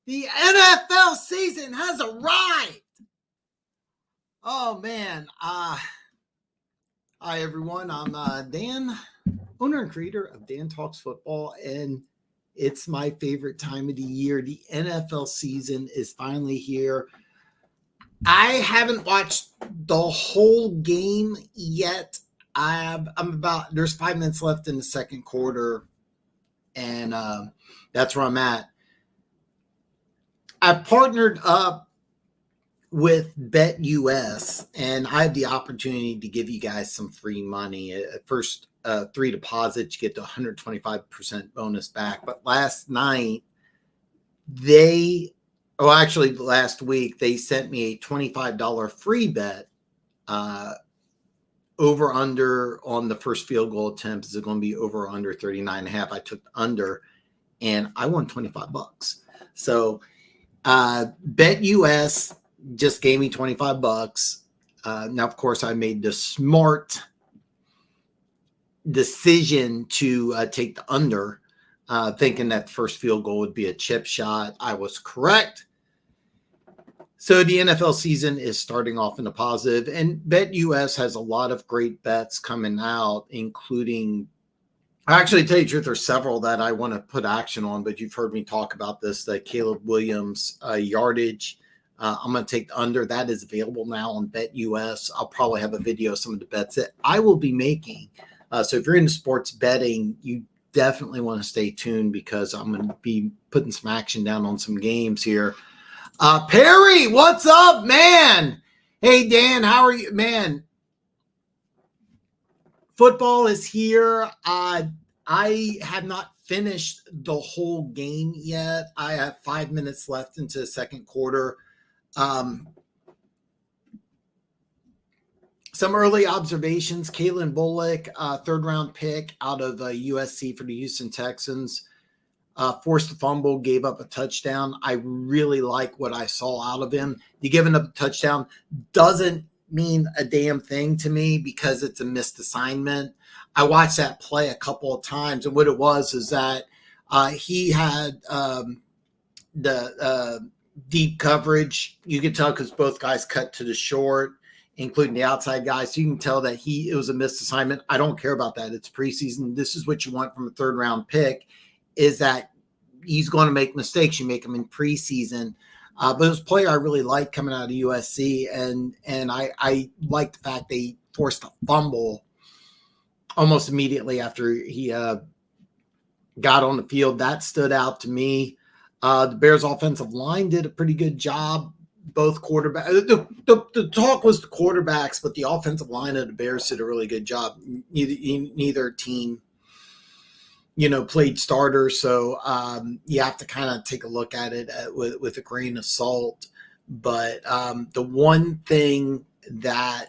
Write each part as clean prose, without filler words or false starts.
The NFL season has arrived. Oh, man. Hi, everyone. I'm Dan, owner and creator of Dan Talks Football, and it's my favorite time of the year. The NFL season is finally here. I haven't watched the whole game yet. There's 5 minutes left in the second quarter, and that's where I'm at. I've partnered up with BetUS, and I have the opportunity to give you guys some free money. At first 3 deposits, you get the 125% bonus back. But last night, last week, they sent me a $25 free bet over under on the first field goal attempt. Is it going to be over or under 39.5? I took under, and I won $25. So BetUS just gave me $25. Now, of course, I made the smart decision to take the under, thinking that the first field goal would be a chip shot. I was correct. So the NFL season is starting off in a positive, and BetUS has a lot of great bets coming out, including, actually, to tell you the truth, there's several that I want to put action on, but you've heard me talk about this, the Caleb Williams yardage. I'm going to take the under. That is available now on BetUS. I'll probably have a video of some of the bets that I will be making. So if you're into sports betting, you definitely want to stay tuned because I'm going to be putting some action down on some games here. Perry, what's up, man? Hey, Dan, how are you? Man, football is here. I have not finished the whole game yet. I have 5 minutes left into the second quarter. Some early observations. Kalen Bullock, third-round pick out of USC for the Houston Texans, forced a fumble, gave up a touchdown. I really like what I saw out of him. You giving up a touchdown doesn't mean a damn thing to me because it's a missed assignment. I watched that play a couple of times, and what it was is that he had the deep coverage. You could tell because both guys cut to the short, including the outside guy. So you can tell that it was a missed assignment. I don't care about that. It's preseason. This is what you want from a third-round pick, is that he's going to make mistakes. You make them in preseason. But it was a player I really liked coming out of USC, and I like the fact they forced a fumble almost immediately after he got on the field. That stood out to me. The Bears' offensive line did a pretty good job. Both quarterbacks. The talk was the quarterbacks, but the offensive line of the Bears did a really good job. Neither team, played starters, so you have to kind of take a look at it with a grain of salt. But the one thing that,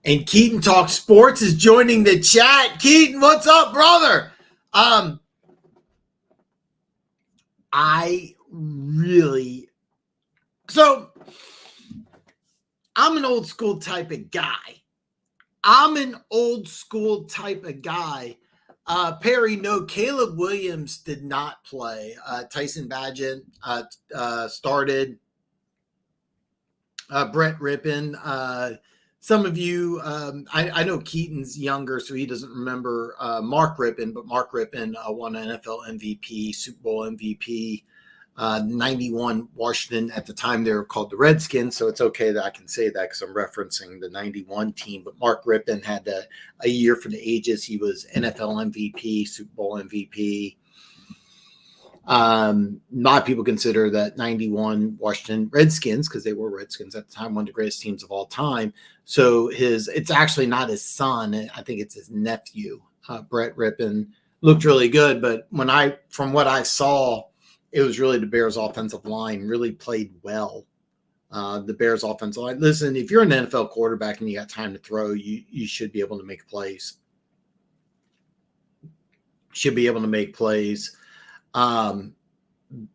and Keaton Talk Sports is joining the chat. Keaton, what's up, brother? So I'm an old school type of guy. Perry, no, Caleb Williams did not play. Tyson Bagent started. Brett Rippon. Some of you, I know Keaton's younger, so he doesn't remember Mark Rippon, but Mark Rippon won an NFL MVP, Super Bowl MVP, 91 Washington. At the time, they were called the Redskins, so it's okay that I can say that because I'm referencing the 91 team. But Mark Rippon had a year for the ages. He was NFL MVP, Super Bowl MVP. A lot of people consider that 91 Washington Redskins, because they were Redskins at the time, one of the greatest teams of all time. So it's actually not his son. I think it's his nephew. Brett Rippon looked really good, but from what I saw, it was really the Bears offensive line really played well. The Bears offensive line. Listen, if you're an NFL quarterback and you got time to throw, you should be able to make plays.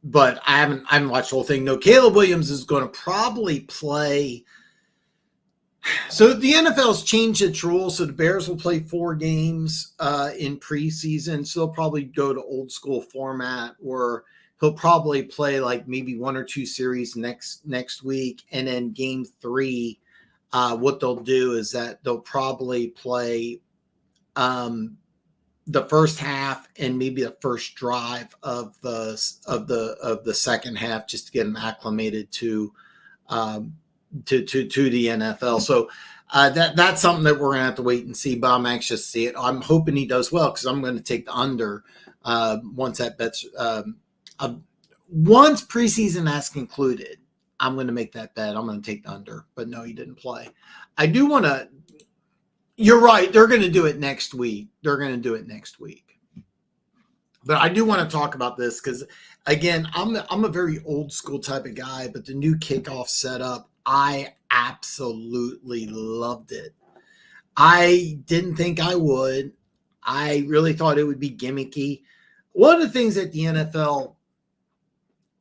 But I haven't watched the whole thing. No, Caleb Williams is going to probably play. So the NFL's changed its rules. So the Bears will play 4 games in preseason. So they'll probably go to old school format where he'll probably play like maybe 1 or 2 series next week, and then game 3, what they'll do is that they'll probably play the first half and maybe the first drive of the second half, just to get him acclimated to the NFL. So that's something that we're gonna have to wait and see. But I'm anxious to see it. I'm hoping he does well, because I'm going to take the under once that bet's once preseason has concluded. I'm going to make that bet. I'm going to take the under. But no, he didn't play. I do want to. You're right. They're going to do it next week. But I do want to talk about this because, again, I'm a very old school type of guy, but the new kickoff setup, I absolutely loved it. I didn't think I would. I really thought it would be gimmicky. One of the things that the NFL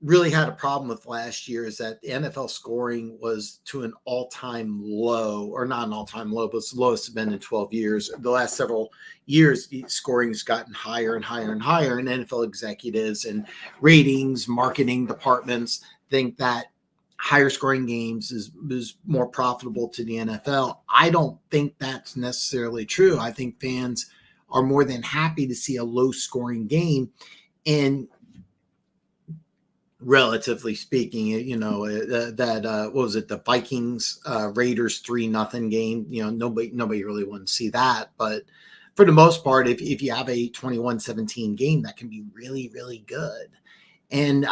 really had a problem with last year is that the NFL scoring was to an all-time low, or not an all-time low, but it's the lowest it's been in 12 years. The last several years, the scoring has gotten higher and higher and higher, and NFL executives and ratings, marketing departments think that higher scoring games is more profitable to the NFL. I don't think that's necessarily true. I think fans are more than happy to see a low-scoring game, and relatively speaking, what was it? The Vikings Raiders 3-0 game. Nobody really wants to see that. But for the most part, if you have a 21-17 game, that can be really, really good. And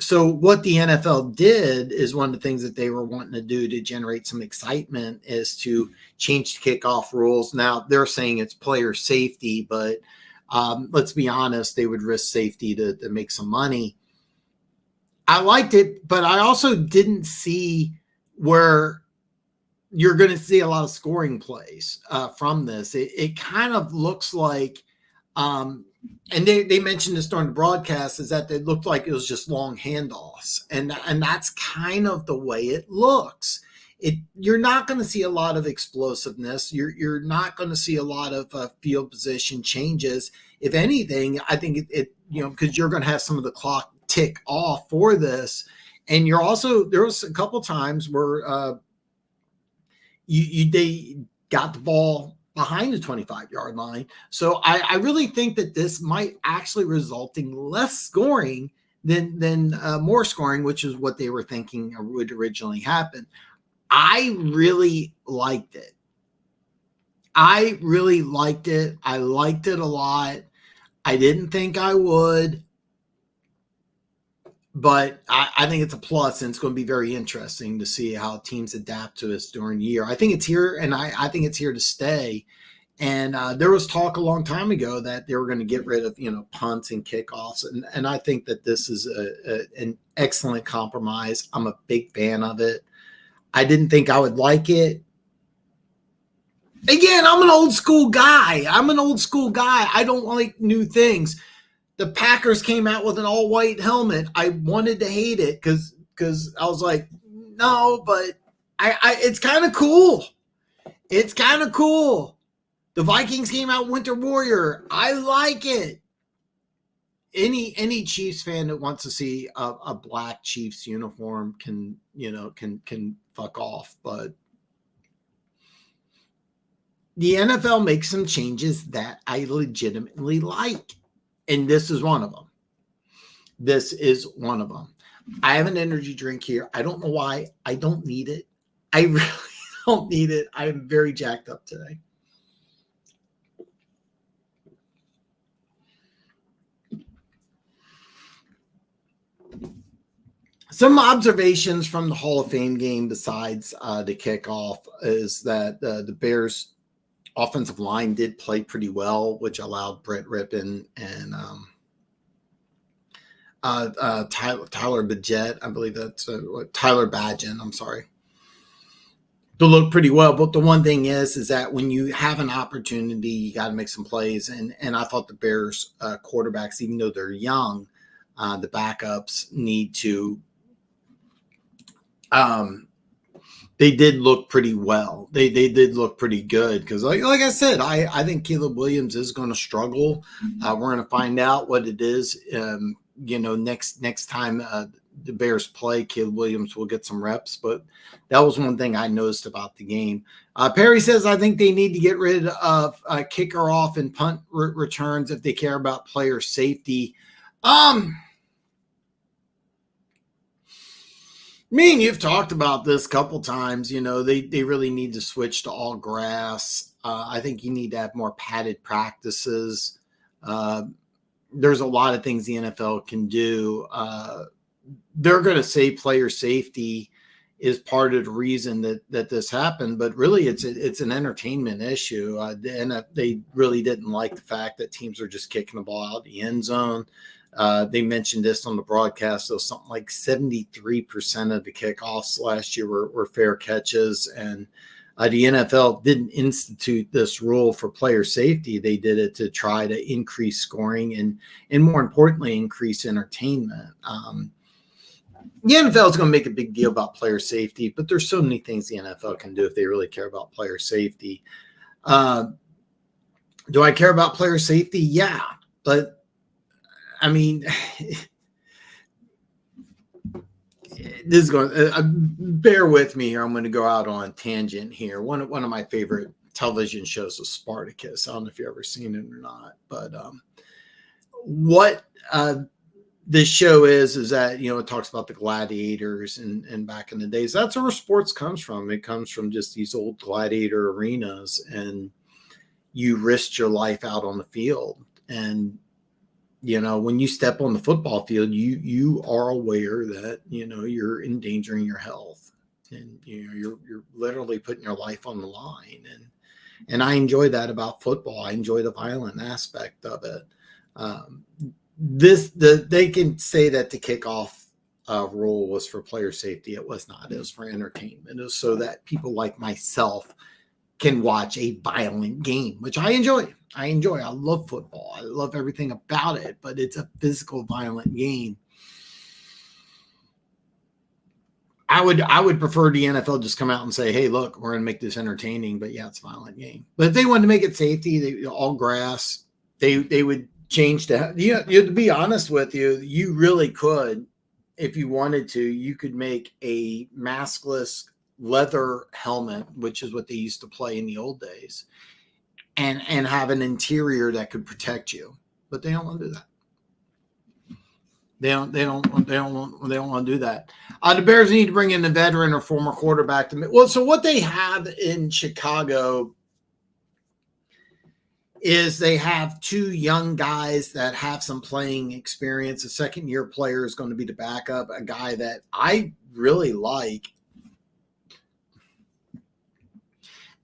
so what the NFL did is one of the things that they were wanting to do to generate some excitement is to change the kickoff rules. Now they're saying it's player safety, but let's be honest, they would risk safety to make some money. I liked it, but I also didn't see where you're going to see a lot of scoring plays from this. It kind of looks like, and they mentioned this during the broadcast, is that it looked like it was just long handoffs. And that's kind of the way it looks. You're not going to see a lot of explosiveness. You're not going to see a lot of field position changes. If anything, I think because you're going to have some of the clock tick off for this, and there was a couple times where they got the ball behind the 25-yard line. So I really think that this might actually result in less scoring than more scoring, which is what they were thinking would originally happen. I really liked it. I liked it a lot. I didn't think I would, but I think it's a plus, and it's going to be very interesting to see how teams adapt to this during the year. I think it's here, and I think it's here to stay. And there was talk a long time ago that they were going to get rid of, punts and kickoffs. And I think that this is an excellent compromise. I'm a big fan of it. I didn't think I would like it. Again, I'm an old school guy. I don't like new things. The Packers came out with an all-white helmet. I wanted to hate it because I was like, no, but it's kind of cool. It's kind of cool. The Vikings came out Winter Warrior. I like it. Any Chiefs fan that wants to see a black Chiefs uniform can fuck off. But the NFL makes some changes that I legitimately like. And this is one of them. I have an energy drink here. I don't know why. I don't need it. I really don't need it. I'm very jacked up today. Some observations from the Hall of Fame game besides the kickoff is that the Bears offensive line did play pretty well, which allowed Brett Rippon and Tyler Badgett, I believe that's Tyler Badgett, I'm sorry, to look pretty well. But the one thing is that when you have an opportunity, you got to make some plays. And I thought the Bears quarterbacks, even though they're young, the backups need to they did look pretty well. They did look pretty good because, like I said, I think Caleb Williams is going to struggle. We're going to find out what it is, next time the Bears play, Caleb Williams will get some reps. But that was one thing I noticed about the game. Perry says, I think they need to get rid of kicker off and punt returns if they care about player safety. You've talked about this a couple times. They really need to switch to all grass. I think you need to have more padded practices. There's a lot of things the NFL can do. They're going to say player safety is part of the reason that this happened, but really it's an entertainment issue. They really didn't like the fact that teams are just kicking the ball out the end zone. They mentioned this on the broadcast. So something like 73% of the kickoffs last year were fair catches, and the NFL didn't institute this rule for player safety. They did it to try to increase scoring and more importantly, increase entertainment. The NFL is going to make a big deal about player safety, but there's so many things the NFL can do if they really care about player safety. Do I care about player safety? Yeah, but this is going. Bear with me here. I'm going to go out on a tangent here. One of my favorite television shows was Spartacus. I don't know if you've ever seen it or not, but what this show is that it talks about the gladiators and back in the days. That's where sports comes from. It comes from just these old gladiator arenas, and you risked your life out on the field. And when you step on the football field, you are aware that you're endangering your health, and you're literally putting your life on the line. And I enjoy that about football. I enjoy the violent aspect of it. They can say that the kickoff rule was for player safety. It was not. It was for entertainment. It was so that people like myself can watch a violent game, which I enjoy. I love football. I love everything about it, but it's a physical, violent game. I would prefer the NFL just come out and say, hey, look, we're going to make this entertaining, but yeah, it's a violent game. But if they wanted to make it safety, all grass, they would change to, to be honest with you, you really could, if you wanted to, you could make a maskless leather helmet, which is what they used to play in the old days, and have an interior that could protect you. But they don't want to do that. They don't want to do that. The Bears need to bring in a veteran or former quarterback so what they have in Chicago is they have two young guys that have some playing experience. A second-year player is going to be the backup, a guy that I really like.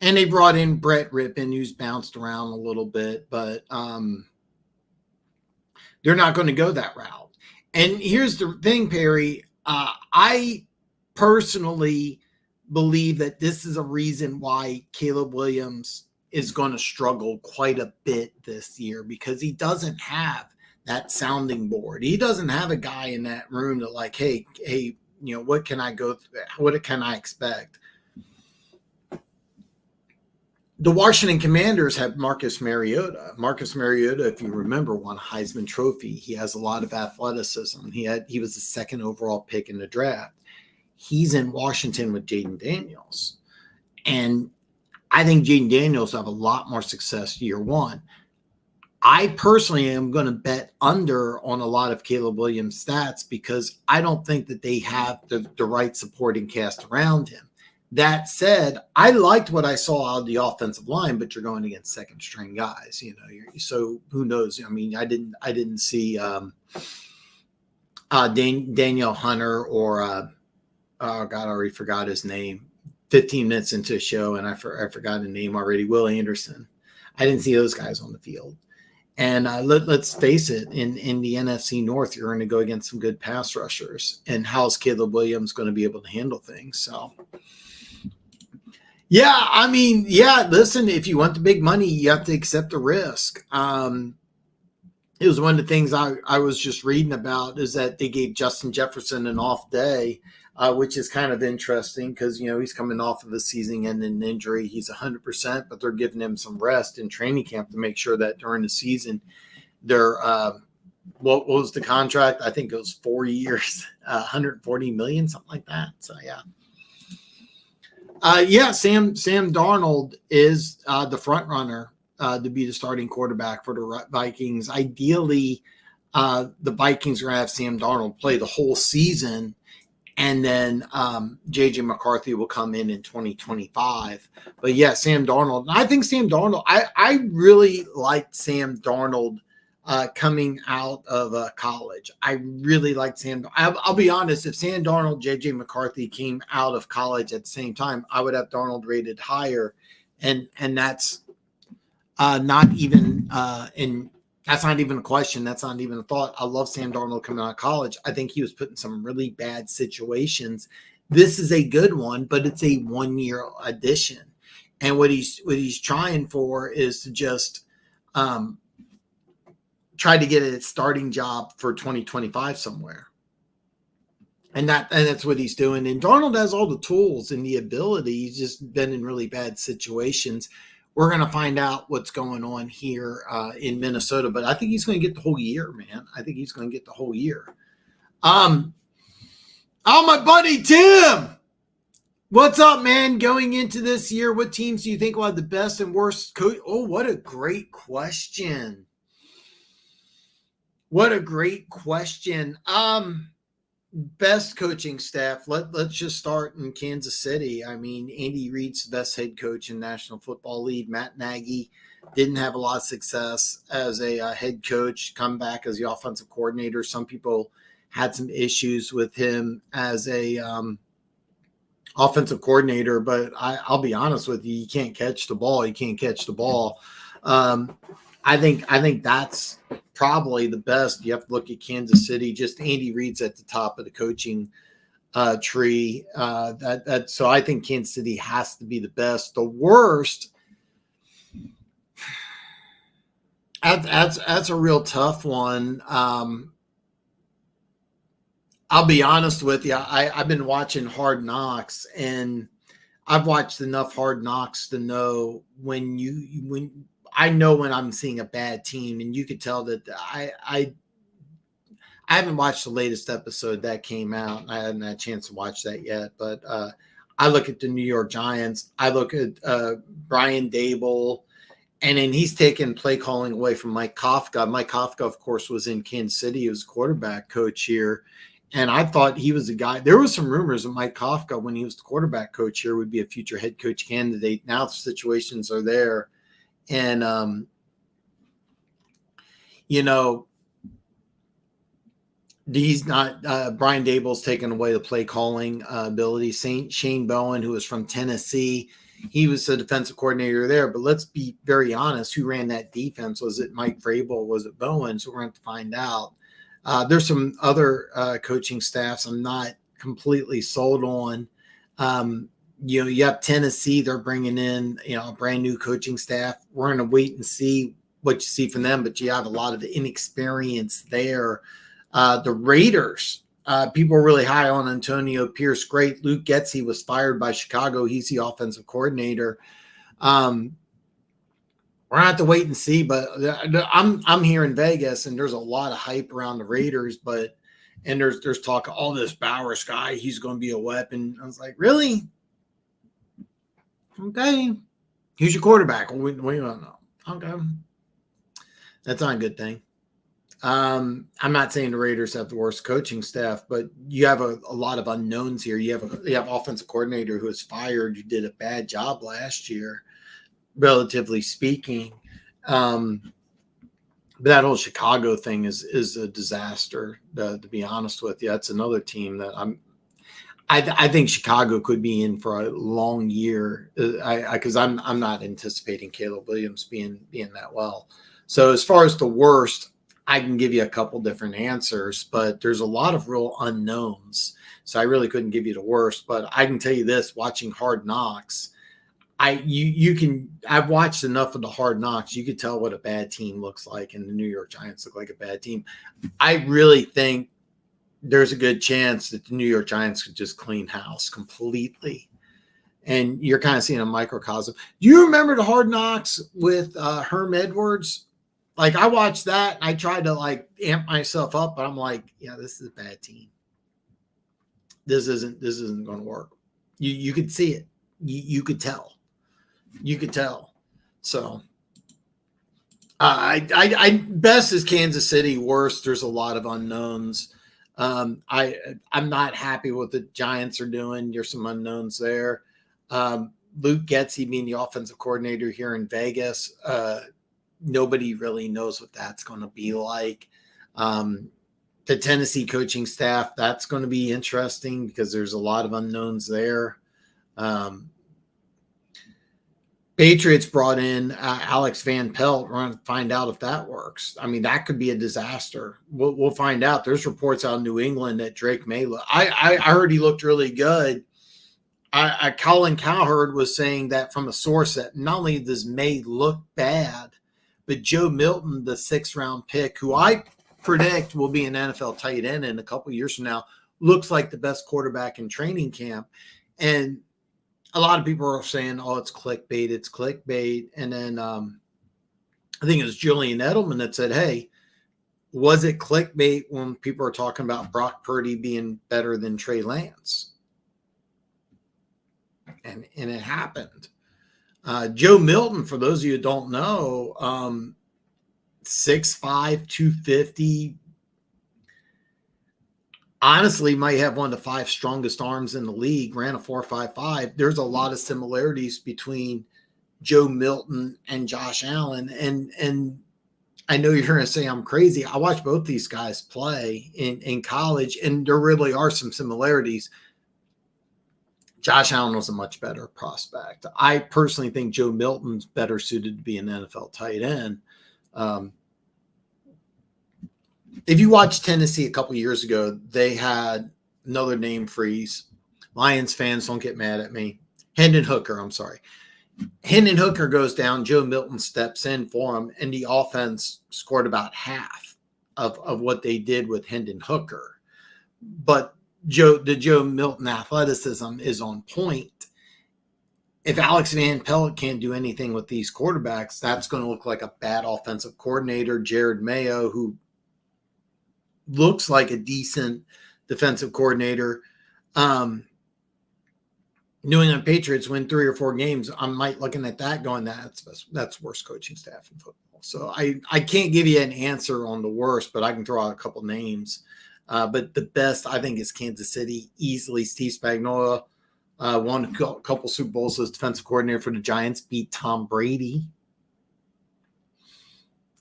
And they brought in Brett Rippon, who's bounced around a little bit, but they're not going to go that route. And here's the thing, Perry. I personally believe that this is a reason why Caleb Williams is going to struggle quite a bit this year, because he doesn't have that sounding board. He doesn't have a guy in that room that like, hey, what can I go through? What can I expect? The Washington Commanders have Marcus Mariota. Marcus Mariota, if you remember, won a Heisman Trophy. He has a lot of athleticism. He was the second overall pick in the draft. He's in Washington with Jaden Daniels. And I think Jaden Daniels will have a lot more success year one. I personally am going to bet under on a lot of Caleb Williams' stats because I don't think that they have the right supporting cast around him. That said, I liked what I saw out of the offensive line, but you're going against second string guys, so who knows? I mean, I didn't see Daniel Hunter or oh God, I already forgot his name. 15 minutes into a show, and I forgot his name already. Will Anderson. I didn't see those guys on the field. And let's face it, in the NFC North, you're going to go against some good pass rushers. And how's Caleb Williams going to be able to handle things? So, listen, if you want the big money, you have to accept the risk. It was one of the things I was just reading about is that they gave Justin Jefferson an off day, which is kind of interesting because, he's coming off of a season-ending injury. He's 100%, but they're giving him some rest in training camp to make sure that during the season they're what was the contract? I think it was 4 years, 140 million, something like that. So yeah. Sam Darnold is the front runner to be the starting quarterback for the Vikings. Ideally, the Vikings are going to have Sam Darnold play the whole season, and then J.J. McCarthy will come in 2025. But yeah, Sam Darnold. I think Sam Darnold, I really liked Sam Darnold coming out of college. I really liked Sam. I'll be honest, if Sam Darnold, J.J. McCarthy came out of college at the same time, I would have Darnold rated higher. And that's not even that's not even a question. That's not even a thought. I love Sam Darnold coming out of college. I think he was put in some really bad situations. This is a good one, but it's a 1-year addition. And what he's trying for is to just try to get a starting job for 2025 somewhere. And that's what he's doing. And Darnold has all the tools and the ability. He's just been in really bad situations. We're going to find out what's going on here in Minnesota, but I think he's going to get the whole year, man. I think he's going to get the whole year. Oh, my buddy Tim. What's up, man? Going into this year, what teams do you think will have the best and worst coach? Oh, what a great question. What a great question. Best coaching staff. Let's just start in Kansas City. I mean, Andy Reid's the best head coach in National Football League. Matt Nagy didn't have a lot of success as a head coach, come back as the offensive coordinator. Some people had some issues with him as a offensive coordinator, but I'll be honest with you, you can't catch the ball. You can't catch the ball. I think that's probably the best. You have to look at Kansas City. Just Andy Reid's at the top of the coaching tree. So I think Kansas City has to be the best. The worst, that's a real tough one. I'll be honest with you. I've been watching Hard Knocks, and I've watched enough Hard Knocks to know when I know when I'm seeing a bad team, and you could tell that I haven't watched the latest episode that came out. I haven't had a chance to watch that yet, but I look at the New York Giants. I look at Brian Dable, and then he's taken play calling away from Mike Kafka. Mike Kafka, of course, was in Kansas City. He was quarterback coach here. And I thought he was a guy. There was some rumors that Mike Kafka, when he was the quarterback coach here, would be a future head coach candidate. Now the situations are there. And, he's not Brian Dable's taken away the play calling ability. Shane Bowen, who was from Tennessee, he was the defensive coordinator there. But let's be very honest, who ran that defense? Was it Mike Vrabel? Was it Bowen? So we're going to find out. There's some other coaching staffs I'm not completely sold on. You have Tennessee. They're bringing in, a brand new coaching staff. We're going to wait and see what you see from them, but you have a lot of inexperience there. The Raiders, people are really high on Antonio Pierce. Great. Luke Getsy was fired by Chicago. He's the offensive coordinator. We're going to have to wait and see, but I'm here in Vegas, and there's a lot of hype around the Raiders, and there's talk, all this Bowers guy, he's going to be a weapon. I was like, really? Okay. Who's your quarterback? We don't know. Okay. That's not a good thing. I'm not saying the Raiders have the worst coaching staff, but you have a lot of unknowns here. You have offensive coordinator who was fired, who did a bad job last year, relatively speaking. But that whole Chicago thing is a disaster, to be honest with you. That's another team that I think Chicago could be in for a long year, because I'm not anticipating Caleb Williams being that well. So as far as the worst, I can give you a couple different answers, but there's a lot of real unknowns. So I really couldn't give you the worst, but I can tell you this: watching Hard Knocks, I've watched enough of the Hard Knocks. You could tell what a bad team looks like, and the New York Giants look like a bad team. I really think there's a good chance that the New York Giants could just clean house completely. And you're kind of seeing a microcosm. Do you remember the Hard Knocks with Herm Edwards? Like, I watched that and I tried to like amp myself up, but I'm like, yeah, this is a bad team. This isn't going to work. You could see it. You could tell. You could tell. So I best is Kansas City. Worst, there's a lot of unknowns. I'm not happy with what the Giants are doing. There's some unknowns there. Luke Getsy being the offensive coordinator here in Vegas. Nobody really knows what that's going to be like. The Tennessee coaching staff, that's going to be interesting because there's a lot of unknowns there. Patriots brought in Alex Van Pelt. We're going to find out if that works. I mean, that could be a disaster. We'll find out. There's reports out in New England that Drake may look. I heard he looked really good. Colin Cowherd was saying that from a source that not only does May look bad, but Joe Milton, the 6th-round pick, who I predict will be an NFL tight end in a couple of years from now, looks like the best quarterback in training camp. And a lot of people are saying, oh, it's clickbait. It's clickbait. And then I think it was Julian Edelman that said, hey, was it clickbait when people are talking about Brock Purdy being better than Trey Lance? And it happened. Joe Milton, for those of you who don't know, 6'5", 250, honestly might have one of the 5 strongest arms in the league, ran a 4.55. There's a lot of similarities between Joe Milton and Josh Allen. And I know you're going to say I'm crazy. I watched both these guys play in college, and there really are some similarities. Josh Allen was a much better prospect. I personally think Joe Milton's better suited to be an NFL tight end. If you watched Tennessee a couple years ago, they had another name freeze. Lions fans, don't get mad at me. Hendon Hooker, I'm sorry. Hendon Hooker goes down. Joe Milton steps in for him, and the offense scored about half of what they did with Hendon Hooker. But the Joe Milton athleticism is on point. If Alex Van Pelt can't do anything with these quarterbacks, that's going to look like a bad offensive coordinator. Jared Mayo, who looks like a decent defensive coordinator. New England Patriots win 3 or 4 games. I might looking at that going, that's worst coaching staff in football. So I can't give you an answer on the worst, but I can throw out a couple names. But the best, I think, is Kansas City. Easily, Steve Spagnuolo won a couple Super Bowls as defensive coordinator for the Giants, beat Tom Brady.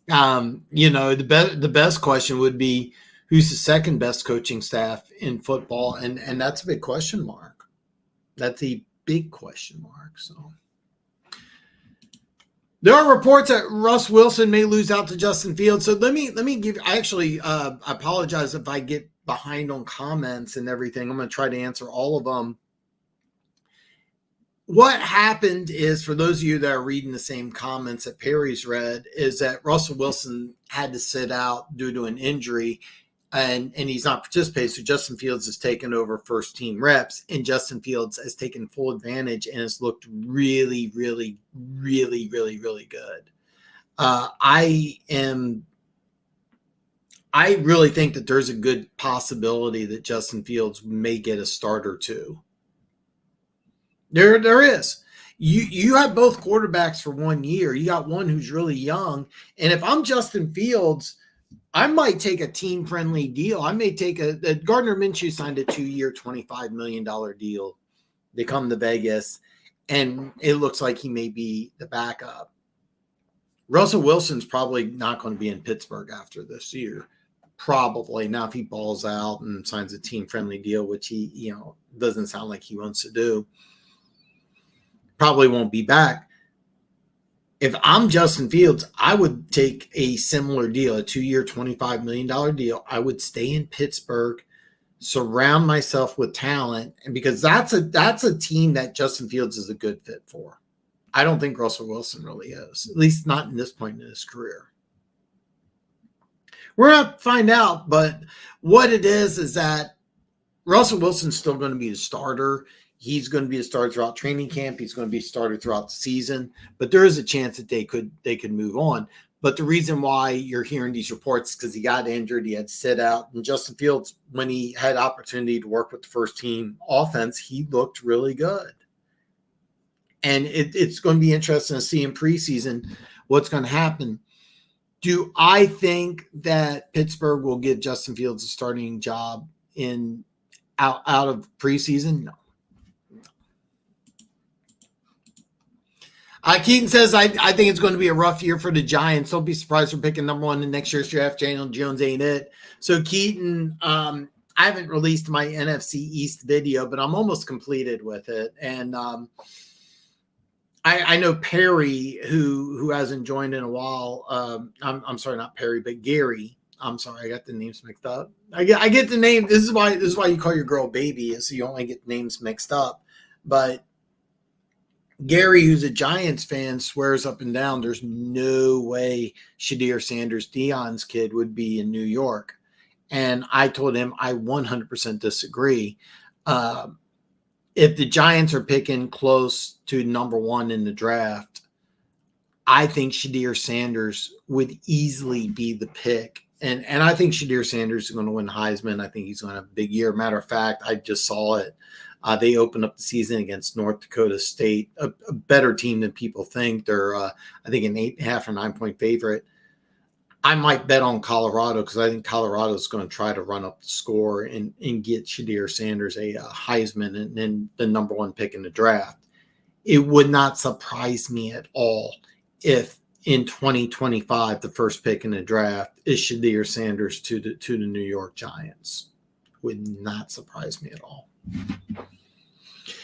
The best question would be, who's the second best coaching staff in football? And that's a big question mark. That's a big question mark. So there are reports that Russ Wilson may lose out to Justin Fields. So let me give. I actually apologize if I get behind on comments and everything. I'm going to try to answer all of them. What happened is, for those of you that are reading the same comments that Perry's read, is that Russell Wilson had to sit out due to an injury, and he's not participating. So Justin Fields has taken over first team reps, and Justin Fields has taken full advantage and has looked really, really, really, really, really good. I really think that there's a good possibility that Justin Fields may get a start or two. There is. You have both quarterbacks for 1 year. You got one who's really young. And if I'm Justin Fields, I might take a team-friendly deal. I may take Gardner Minshew signed a 2-year, $25 million deal. They come to Vegas, and it looks like he may be the backup. Russell Wilson's probably not going to be in Pittsburgh after this year. Probably. Now, if he balls out and signs a team-friendly deal, which he, doesn't sound like he wants to do, probably won't be back. If I'm Justin Fields, I would take a similar deal, a 2-year, $25 million deal. I would stay in Pittsburgh, surround myself with talent, and because that's a team that Justin Fields is a good fit for. I don't think Russell Wilson really is, at least not in this point in his career. We're going to find out, but what it is that Russell Wilson's still going to be the starter. He's going to be a starter throughout training camp. He's going to be a starter throughout the season, but there is a chance that they could move on. But the reason why you're hearing these reports is because he got injured, he had to sit out. And Justin Fields, when he had opportunity to work with the first team offense, he looked really good. And it's going to be interesting to see in preseason what's going to happen. Do I think that Pittsburgh will give Justin Fields a starting job out of preseason? No. Keaton says, I think it's going to be a rough year for the Giants. Don't be surprised for picking number one in next year's draft. Daniel Jones ain't it. So, Keaton, I haven't released my NFC East video, but I'm almost completed with it. And I know Perry, who hasn't joined in a while. I'm sorry, not Perry, but Gary. I'm sorry, I got the names mixed up. I get the name. This is why you call your girl baby, is so you only get names mixed up. But Gary, who's a Giants fan, swears up and down there's no way Shadir Sanders, Dion's kid, would be in New York. And I told him I 100% disagree. If the Giants are picking close to number one in the draft, I think Shadir Sanders would easily be the pick. And I think Shadir Sanders is going to win Heisman. I think he's going to have a big year. Matter of fact, I just saw it. They opened up the season against North Dakota State, a better team than people think. They're, I think, an 8.5 or 9-point favorite. I might bet on Colorado because I think Colorado is going to try to run up the score and get Shadir Sanders a Heisman and then the number one pick in the draft. It would not surprise me at all if in 2025 the first pick in the draft is Shadir Sanders to the New York Giants. Would not surprise me at all.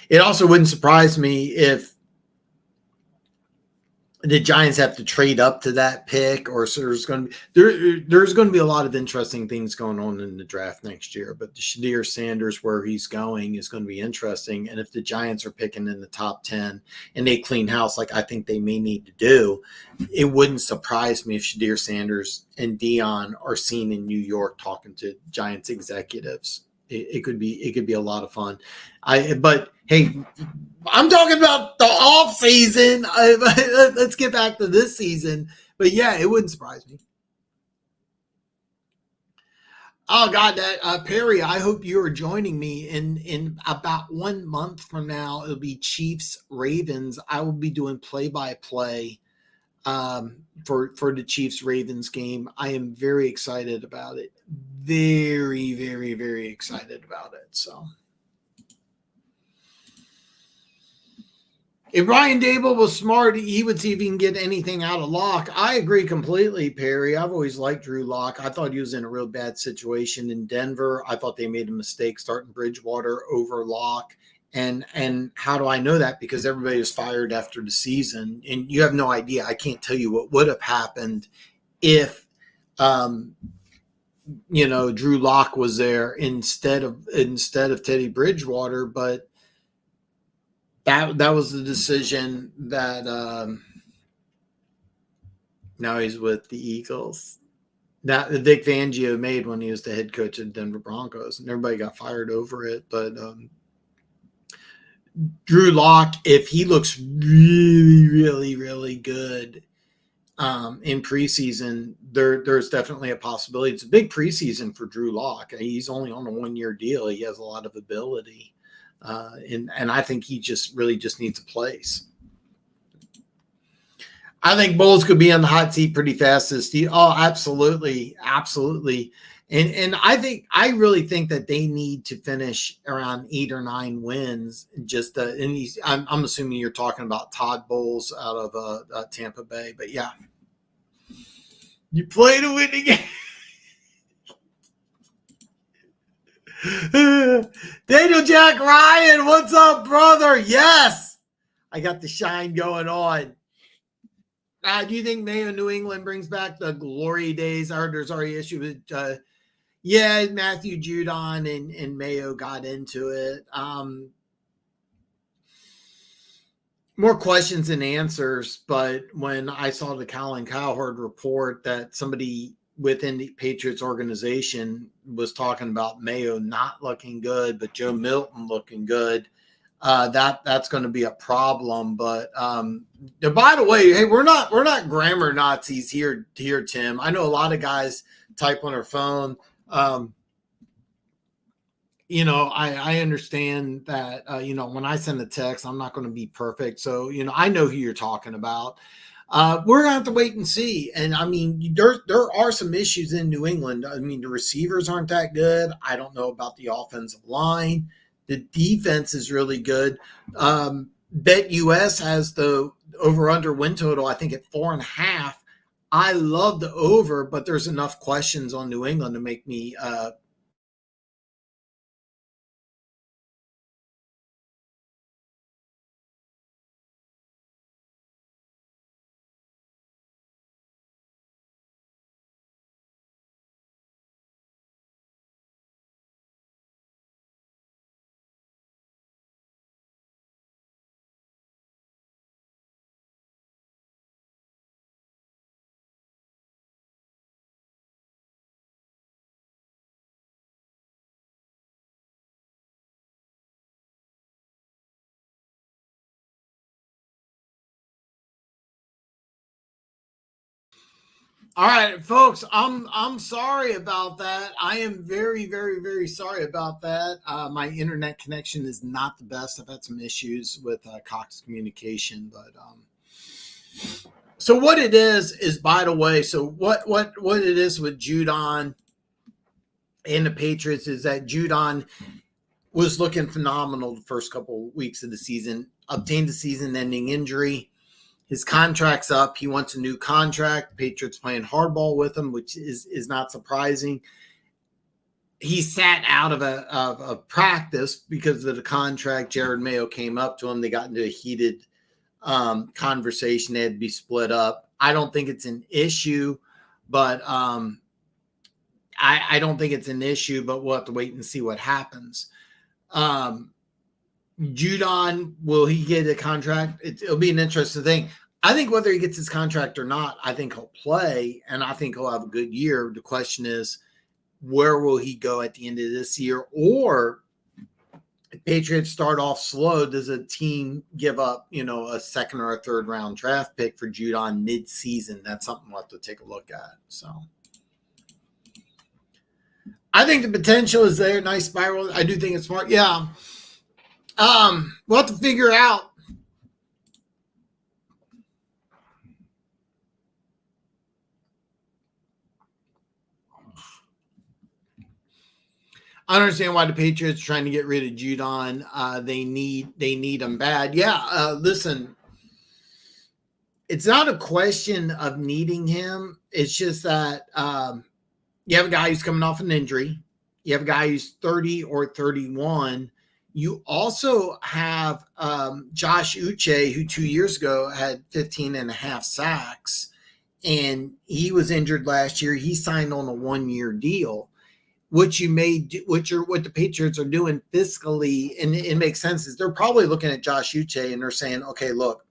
It also wouldn't surprise me if the Giants have to trade up to that pick, or so there's going to be a lot of interesting things going on in the draft next year. But the Shadir Sanders, where he's going, is going to be interesting. And if the Giants are picking in the top 10 and they clean house, like I think they may need to do, it wouldn't surprise me if Shadir Sanders and Dion are seen in New York talking to Giants executives. It could be a lot of fun. But hey, I'm talking about the off season. Let's get back to this season. But yeah, it wouldn't surprise me. Oh God, that Perry, I hope you are joining me in about 1 month from now. It'll be Chiefs Ravens. I will be doing play-by-play for the Chiefs Ravens game. I am very excited about it. Very, very, very excited about it. So if Ryan Dable was smart, he would see if he can get anything out of Locke. I agree completely, Perry. I've always liked Drew Locke. I thought he was in a real bad situation in Denver. I thought they made a mistake starting Bridgewater over Locke. And how do I know that? Because everybody was fired after the season, and you have no idea. I can't tell you what would have happened if, Drew Locke was there instead of Teddy Bridgewater. But that was the decision that now he's with the Eagles. That Vic Fangio made when he was the head coach of Denver Broncos, and everybody got fired over it. But Drew Locke, if he looks really, really, really good in preseason, there's definitely a possibility. It's a big preseason for Drew Locke. He's only on a 1-year deal. He has a lot of ability. And I think he just needs a place. I think Bowles could be on the hot seat pretty fast this season. Oh, absolutely. Absolutely. And I really think that they need to finish around 8 or 9 wins. I'm assuming you're talking about Todd Bowles out of Tampa Bay, but yeah, you play to win the game. Daniel Jack Ryan, what's up, brother? Yes, I got the shine going on. Do you think Mayo New England brings back the glory days? I heard there's already issue with. Yeah, Matthew Judon and Mayo got into it. More questions than answers, but when I saw the Colin Cowherd report that somebody within the Patriots organization was talking about Mayo not looking good, but Joe Milton looking good, that's going to be a problem. But by the way, hey, we're not grammar Nazis here, Tim. I know a lot of guys type on their phone. I understand that, when I send a text, I'm not going to be perfect. So, I know who you're talking about. We're going to have to wait and see. And I mean, there are some issues in New England. I mean, the receivers aren't that good. I don't know about the offensive line. The defense is really good. BetUS has the over-under win total, I think, at 4.5. I love the over, but there's enough questions on New England to make me All right, folks, I'm sorry about that. I am very, very, very sorry about that. My internet connection is not the best. I've had some issues with Cox Communication, but so what it is by the way, so what it is with Judon and the Patriots is that Judon was looking phenomenal the first couple of weeks of the season, obtained a season-ending injury. His contract's up. He wants a new contract. Patriots playing hardball with him, which is not surprising. He sat out of a practice because of the contract. Jared Mayo came up to him. They got into a heated conversation. They had to be split up. I don't think it's an issue, but I don't think it's an issue, but we'll have to wait and see what happens. Judon, will he get a contract? It'll be an interesting thing. I think whether he gets his contract or not, I think he'll play, and I think he'll have a good year. The question is, where will he go at the end of this year? Or if Patriots start off slow, does a team give up, a second or a third round draft pick for Judon mid-season? That's something we'll have to take a look at. So I think the potential is there. Nice spiral. I do think it's smart. Yeah. We'll have to figure out. I understand why the Patriots are trying to get rid of Judon. They need him bad. Yeah. Listen, it's not a question of needing him. It's just that you have a guy who's coming off an injury. You have a guy who's 30 or 31. You also have Josh Uche, who 2 years ago had 15.5 sacks, and he was injured last year. He signed on a 1-year deal. What the Patriots are doing fiscally, and it makes sense, is they're probably looking at Josh Uche and they're saying, okay, look,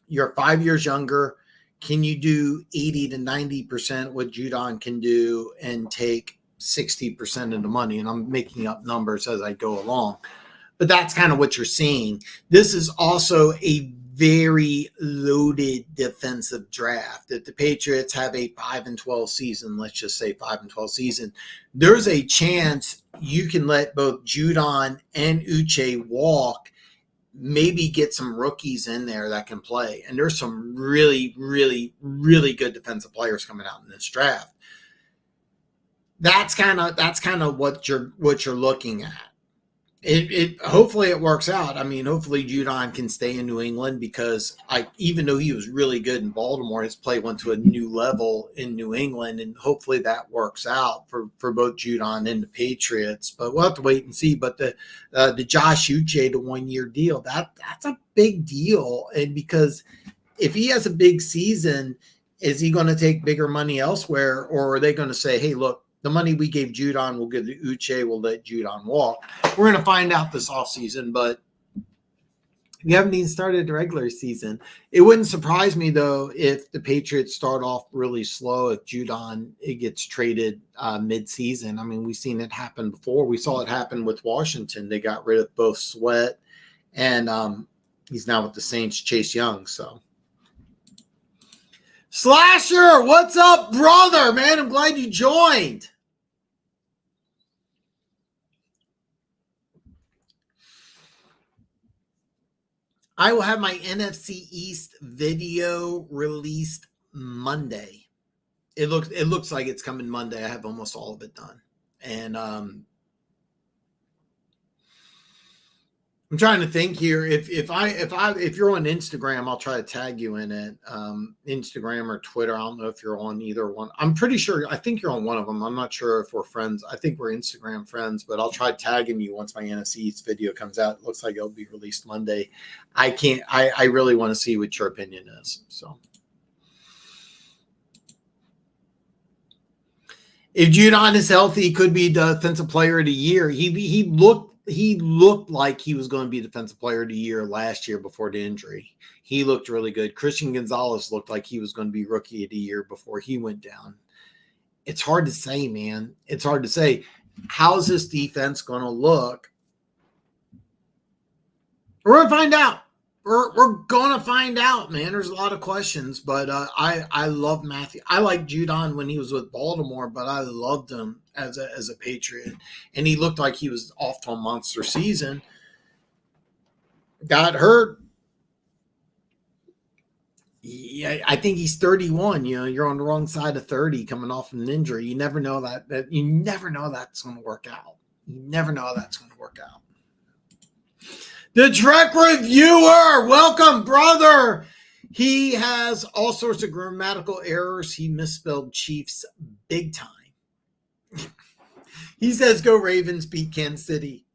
you're 5 years younger. Can you do 80 to 90% what Judon can do and take 60% of the money? And I'm making up numbers as I go along, but that's kind of what you're seeing. This is also a very loaded defensive draft. If the Patriots have a 5-12 season, let's just say 5-12 season, there's a chance you can let both Judon and Uche walk, maybe get some rookies in there that can play. And there's some really, really, really good defensive players coming out in this draft. That's kind of what you're looking at. Hopefully it works out. I mean, hopefully Judon can stay in New England, because even though he was really good in Baltimore, his play went to a new level in New England, and hopefully that works out for both Judon and the Patriots. But we'll have to wait and see. But the Josh Uche, the 1-year deal, that's a big deal, and because if he has a big season, is he going to take bigger money elsewhere, or are they going to say, hey, look, the money we gave Judon, we'll give to Uche, we'll let Judon walk? We're going to find out this offseason, but You haven't even started the regular season. It wouldn't surprise me, though, if the Patriots start off really slow, if Judon it gets traded mid-season. I mean, we've seen it happen before. We saw it happen with Washington. They got rid of both Sweat and he's now with the Saints, Chase Young. So, Slasher, what's up, brother? Man, I'm glad you joined. I will have my NFC East video released Monday. It looks like it's coming Monday. I have almost all of it done. And I'm trying to think here. If you're on Instagram, I'll try to tag you in it. Instagram or Twitter. I don't know if you're on either one. I'm pretty sure. I think you're on one of them. I'm not sure if we're friends. I think we're Instagram friends, but I'll try tagging you once my NFC East video comes out. It looks like it'll be released Monday. I really want to see what your opinion is. So if Judon is healthy, he could be defensive player of the year. He looked like he was going to be defensive player of the year last year before the injury. He looked really good. Christian Gonzalez looked like he was going to be rookie of the year before he went down. It's hard to say, man. It's hard to say. How's this defense going to look? We're going to find out. We're going to find out, man. There's a lot of questions, but I love Matthew. I liked Judon when he was with Baltimore, but I loved him as a Patriot. And he looked like he was off to a monster season. Got hurt. Yeah, I think he's 31. You know, you're on the wrong side of 30 coming off an injury. You never know that you never know that's going to work out. You never know how that's going to work out. The Trek Reviewer, welcome, brother. He has all sorts of grammatical errors. He misspelled Chiefs big time. He says, go Ravens, beat Kansas City.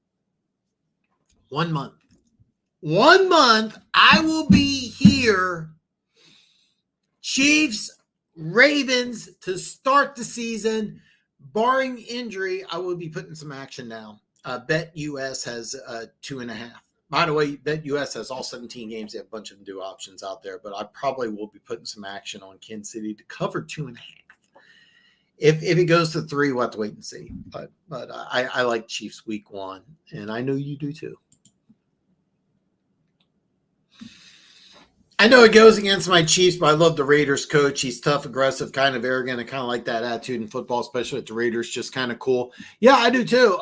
1 month. 1 month, I will be here. Chiefs, Ravens to start the season. Barring injury, I will be putting some action now. BetUS has 2.5. By the way, BetUS has all 17 games. They have a bunch of new options out there, but I probably will be putting some action on Kansas City to cover 2.5. If it goes to 3, we'll have to wait and see. But I like Chiefs week 1, and I know you do too. I know it goes against my Chiefs, but I love the Raiders coach. He's tough, aggressive, kind of arrogant. I kind of like that attitude in football, especially at the Raiders. Just kind of cool. Yeah, I do too.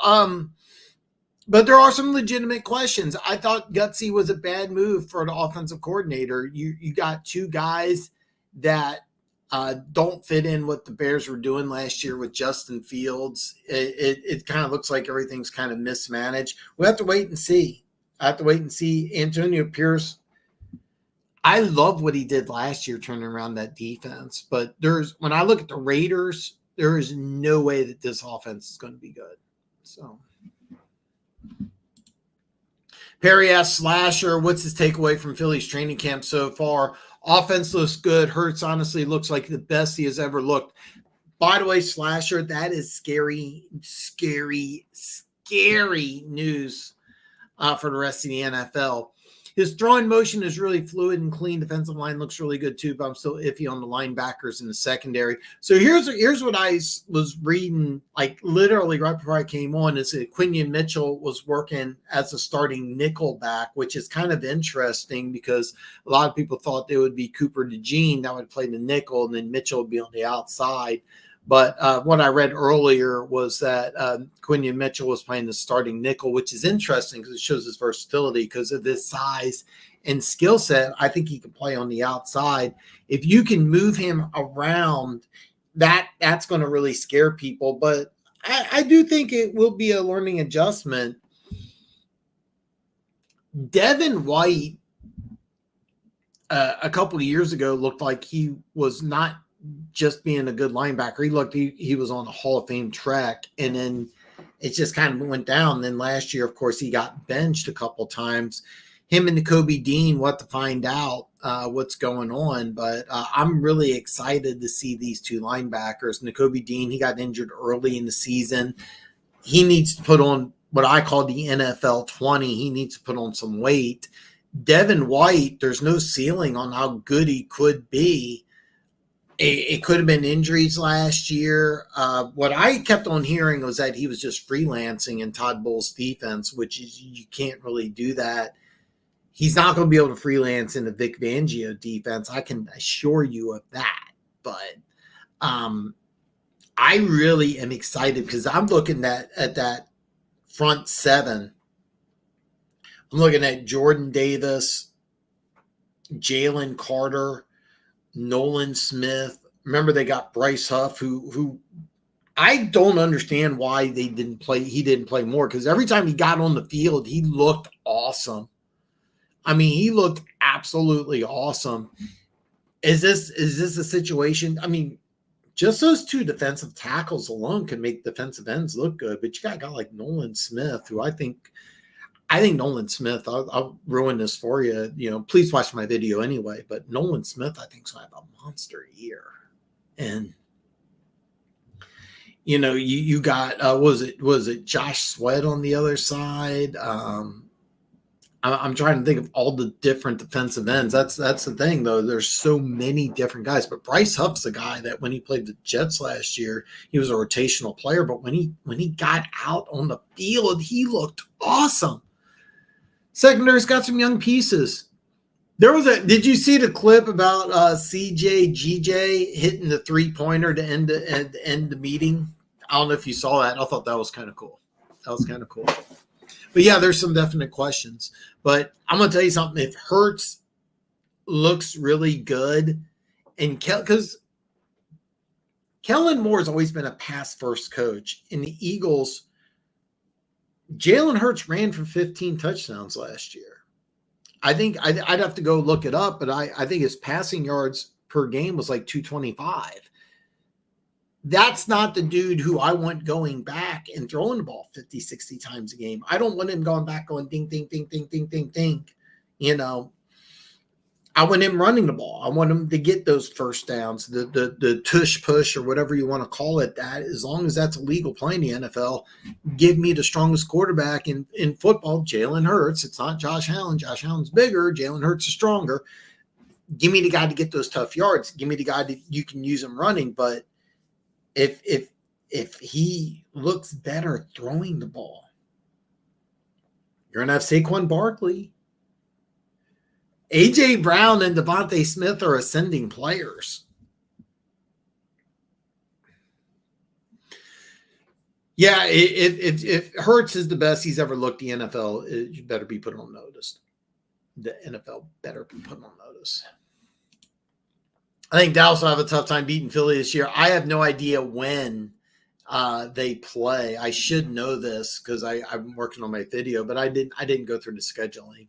But there are some legitimate questions. I thought Gutsy was a bad move for the offensive coordinator. You got 2 guys that don't fit in what the Bears were doing last year with Justin Fields. It kind of looks like everything's kind of mismanaged. We'll have to wait and see. Antonio Pierce, I love what he did last year turning around that defense. But when I look at the Raiders, there is no way that this offense is going to be good. So Perry asks Slasher, what's his takeaway from Philly's training camp so far? Offense looks good. Hurts honestly looks like the best he has ever looked. By the way, Slasher, that is scary, scary, scary news for the rest of the NFL. His throwing motion is really fluid and clean. Defensive line looks really good too, but I'm still iffy on the linebackers in the secondary. So here's what I was reading, like literally right before I came on, is that Quinion Mitchell was working as a starting nickel back, which is kind of interesting because a lot of people thought they would be Cooper DeJean that would play the nickel and then Mitchell would be on the outside. But what I read earlier was that Quinion Mitchell was playing the starting nickel, which is interesting because it shows his versatility because of his size and skill set. I think he can play on the outside. If you can move him around, that's going to really scare people. But I do think it will be a learning adjustment. Devin White a couple of years ago looked like he was not just being a good linebacker. He was on a Hall of Fame track, and then it just kind of went down. Then last year, of course, he got benched a couple times. Him and Nakobe Dean, we'll have to find out what's going on. But I'm really excited to see these 2 linebackers. Nakobe Dean, he got injured early in the season. He needs to put on what I call the NFL 20. He needs to put on some weight. Devin White, there's no ceiling on how good he could be. It could have been injuries last year. What I kept on hearing was that he was just freelancing in Todd Bowles' defense, which is, you can't really do that. He's not going to be able to freelance in the Vic Fangio defense. I can assure you of that. But I really am excited because I'm looking at that front seven. I'm looking at Jordan Davis, Jalen Carter, Nolan Smith. Remember, they got Bryce Huff, who I don't understand why he didn't play more, because every time he got on the field, he looked awesome. I mean, he looked absolutely awesome. Is this a situation? I mean, just those two defensive tackles alone can make defensive ends look good, but you got a guy like Nolan Smith, who I think Nolan Smith, I'll ruin this for you. Please watch my video anyway. But Nolan Smith, I think, is going to have a monster year. And, you got, was it Josh Sweat on the other side? I'm trying to think of all the different defensive ends. That's the thing, though. There's so many different guys. But Bryce Huff's a guy that when he played the Jets last year, he was a rotational player. But when he got out on the field, he looked awesome. Secondary's got some young pieces. Did you see the clip about CJ GJ hitting the 3-pointer to end the meeting? I don't know if you saw that. I thought that was kind of cool. But yeah, there's some definite questions. But I'm going to tell you something. If Hurts looks really good, and because Kellen Moore has always been a pass-first coach, in the Eagles, Jalen Hurts ran for 15 touchdowns last year. I think I'd have to go look it up, but I think his passing yards per game was like 225. That's not the dude who I want going back and throwing the ball 50, 60 times a game. I don't want him going back going ding, ding, ding, ding, ding, ding, ding. I want him running the ball. I want him to get those first downs, the tush push or whatever you want to call it. That, as long as that's illegal playing in the NFL, give me the strongest quarterback in football, Jalen Hurts. It's not Josh Allen. Josh Allen's bigger. Jalen Hurts is stronger. Give me the guy to get those tough yards. Give me the guy that you can use him running. But if he looks better throwing the ball, you're going to have Saquon Barkley. A.J. Brown and Devontae Smith are ascending players. Yeah, if Hurts is the best he's ever looked, the NFL, you better be put on notice. The NFL better be put on notice. I think Dallas will have a tough time beating Philly this year. I have no idea when they play. I should know this because I'm working on my video, but I didn't go through the scheduling.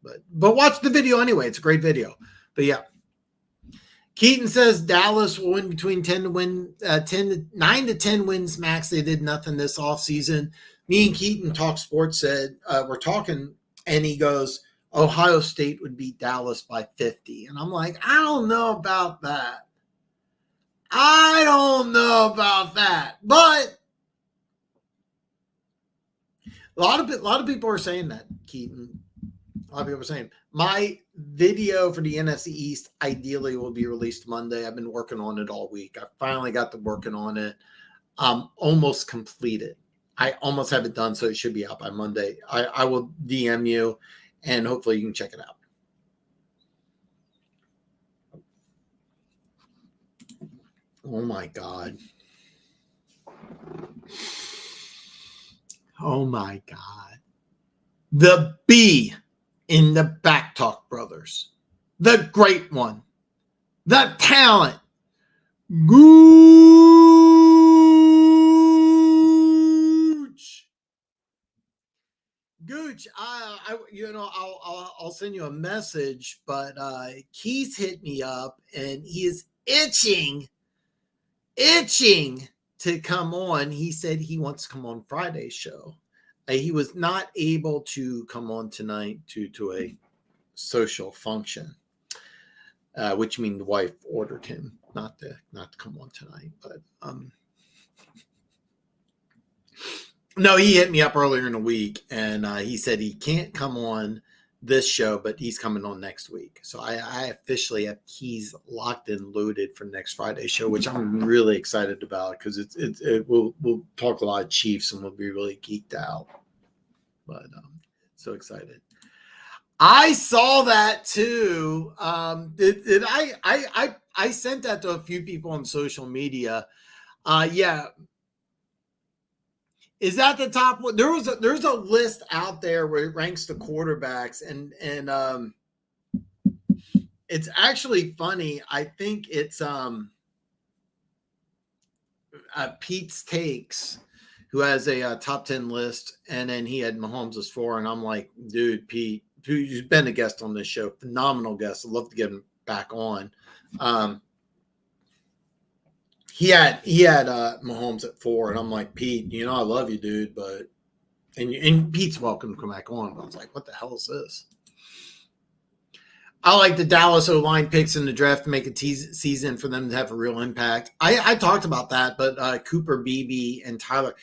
But watch the video anyway. It's a great video. But yeah. Keaton says Dallas will win between 9 to 10 wins max. They did nothing this offseason. Me and Keaton Talk Sports said, we're talking, and he goes, Ohio State would beat Dallas by 50. And I'm like, I don't know about that. But a lot of people are saying that, Keaton. A lot of people are saying my video for the NFC East ideally will be released Monday. I've been working on it all week. I finally got to working on it. Almost completed. I almost have it done, so it should be out by Monday. I will DM you, and hopefully you can check it out. Oh my God. Oh my God. The B in the Back Talk Brothers. The great one. The talent. Gooch, I'll send you a message, but Keith hit me up and he is itching to come on. He said he wants to come on Friday's show. He was not able to come on tonight due to a social function, which means the wife ordered him not to come on tonight. But No, he hit me up earlier in the week, and he said he can't come on this show, but he's coming on next week. So I officially have keys locked and loaded for next Friday's show, which I'm really excited about because we'll talk a lot of Chiefs and we'll be really geeked out. But so excited. I saw that too. Did I sent that to a few people on social media. Yeah. Is that the top one? There's a list out there where it ranks the quarterbacks, and it's actually funny. I think it's Pete's Takes, who has a top 10 list, and then he had Mahomes as 4, and I'm like, dude, Pete, who's been a guest on this show, phenomenal guest. I'd love to get him back on. He had Mahomes at 4, and I'm like, Pete, you know I love you, dude, but and Pete's welcome to come back on. But I was like, what the hell is this? I like the Dallas O-line picks in the draft to make a season for them to have a real impact. I talked about that, but Cooper Beebe and Tyler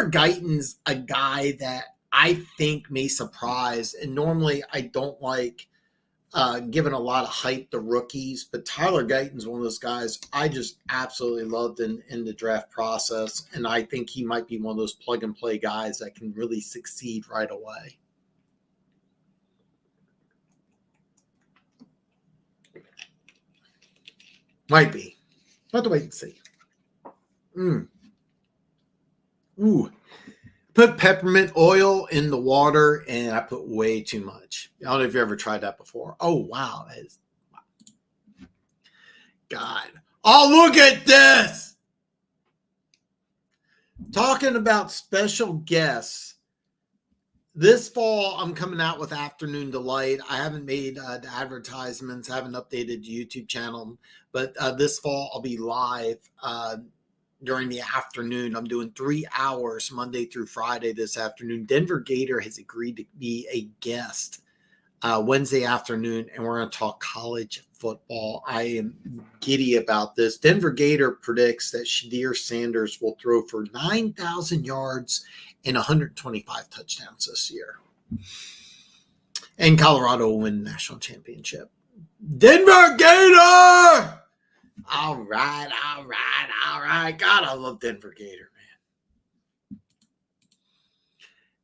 Guyton's a guy that I think may surprise. And normally I don't like giving a lot of hype to rookies, but Tyler Guyton's one of those guys I just absolutely loved in the draft process, and I think he might be one of those plug-and-play guys that can really succeed right away. Might be. We'll have to wait and see. Ooh. Put peppermint oil in the water, and I put way too much. I don't know if you ever tried that before. Oh, wow. That is, wow. God. Oh, look at this. Talking about special guests. This fall, I'm coming out with Afternoon Delight. I haven't made the advertisements, haven't updated the YouTube channel, but this fall I'll be live during the afternoon. I'm doing 3 hours Monday through Friday this afternoon. Denver Gator has agreed to be a guest Wednesday afternoon, and we're going to talk college football. I am giddy about this. Denver Gator predicts that Shadir Sanders will throw for 9,000 yards and 125 touchdowns this year. And Colorado will win the national championship. Denver Gator! All right. God, I love Denver Gator, man.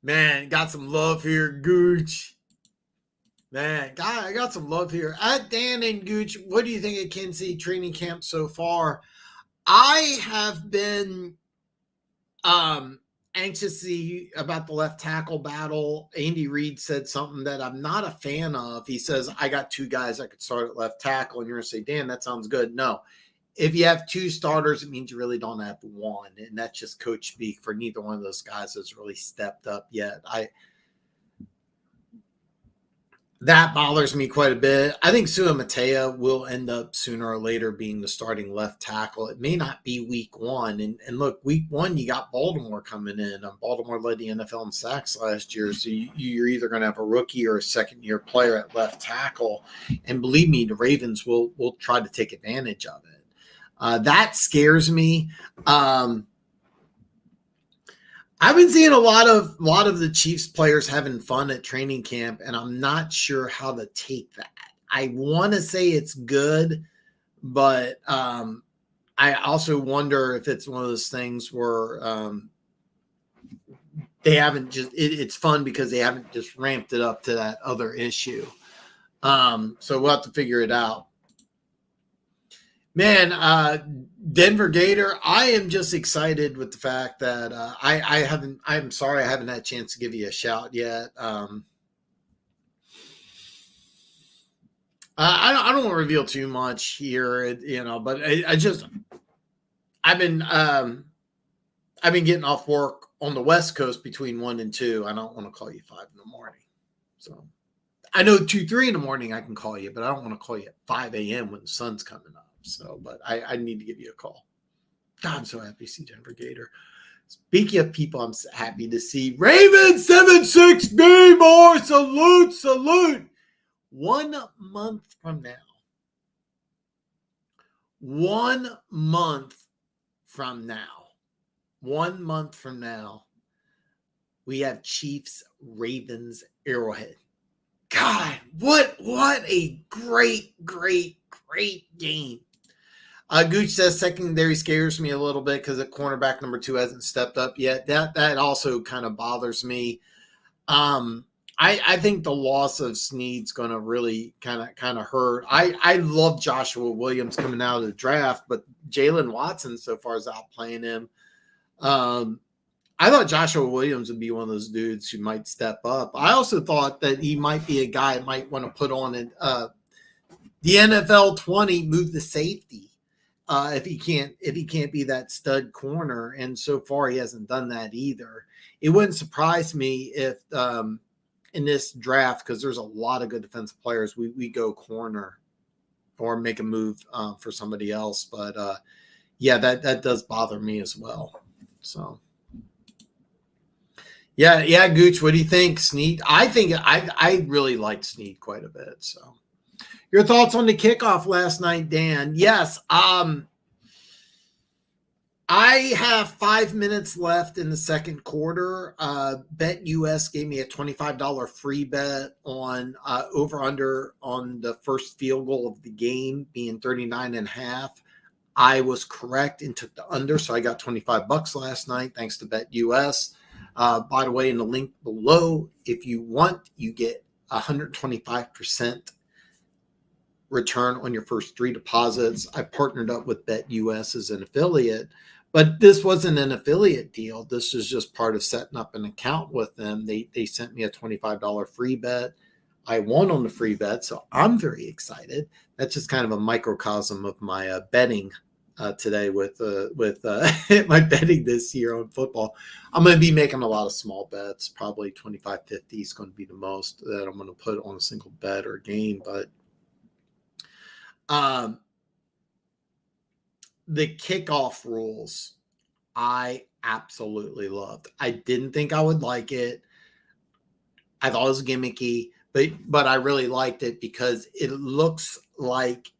Man, got some love here, Gooch. Man, God, I got some love here. At Dan and Gooch, what do you think of Kansas City training camp so far? I have been anxious to see about the left tackle battle. Andy Reid said something that I'm not a fan of. He says, I got 2 guys I could start at left tackle. And you're going to say, Dan, that sounds good. No. If you have 2 starters, it means you really don't have 1. And that's just coach speak for neither one of those guys that's really stepped up yet. That bothers me quite a bit. I think Sua Matea will end up sooner or later being the starting left tackle. It may not be week 1. And look, week 1, you got Baltimore coming in. Baltimore led the NFL in sacks last year. So you're either going to have a rookie or a second-year player at left tackle. And believe me, the Ravens will try to take advantage of it. That scares me. I've been seeing a lot of the Chiefs players having fun at training camp, and I'm not sure how to take that. I want to say it's good, but I also wonder if it's one of those things where they haven't just it's fun because they haven't just ramped it up to that other issue. So we'll have to figure it out. Man, Denver Gator, I am just excited with the fact that I'm sorry I haven't had a chance to give you a shout yet. I don't want to reveal too much here, but I've been getting off work on the West Coast between 1 and 2. I don't want to call you 5 in the morning. So I know 2, 3 in the morning I can call you, but I don't want to call you at 5 a.m. when the sun's coming up. So, but I need to give you a call. God, I'm so happy to see Denver Gator. Speaking of people I'm happy to see, Ravens 7-6B more. Salute. 1 month from now. 1 month from now. 1 month from now. We have Chiefs, Ravens, Arrowhead. God, what a great game. Gooch says secondary scares me a little bit because the cornerback number 2 hasn't stepped up yet. That also kind of bothers me. I think the loss of Snead's going to really kind of hurt. I love Joshua Williams coming out of the draft, but Jalen Watson so far is outplaying him. I thought Joshua Williams would be one of those dudes who might step up. I also thought that he might be a guy that might want to put on the NFL 20, move the safety if he can't be that stud corner. And so far he hasn't done that either. It wouldn't surprise me if in this draft, because there's a lot of good defensive players, we go corner or make a move for somebody else. But yeah, that does bother me as well. So. Yeah, Gooch, what do you think, Snead? I think I really liked Snead quite a bit. So, your thoughts on the kickoff last night, Dan? Yes, I have 5 minutes left in the second quarter. BetUS gave me a $25 free bet on over/under on the first field goal of the game, being 39.5. I was correct and took the under, so I got $25 last night thanks to BetUS. By the way, in the link below, if you want, you get 125% return on your first 3 deposits. I partnered up with BetUS as an affiliate, but this wasn't an affiliate deal. This is just part of setting up an account with them. They sent me a $25 free bet. I won on the free bet, so I'm very excited. That's just kind of a microcosm of my betting today with my betting this year on football. I'm going to be making a lot of small bets. Probably 25-50 is going to be the most that I'm going to put on a single bet or game. But the kickoff rules, I absolutely loved. I didn't think I would like it. I thought it was gimmicky, but I really liked it because it looks like,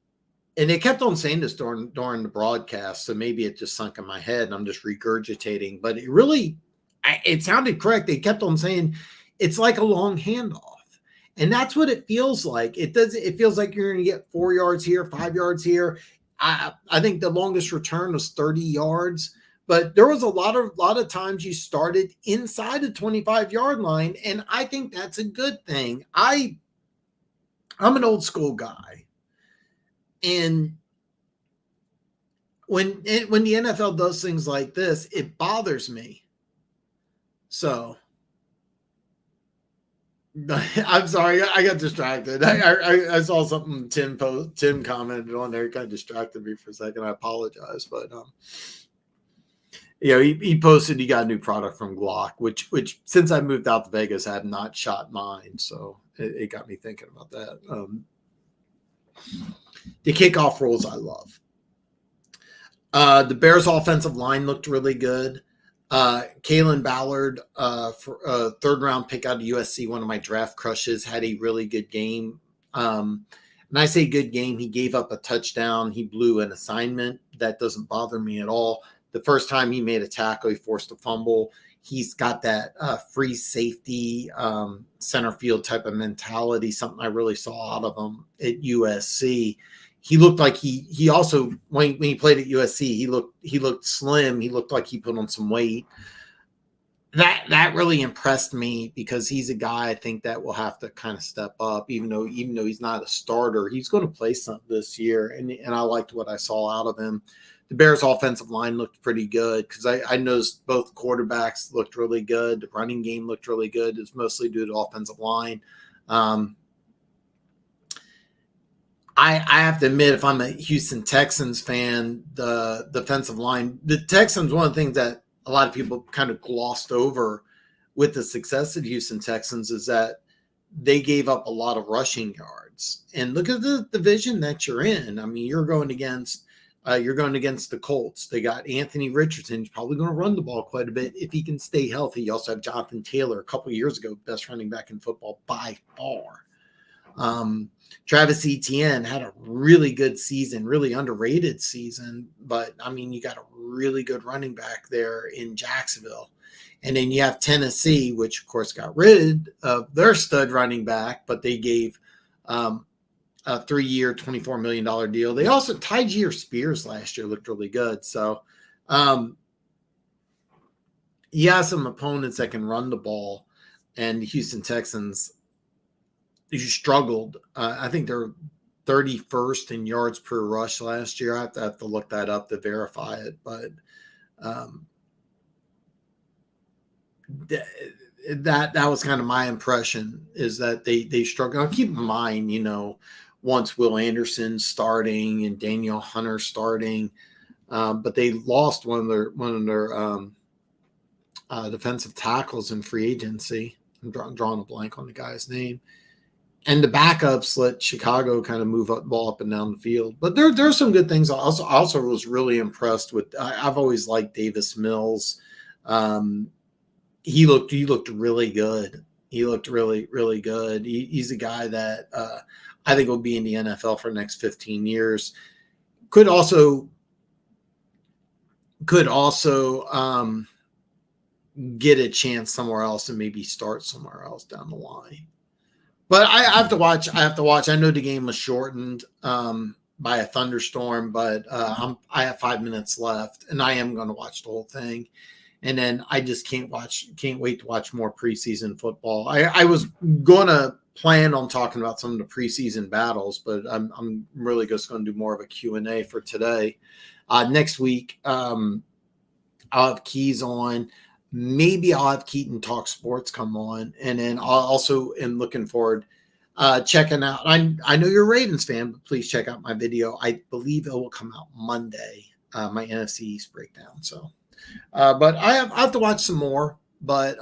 and they kept on saying this during the broadcast, so maybe it just sunk in my head and I'm just regurgitating, but it sounded correct. They kept on saying it's like a long handoff, and that's what it feels like. It feels like you're going to get 4 yards here, 5 yards here. I think the longest return was 30 yards, but there was a lot of times you started inside the 25-yard line, and I think that's a good thing. I'm an old school guy. And when the NFL does things like this, it bothers me. So I'm sorry, I got distracted. I saw something Tim commented on there. It kind of distracted me for a second. I apologize, but he posted he got a new product from Glock, which since I moved out to Vegas, I have not shot mine. So it got me thinking about that. The kickoff rules I love. The Bears' offensive line looked really good. Kalen Ballard, for a third-round pick out of USC, one of my draft crushes, had a really good game. And I say good game. He gave up a touchdown. He blew an assignment. That doesn't bother me at all. The first time he made a tackle, he forced a fumble. He's got that free safety, center field type of mentality, something I really saw out of him at USC. He looked like he also, when he played at USC, he looked slim. He looked like he put on some weight. That really impressed me because he's a guy I think that will have to kind of step up, even though he's not a starter. He's going to play something this year, and I liked what I saw out of him. The Bears' offensive line looked pretty good because I noticed both quarterbacks looked really good. The running game looked really good. It's mostly due to offensive line. I have to admit, if I'm a Houston Texans fan, the defensive line, the Texans, one of the things that a lot of people kind of glossed over with the success of Houston Texans is that they gave up a lot of rushing yards. And look at the division that you're in. I mean, you're going against the Colts. They got Anthony Richardson. He's probably going to run the ball quite a bit if he can stay healthy. You also have Jonathan Taylor, a couple of years ago, best running back in football by far. Travis Etienne had a really good season, really underrated season. But, I mean, you got a really good running back there in Jacksonville. And then you have Tennessee, which of course got rid of their stud running back, but they gave a 3-year, $24 million deal. They also Tyjair Spears last year looked really good. So you have some opponents that can run the ball, and the Houston Texans, you struggled. I think they're 31st in yards per rush last year. I have to look that up to verify it, but that was kind of my impression, is that they struggle. Now, keep in mind, once Will Anderson starting and Daniel Hunter starting, but they lost one of their defensive tackles in free agency. I'm drawing a blank on the guy's name. And the backups let Chicago kind of move up ball up and down the field. But there's some good things. I also was really impressed with. I've always liked Davis Mills. He looked really good. He looked really, really good. He's a guy that I think will be in the NFL for the next 15 years. Could also get a chance somewhere else and maybe start somewhere else down the line. But I have to watch. I know the game was shortened by a thunderstorm, but I have 5 minutes left, and I am going to watch the whole thing. And then I just can't wait to watch more preseason football. I was going to plan on talking about some of the preseason battles, but I'm really just going to do more of a Q&A for today. Next week, I'll have Keys on. Maybe I'll have Keaton Talk Sports come on. And then I also am looking forward checking out. I know you're a Ravens fan, but please check out my video. I believe it will come out Monday, my NFC East breakdown. So, but I have to watch some more. But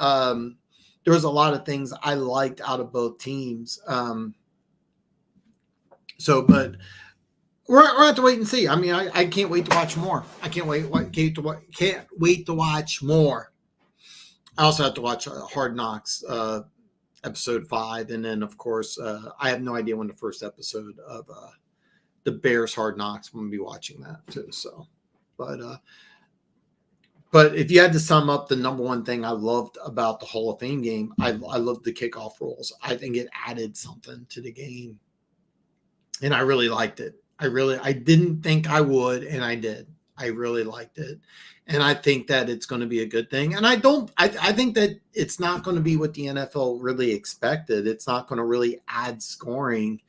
there was a lot of things I liked out of both teams. But we're going to have to wait and see. I mean, I can't wait to watch more. I can't wait to watch more. I also have to watch Hard Knocks episode 5. And then, of course, I have no idea when the first episode of the Bears Hard Knocks, I'm going to be watching that too. So, but if you had to sum up the number one thing I loved about the Hall of Fame game, I loved the kickoff rules. I think it added something to the game, and I really liked it. I didn't think I would, and I did. I really liked it. And I think that it's going to be a good thing. And I think that it's not going to be what the NFL really expected. It's not going to really add scoring.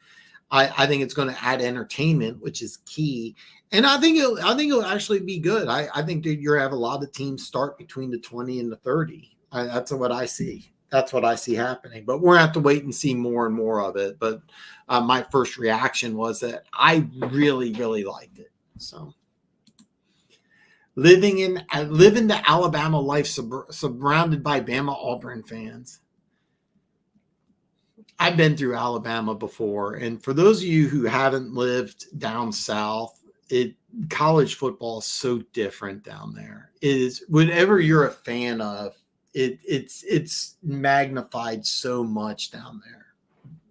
I think it's going to add entertainment, which is key. And I think it'll actually be good. I think that you're going to have a lot of teams start between the 20 and the 30. That's what I see. That's what I see happening. But we're going to have to wait and see more and more of it. But my first reaction was that I really, really liked it. So. Living the Alabama life surrounded by Bama Auburn fans. I've been through Alabama before, and for those of you who haven't lived down south, college football is so different down there. It is, whatever you're a fan of, it's magnified so much down there.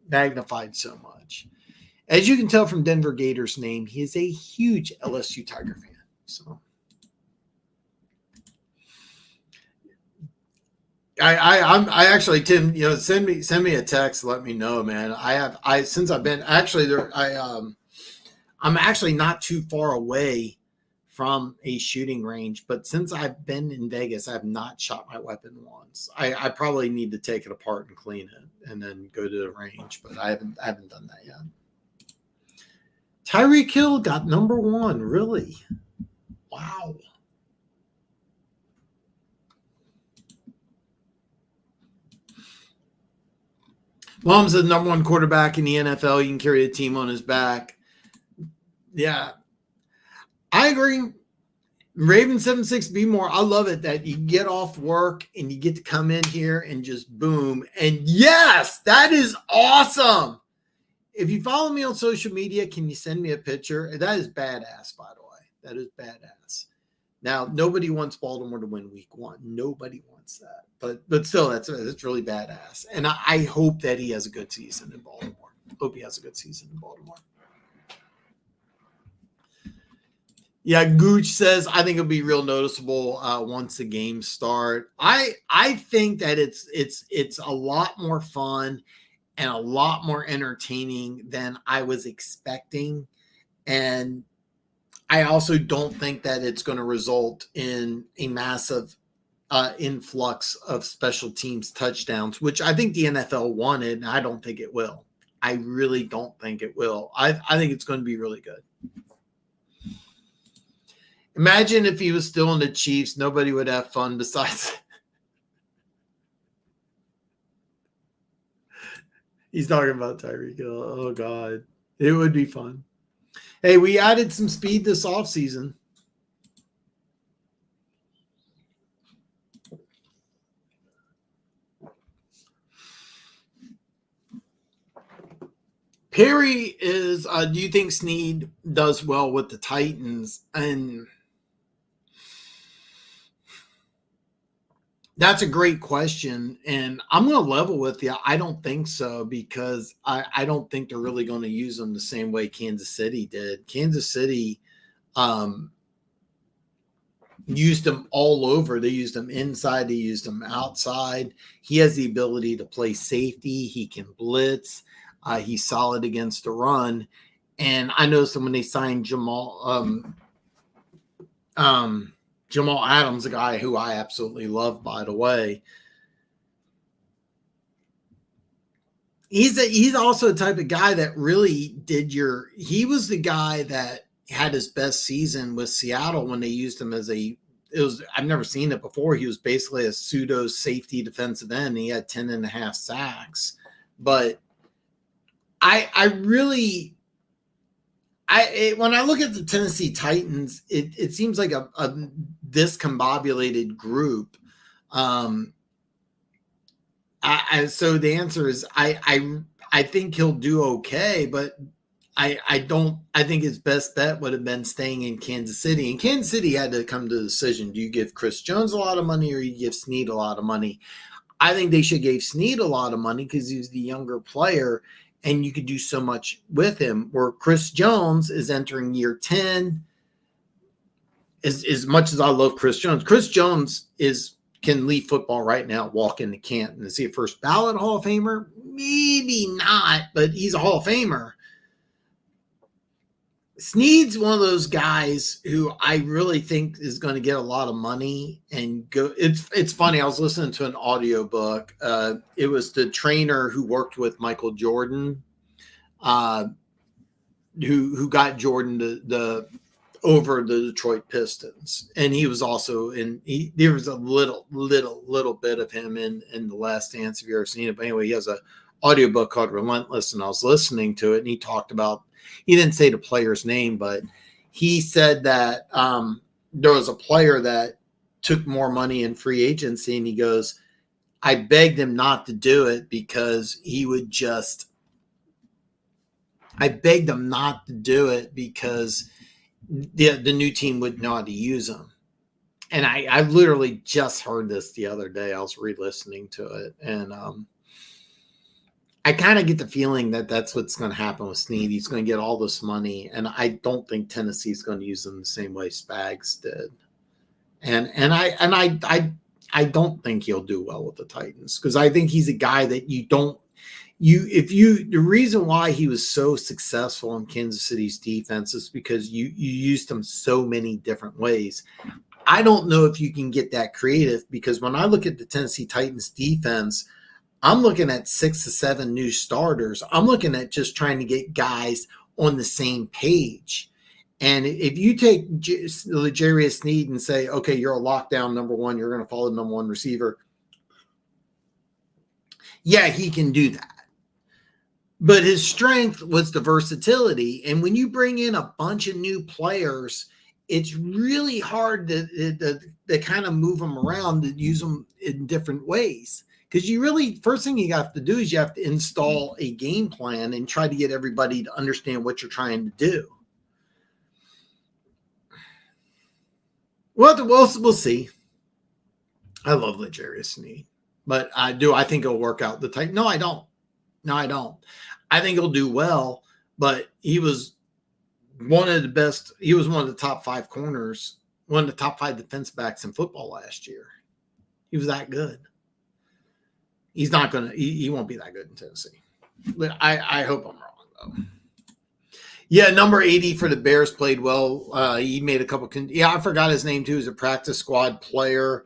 Magnified so much. As you can tell from Denver Gators' name, he is a huge LSU Tiger fan. So. I actually, Tim, send me a text, let me know, man. Since I've been actually there, I'm actually not too far away from a shooting range, but since I've been in Vegas, I have not shot my weapon once. I probably need to take it apart and clean it and then go to the range, but I haven't done that yet. Tyreek Hill got number 1, really? Wow. Mahomes is the number 1 quarterback in the NFL. You can carry a team on his back. Yeah. I agree. Raven 76 be more. I love it that you get off work and you get to come in here and just boom. And yes, that is awesome. If you follow me on social media, can you send me a picture? That is badass, by the way. That is badass. Now, nobody wants Baltimore to win week 1. Nobody wants that. But still, that's really badass. And I hope that he has a good season in Baltimore. Hope he has a good season in Baltimore. Yeah, Gooch says I think it'll be real noticeable once the games start. I think that it's a lot more fun and a lot more entertaining than I was expecting. And I also don't think that it's going to result in a massive influx of special teams touchdowns, which I think the NFL wanted, and I don't think it will. I really don't think it will. I think it's going to be really good. Imagine if he was still in the Chiefs, nobody would have fun besides. He's talking about Tyreek Hill. Oh, God. It would be fun. Hey, we added some speed this offseason. Perry is, do you think Snead does well with the Titans? And that's a great question. And I'm going to level with you. I don't think so, because I don't think they're really going to use them the same way Kansas City did. Kansas City used them all over. They used them inside. They used them outside. He has the ability to play safety. He can blitz. He's solid against the run. And I noticed when they signed Jamal Adams, a guy who I absolutely love, by the way. He's also the type of guy that really he was the guy that had his best season with Seattle when they used him I've never seen it before. He was basically a pseudo safety defensive end. He had 10.5 sacks. But when I look at the Tennessee Titans, it seems like a discombobulated group. So the answer is I think he'll do okay, but I think his best bet would have been staying in Kansas City. And Kansas City had to come to the decision: do you give Chris Jones a lot of money, or you give Snead a lot of money? I think they should give Snead a lot of money because he's the younger player, and you could do so much with him. Where Chris Jones is entering year 10. As much as I love Chris Jones can leave football right now, walk into Canton. Is he a first ballot Hall of Famer? Maybe not, but he's a Hall of Famer. Snead's one of those guys who I really think is going to get a lot of money and go. It's funny. I was listening to an audiobook. It was the trainer who worked with Michael Jordan, who got Jordan over the Detroit Pistons. And he was also there was a little bit of him in The Last Dance, if you've ever seen it. But anyway, he has an audiobook called Relentless, and I was listening to it, and he talked about, he didn't say the player's name, but he said that there was a player that took more money in free agency, and he goes, I begged him not to do it because I begged him not to do it because the new team wouldn't know how to use them. And I literally just heard this the other day. I was re-listening to it. And I kind of get the feeling that that's what's going to happen with Snead. He's going to get all this money. And I don't think Tennessee's going to use them the same way Spags did. And I don't think he'll do well with the Titans, because I think he's a guy that the reason why he was so successful in Kansas City's defense is because you used him so many different ways. I don't know if you can get that creative, because when I look at the Tennessee Titans defense, I'm looking at 6 to 7 new starters. I'm looking at just trying to get guys on the same page. And if you take L'Jarius Snead and say, okay, you're a lockdown number one, you're going to follow the number one receiver. Yeah, he can do that. But his strength was the versatility. And when you bring in a bunch of new players, it's really hard to kind of move them around, to use them in different ways. Because first thing you have to do is you have to install a game plan and try to get everybody to understand what you're trying to do. Well, we'll see. I love L'Jarius Snead, but I think it'll work out the type. No, I don't. I think he'll do well, but he was one of the best. He was one of the top 5 corners, one of the top 5 defense backs in football last year. He was that good. He's not going to, he won't be that good in Tennessee. But I hope I'm wrong, though. Yeah, number 80 for the Bears played well. He made a couple. I forgot his name, too. He's a practice squad player.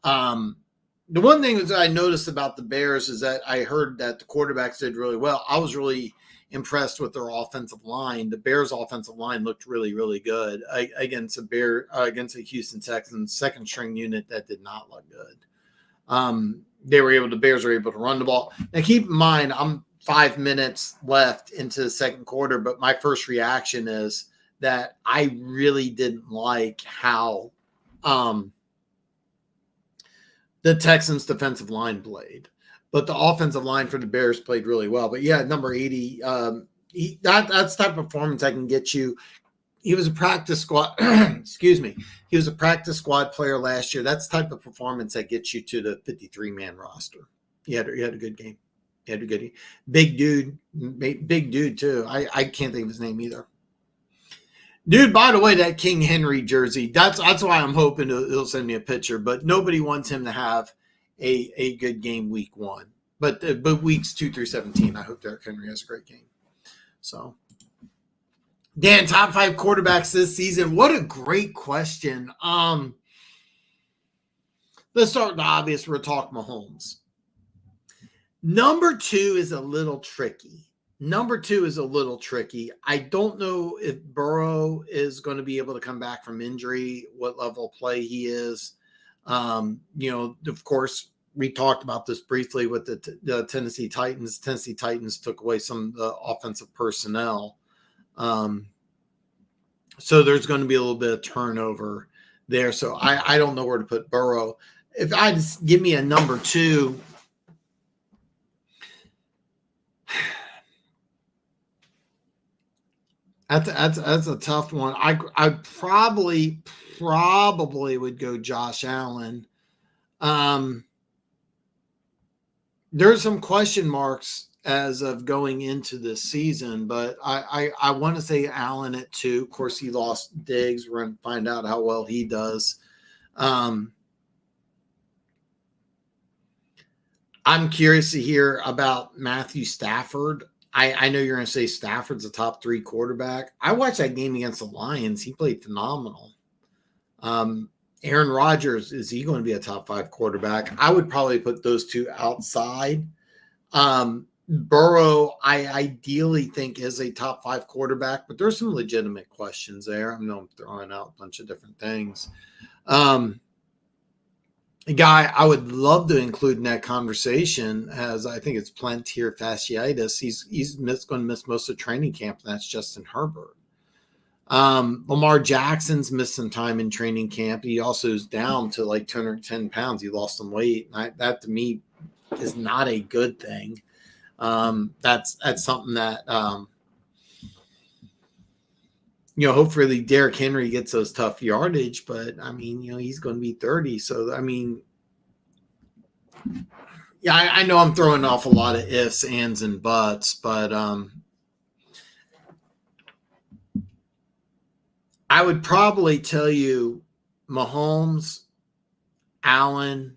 The one thing that I noticed about the Bears is that I heard that the quarterbacks did really well. I was really impressed with their offensive line. The Bears' offensive line looked really, really good against a Houston Texans second string unit that did not look good. The Bears were able to run the ball. Now, keep in mind, I'm 5 minutes left into the second quarter, but my first reaction is that I really didn't like how the Texans' defensive line played. But the offensive line for the Bears played really well. But yeah, number 80, that's the type of performance I can get you. He was a practice squad. Excuse me. He was a practice squad player last year. That's the type of performance that gets you to the 53-man roster. He had a good game. He had a good big dude too. I can't think of his name either. Dude, by the way, that King Henry jersey, that's why I'm hoping he'll send me a picture. But nobody wants him to have a good game week 1. But weeks 2 through 17, I hope Derrick Henry has a great game. So, Dan, top 5 quarterbacks this season. What a great question. Let's start with the obvious. We'll talk Mahomes. Number 2 is a little tricky. I don't know if Burrow is going to be able to come back from injury, what level of play he is. Of course, we talked about this briefly with the Tennessee Titans. Tennessee Titans took away some of the offensive personnel. So there's going to be a little bit of turnover there. So I don't know where to put Burrow. If I just give me a number 2, that's a tough one. I probably would go Josh Allen. There's some question marks as of going into this season, but I want to say Allen at 2. Of course, he lost Diggs. We're going to find out how well he does. I'm curious to hear about Matthew Stafford. I know you're going to say Stafford's a top 3 quarterback. I watched that game against the Lions. He played phenomenal. Aaron Rodgers, is he going to be a top 5 quarterback? I would probably put those 2 outside. Burrow, I ideally think is a top 5 quarterback, but there's some legitimate questions there. I know I'm throwing out a bunch of different things. A guy I would love to include in that conversation, as I think it's plantar fasciitis. He's going to miss most of training camp, and that's Justin Herbert. Lamar Jackson's missed some time in training camp. He also is down to like 210 pounds. He lost some weight. That to me is not a good thing. That's something that hopefully Derrick Henry gets those tough yardage, but I mean, he's going to be 30. So, I mean, yeah, I know I'm throwing off a lot of ifs, ands, and buts, but I would probably tell you Mahomes, Allen.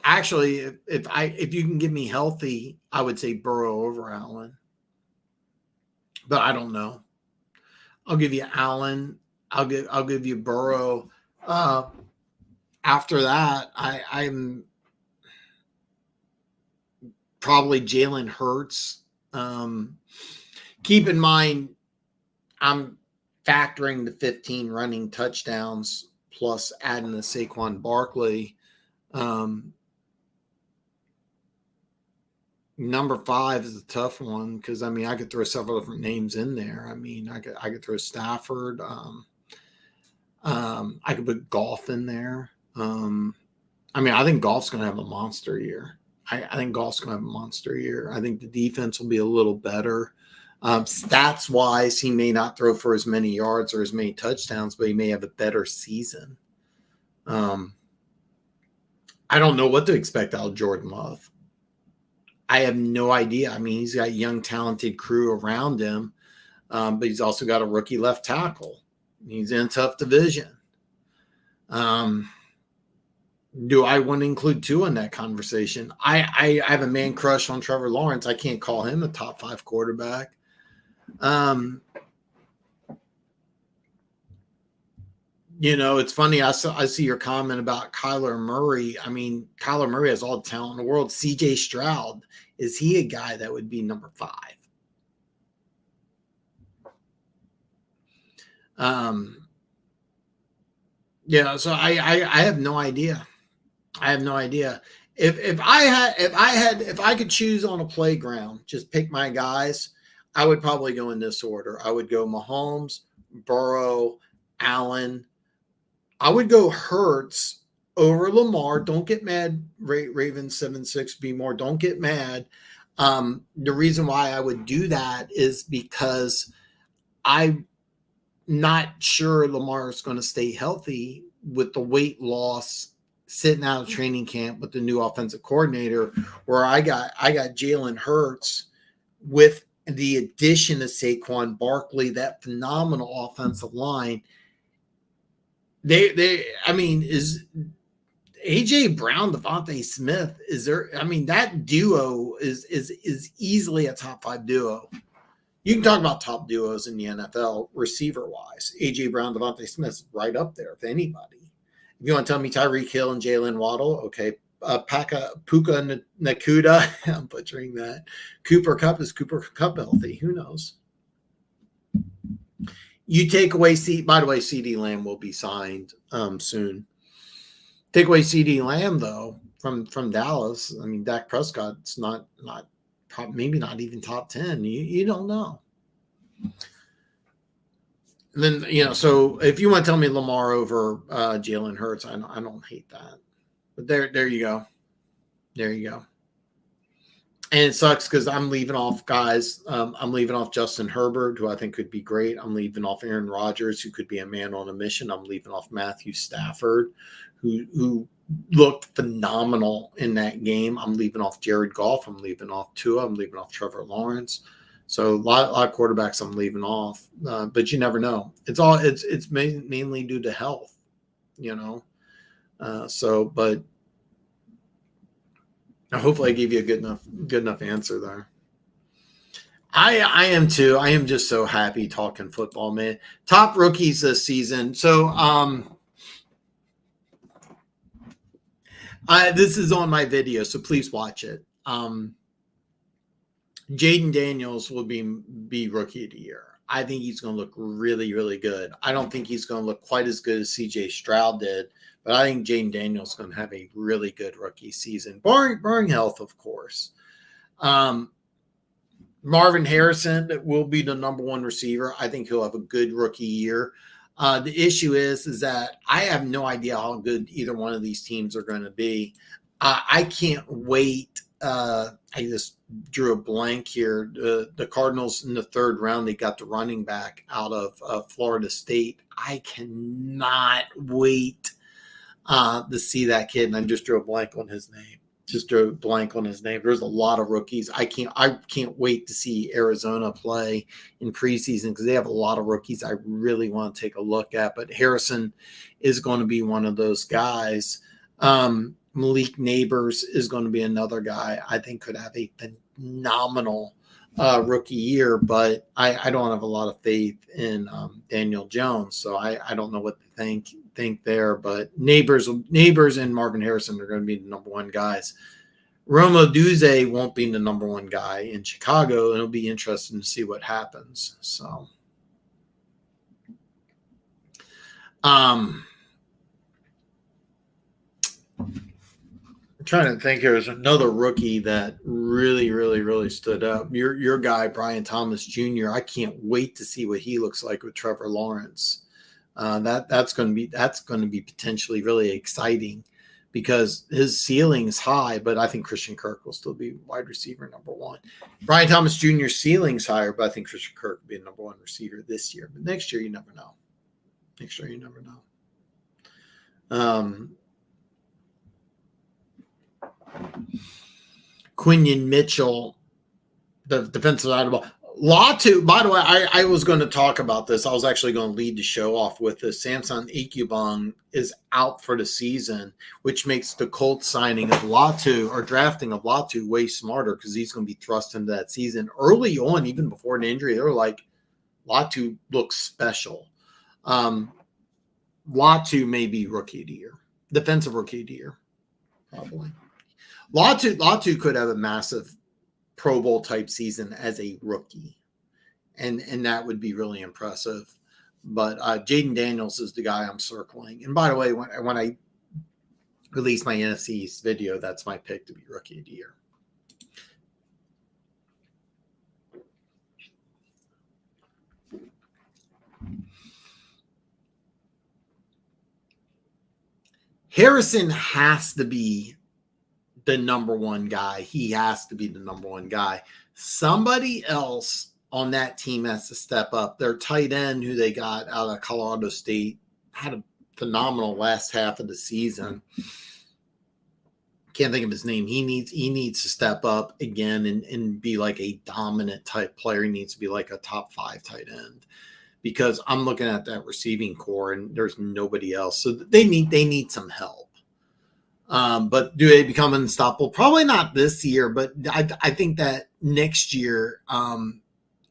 Actually, if you can get me healthy, I would say Burrow over Allen. But I don't know. I'll give you Allen. I'll give you Burrow. After that, I'm probably Jalen Hurts. Keep in mind, I'm factoring the 15 running touchdowns plus adding the Saquon Barkley. Number 5 is a tough one because I mean I could throw several different names in there. I mean I could throw Stafford. I could put Goff in there. I mean I think Goff's going to have a monster year. I think Goff's going to have a monster year. I think the defense will be a little better. Stats wise, he may not throw for as many yards or as many touchdowns, but he may have a better season. I don't know what to expect out of Jordan Love. I have no idea. I mean, he's got a young, talented crew around him. But he's also got a rookie left tackle. He's in a tough division. Do I want to include Tua in that conversation? I have a man crush on Trevor Lawrence. I can't call him a top 5 quarterback. It's funny. I see your comment about Kyler Murray. I mean, Kyler Murray has all the talent in the world. CJ Stroud, is he a guy that would be number 5? So I have no idea. I have no idea. If I could choose on a playground, just pick my guys, I would probably go in this order. I would go Mahomes, Burrow, Allen. I would go Hurts over Lamar. Don't get mad, Ravens 7-6 be more. Don't get mad. The reason why I would do that is because I'm not sure Lamar is going to stay healthy with the weight loss, sitting out of training camp with the new offensive coordinator, where I got Jalen Hurts with the addition of Saquon Barkley, that phenomenal offensive line. Is AJ Brown, Devontae Smith, that duo is easily a top 5 duo. You can talk about top duos in the NFL receiver-wise. AJ Brown, Devontae Smith's right up there with anybody. If you want to tell me Tyreek Hill and Jalen Waddle, okay. Puka Nakuda, I'm butchering that. Cooper Kupp healthy? Who knows? You take away by the way, CD Lamb will be signed soon. Take away CD Lamb though from Dallas. I mean, Dak Prescott's not maybe not even top 10. You don't know. And then so if you want to tell me Lamar over Jalen Hurts, I don't hate that. But there you go. There you go. And it sucks because I'm leaving off guys. I'm leaving off Justin Herbert, who I think could be great. I'm leaving off Aaron Rodgers, who could be a man on a mission. I'm leaving off Matthew Stafford, who looked phenomenal in that game. I'm leaving off Jared Goff. I'm leaving off Tua. I'm leaving off Trevor Lawrence. So a lot of quarterbacks I'm leaving off. But you never know. It's mainly due to health, but hopefully I gave you a good enough answer there. I am too. I am just so happy talking football, man. Top rookies this season. So this is on my video, so please watch it. Jaden Daniels will be rookie of the year. I think he's going to look really, really good. I don't think he's going to look quite as good as CJ Stroud did, but I think Jaden Daniels is going to have a really good rookie season, barring health, of course. Marvin Harrison will be the number 1 receiver. I think he'll have a good rookie year. The issue is that I have no idea how good either one of these teams are going to be. I can't wait. I just drew a blank here. The Cardinals in the 3rd round, they got the running back out of Florida State. I cannot wait to see that kid, and I just drew a blank on his name. There's a lot of rookies. I can't wait to see Arizona play in preseason because they have a lot of rookies I really want to take a look at. But Harrison is going to be one of those guys. Malik Neighbors is going to be another guy I think could have a phenomenal rookie year, but I don't have a lot of faith in Daniel Jones, so I don't know what to think there. But Neighbors and Marvin Harrison are going to be the number 1 guys. Roma Duze won't be the number 1 guy in Chicago, and it'll be interesting to see what happens. So, I'm trying to think. There's another rookie that really, really, really stood up. Your guy, Brian Thomas Jr. I can't wait to see what he looks like with Trevor Lawrence. That's going to be potentially really exciting because his ceiling is high, but I think Christian Kirk will still be wide receiver number 1. Brian Thomas Jr.'s ceiling's higher, but I think Christian Kirk will be a number 1 receiver this year. But next year, you never know. Quinion Mitchell, the defensive side of the ball. Latu, by the way, I was going to talk about this. I was actually going to lead the show off with this. Samson Ikubong is out for the season, which makes the Colts signing of Latu or drafting of Latu way smarter because he's going to be thrust into that season. Early on, even before an injury, they were like, Latu looks special. Latu may be rookie of the year, defensive rookie of the year, probably. Latu could have a massive Pro Bowl type season as a rookie, and that would be really impressive. But Jaden Daniels is the guy I'm circling. And by the way, when I release my NFC East video, that's my pick to be rookie of the year. Harrison has to be the number one guy. He has to be the number one guy. Somebody else on that team has to step up. Their tight end, who they got out of Colorado State, had a phenomenal last half of the season. Can't think of his name. He needs to step up again and be like a dominant type player. He needs to be like a top 5 tight end, because I'm looking at that receiving core and there's nobody else. So they need some help. But do they become unstoppable? Probably not this year, but I think that next year,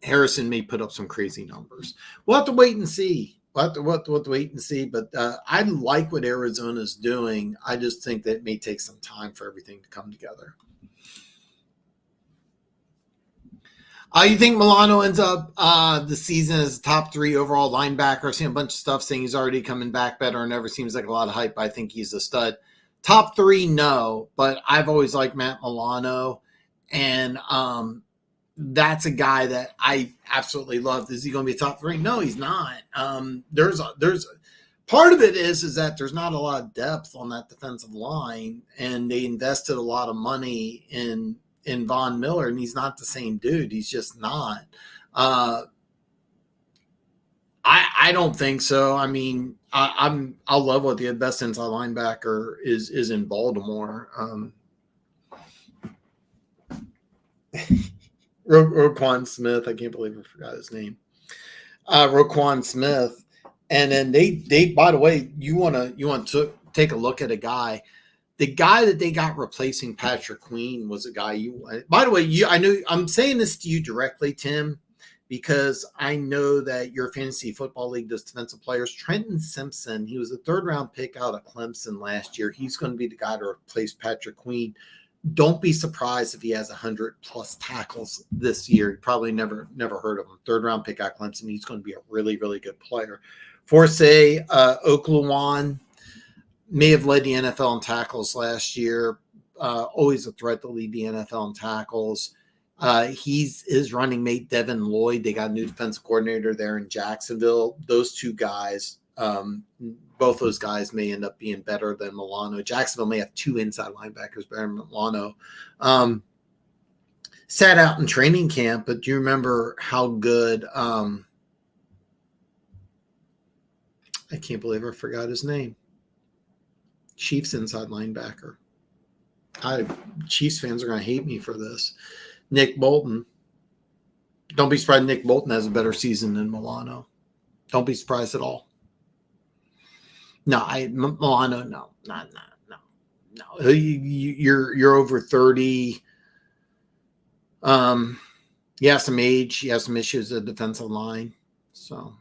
Harrison may put up some crazy numbers. We'll have to wait and see. We'll have to wait and see. But I like what Arizona's doing. I just think that it may take some time for everything to come together. You think Milano ends up the season as top 3 overall linebacker? I've seen a bunch of stuff saying he's already coming back better and never seems like a lot of hype. I think he's a stud. Top 3, no, but I've always liked Matt Milano, and that's a guy that I absolutely love. Is he going to be a top 3? No, he's not. There's part of it is that there's not a lot of depth on that defensive line, and they invested a lot of money in Von Miller, and he's not the same dude. He's just not. I don't think so. I mean, I'll love what the best inside linebacker is in Baltimore. Roquan Smith. I can't believe I forgot his name. Roquan Smith. And then they by the way, you want to take a look at a guy. The guy that they got replacing Patrick Queen was a guy you. By the way, I know I'm saying this to you directly, Tim, because I know that your fantasy football league does defensive players. Trenton Simpson, he was a 3rd-round pick out of Clemson last year. He's going to be the guy to replace Patrick Queen. Don't be surprised if he has 100+ tackles this year. You probably never heard of him. 3rd-round pick out of Clemson. He's going to be a really, really good player. Forsay Okluwan may have led the NFL in tackles last year. Always a threat to lead the NFL in tackles. He's his running mate, Devin Lloyd. They got a new defensive coordinator there in Jacksonville. Those two guys, both those guys may end up being better than Milano. Jacksonville may have 2 inside linebackers better than Milano. Sat out in training camp, but do you remember how good I can't believe I forgot his name. Chiefs inside linebacker. Chiefs fans are going to hate me for this. Nick Bolton. Don't be surprised Nick Bolton has a better season than Milano. Don't be surprised at all. No, Milano, no. You're over 30. He has some age. He has some issues at the defensive line. So.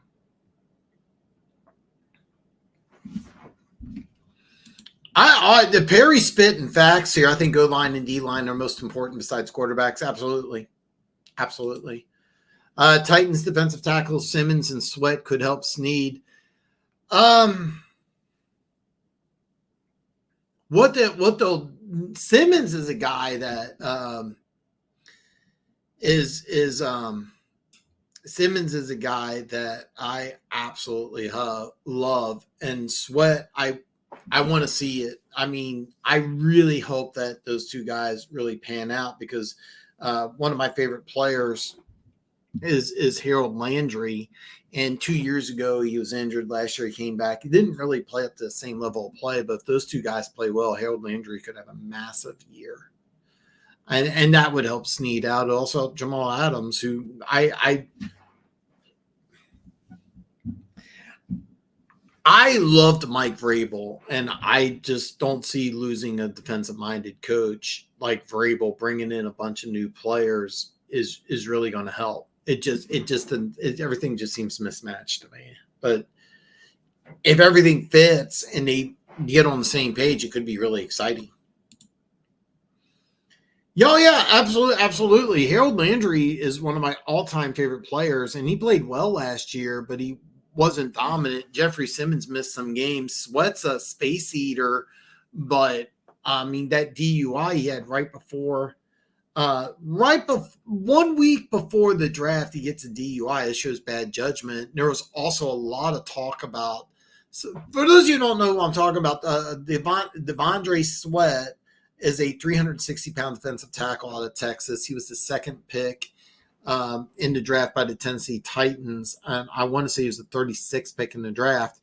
The Perry spit and facts here. I think O line and D line are most important besides quarterbacks. Absolutely. Titans defensive tackles Simmons and Sweat could help Snead. Simmons is a guy that Simmons is a guy that I absolutely love, and Sweat I want to see it. I mean, I really hope that those two guys really pan out, because one of my favorite players is Harold Landry. And 2 years ago, he was injured. Last year, he came back. He didn't really play at the same level of play, but if those two guys play well, Harold Landry could have a massive year. And that would help Snead out. Also, Jamal Adams, who I loved Mike Vrabel, and I just don't see losing a defensive-minded coach like Vrabel. Bringing in a bunch of new players is really going to help. Everything just seems mismatched to me. But if everything fits and they get on the same page, it could be really exciting. Yeah, absolutely. Harold Landry is one of my all-time favorite players, and he played well last year, but he wasn't dominant. Jeffrey Simmons missed some games. Sweat's a space eater, but I mean that DUI he had right before 1 week before the draft, he gets a DUI. It shows bad judgment. There was also a lot of talk about. So for those of you who don't know what I'm talking about, Devondre Sweat is a 360-pound defensive tackle out of Texas. He was the second pick in the draft by the Tennessee Titans. I want to say he was the 36th pick in the draft.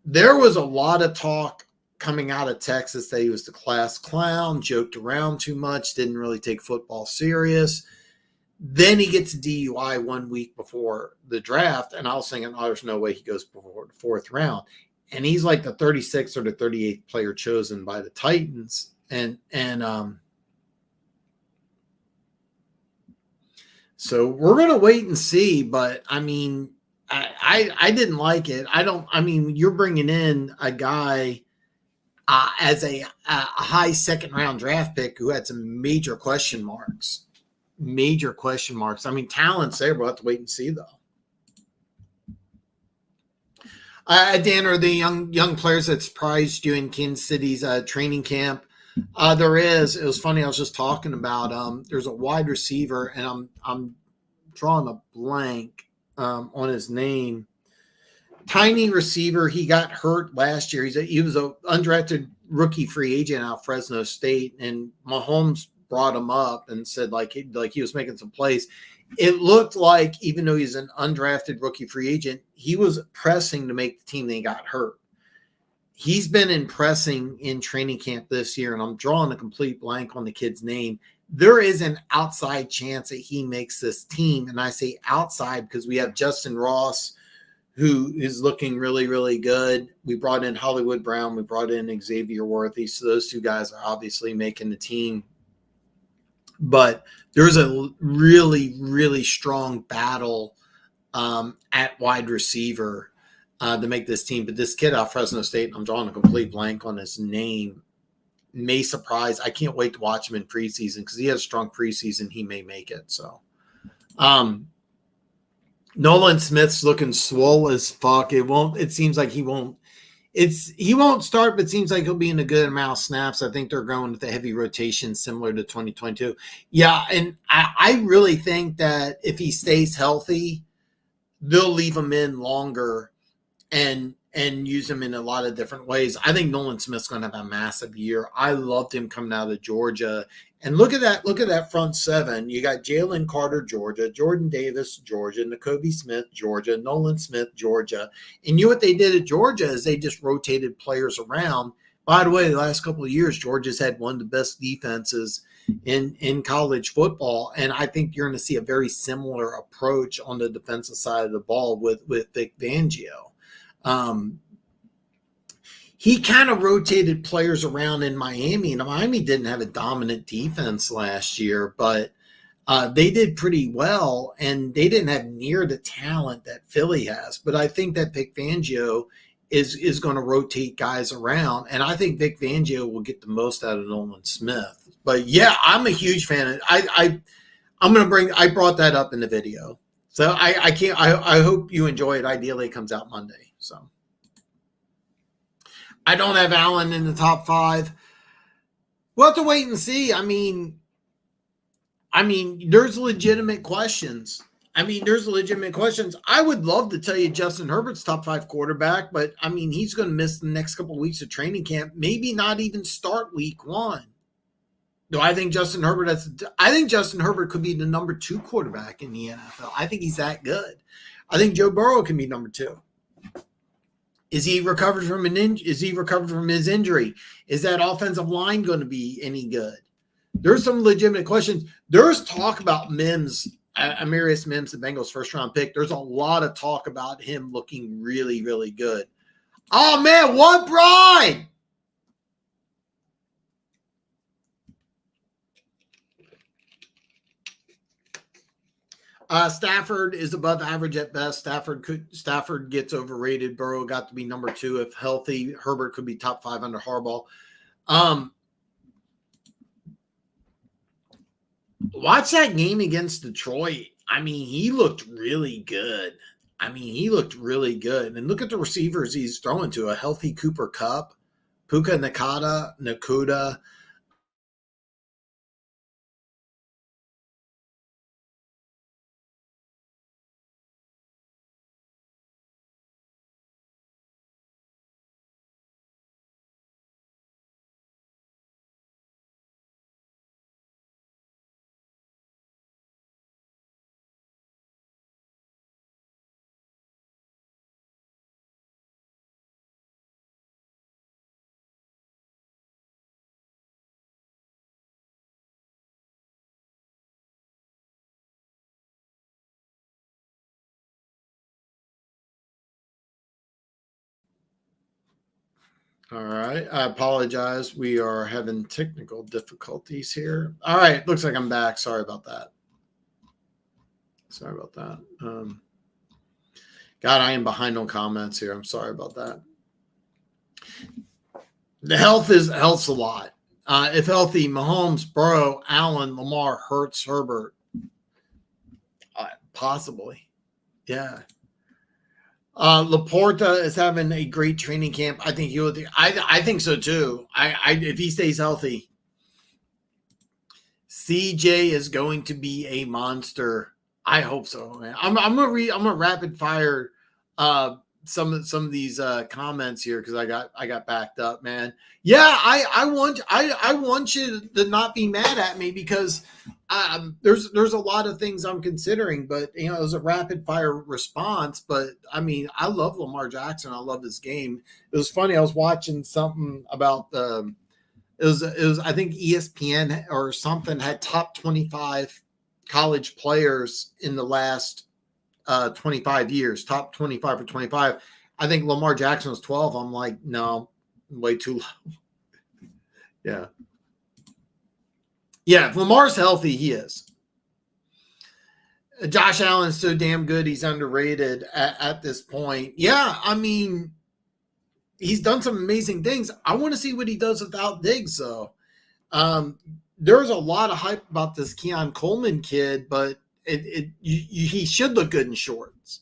There was a lot of talk coming out of Texas that he was the class clown, joked around too much, didn't really take football serious. Then he gets a DUI 1 week before the draft, and I was thinking, oh, there's no way he goes before the fourth round. And he's like the 36th or the 38th player chosen by the Titans. So we're going to wait and see. But, I mean, I didn't like it. You're bringing in a guy as a high second-round draft pick who had some major question marks. I mean, talent's there. We'll have to wait and see, though. Dan, are the young players that surprised you in Kansas City's training camp? There is. It was funny. I was just talking about there's a wide receiver, and I'm drawing a blank on his name. Tiny receiver. He got hurt last year. He was an undrafted rookie free agent out of Fresno State, and Mahomes brought him up and said like he was making some plays. It looked like even though he's an undrafted rookie free agent, he was pressing to make the team. They got hurt. He's been impressing in training camp this year, and I'm drawing a complete blank on the kid's name. There is an outside chance that he makes this team, and I say outside because we have Justin Ross, who is looking really, really good. We brought in Hollywood Brown. We brought in Xavier Worthy. So those two guys are obviously making the team. But there's a really, really strong battle at wide receiver to make this team. But this kid out of Fresno State, I'm drawing a complete blank on his name, may surprise. I can't wait to watch him in preseason because he has a strong preseason. He may make it. So Nolan Smith's looking swole as fuck. It seems like he won't start, but it seems like he'll be in a good amount of snaps. I think they're going with a heavy rotation similar to 2022. Yeah, and I really think that if he stays healthy, they'll leave him in longer and use him in a lot of different ways. I think Nolan Smith's going to have a massive year. I loved him coming out of Georgia. And look at that front seven. You got Jalen Carter, Georgia, Jordan Davis, Georgia, Nakobe Smith, Georgia, Nolan Smith, Georgia. And what they did at Georgia is they just rotated players around. By the way, the last couple of years, Georgia's had one of the best defenses in college football. And I think you're going to see a very similar approach on the defensive side of the ball with Vic Fangio. He kind of rotated players around in Miami, and Miami didn't have a dominant defense last year, but they did pretty well, and they didn't have near the talent that Philly has. But I think that Vic Fangio is going to rotate guys around, and I think Vic Fangio will get the most out of Nolan Smith. But yeah, I'm a huge fan of I brought that up in the video. So I hope you enjoy it. Ideally it comes out Monday. So I don't have Allen in the top 5. We'll have to wait and see. I mean, there's legitimate questions. I would love to tell you Justin Herbert's top 5 quarterback, but I mean, he's going to miss the next couple of weeks of training camp, maybe not even start week 1. Do I think Justin Herbert could be the number 2 quarterback in the NFL. I think he's that good. I think Joe Burrow can be number 2. Is he recovered from his injury? Is that offensive line going to be any good? There's some legitimate questions. There's talk about Mims, Amarius Mims, the Bengals' first-round pick. There's a lot of talk about him looking really, really good. Oh, man, what bride? Stafford is above average at best. Stafford gets overrated. Burrow got to be number 2 if healthy. Herbert could be top 5 under Harbaugh. Watch that game against Detroit. I mean, he looked really good. And look at the receivers he's throwing to. A healthy Cooper Kupp, Puka Nakuda. All right. I apologize. We are having technical difficulties here. All right. Looks like I'm back. Sorry about that. God, I am behind on comments here. I'm sorry about that. The health's a lot. If healthy, Mahomes, Burrow, Allen, Lamar, Hurts, Herbert. Possibly. Yeah. Laporta is having a great training camp. I think I think so too. If he stays healthy, CJ is going to be a monster. I hope so, man. I'm gonna rapid fire some of these comments here because I got backed up, man. Yeah, I want you to not be mad at me because there's a lot of things I'm considering, but it was a rapid fire response. But I mean, I love Lamar Jackson. I love his game. It was funny. I was watching something about it was I think ESPN or something had top 25 college players in the last 25 years, top 25 or 25. I think Lamar Jackson was 12. I'm like, no, way too low. Yeah. Yeah, if Lamar's healthy, he is. Josh Allen's so damn good, he's underrated at this point. Yeah, I mean, he's done some amazing things. I want to see what he does without Diggs, though. There's a lot of hype about this Keon Coleman kid, but he should look good in shorts.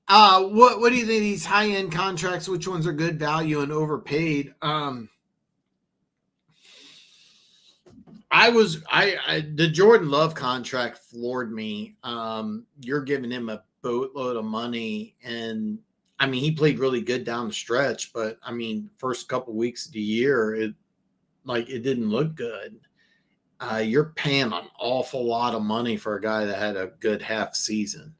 What do you think of these high-end contracts? Which ones are good value and overpaid? The Jordan Love contract floored me. You're giving him a boatload of money, and I mean, he played really good down the stretch, but I mean, first couple weeks of the year, it didn't look good. You're paying an awful lot of money for a guy that had a good half season.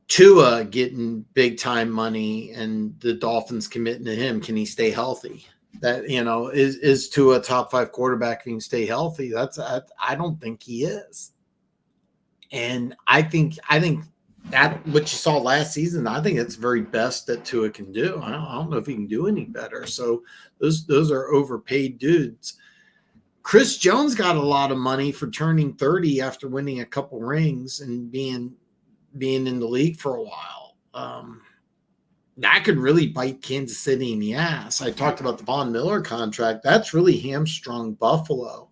Tua getting big time money and the Dolphins committing to him. Can he stay healthy? That, is Tua a top 5 quarterback if he can stay healthy? I don't think he is. And I think that what you saw last season, I think it's the very best that Tua can do. I don't know if he can do any better. So those are overpaid dudes. Chris Jones got a lot of money for turning 30 after winning a couple rings and being in the league for a while. That could really bite Kansas City in the ass. I talked about the Von Miller contract. That's really hamstrung Buffalo.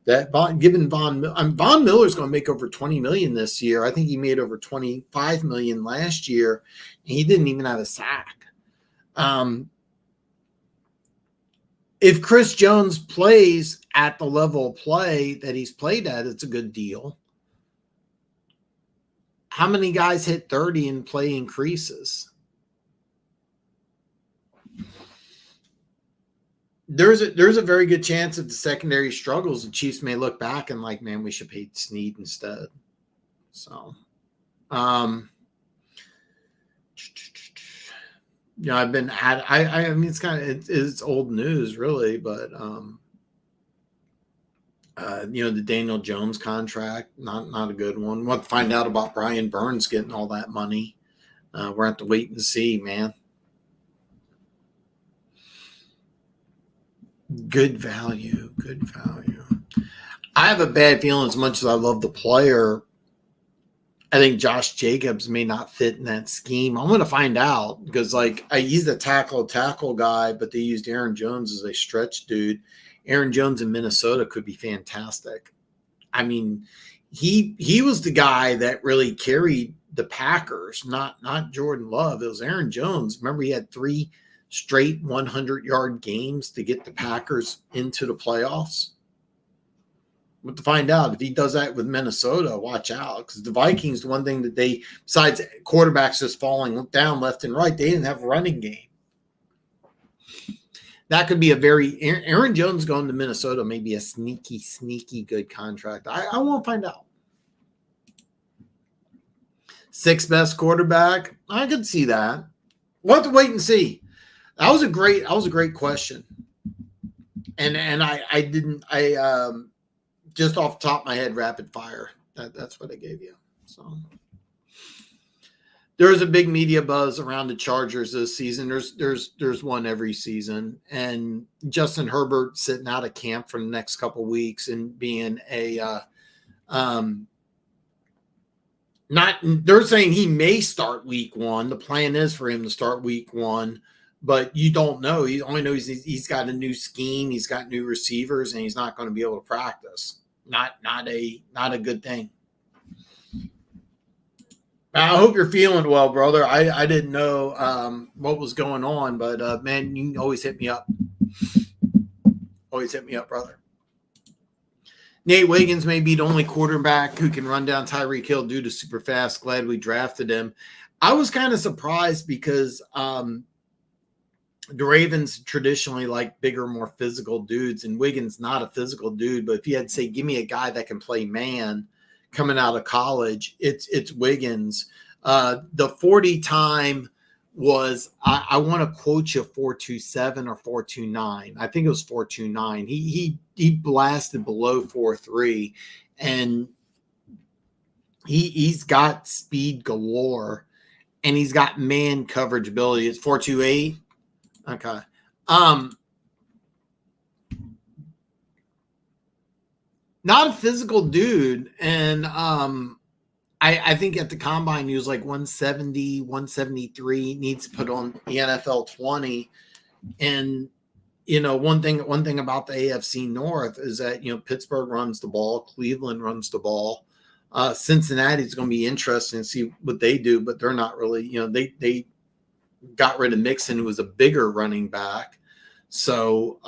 Von Miller's going to make over $20 million this year. I think he made over $25 million last year, and he didn't even have a sack. If Chris Jones plays at the level of play that he's played at, it's a good deal. How many guys hit 30 and play increases? There's a very good chance if the secondary struggles, the Chiefs may look back and like, man, we should pay Snead instead. So, You know, I've been at, I mean, it's kind of, it's old news really, but, you know, the Daniel Jones contract, not a good one. We'll have to find out about Brian Burns getting all that money. We're going to have to wait and see, man. Good value, good value. I have a bad feeling, as much as I love the player, I think Josh Jacobs may not fit in that scheme. I'm going to find out because, like, he's the tackle guy, but they used Aaron Jones as a stretch dude. Aaron Jones in Minnesota could be fantastic. I mean, he was the guy that really carried the Packers, not Jordan Love. It was Aaron Jones. Remember, he had 3 straight 100-yard games to get the Packers into the playoffs. We'll have to find out if he does that with Minnesota. Watch out, because the Vikings, the one thing that they, besides quarterbacks just falling down left and right, they didn't have a running game. That could be a very, Aaron Jones going to Minnesota may be a sneaky good contract. I won't find out. 6th best quarterback, I could see that. We'll have to wait and see. That was a great question, and I just off the top of my head, rapid fire. That's what I gave you. So there's a big media buzz around the Chargers this season. There's one every season, and Justin Herbert sitting out of camp for the next couple of weeks and being a not. They're saying he may start week 1. The plan is for him to start week 1. But you don't know. He only knows he's got a new scheme. He's got new receivers, and he's not going to be able to practice. Not a good thing. I hope you're feeling well, brother. I didn't know what was going on, but man, you can always hit me up. Always hit me up, brother. Nate Wiggins may be the only quarterback who can run down Tyreek Hill due to super fast. Glad we drafted him. I was kind of surprised because the Ravens traditionally like bigger, more physical dudes, and Wiggins not a physical dude. But if you had to say, give me a guy that can play man coming out of college, it's Wiggins. The 40 time was, I want to quote you, 4.27 or 4.29. I think it was 4.29. He blasted below 4.3, and he's got speed galore, and he's got man coverage ability. It's 4.28. Okay. Not a physical dude. And I think at the combine he was like 170, 173, needs to put on the NFL 20. And you know, one thing about the AFC North is that, you know, Pittsburgh runs the ball, Cleveland runs the ball. Cincinnati's going to be interesting to see what they do, but they're not really, you know, they got rid of Mixon, who was a bigger running back. So,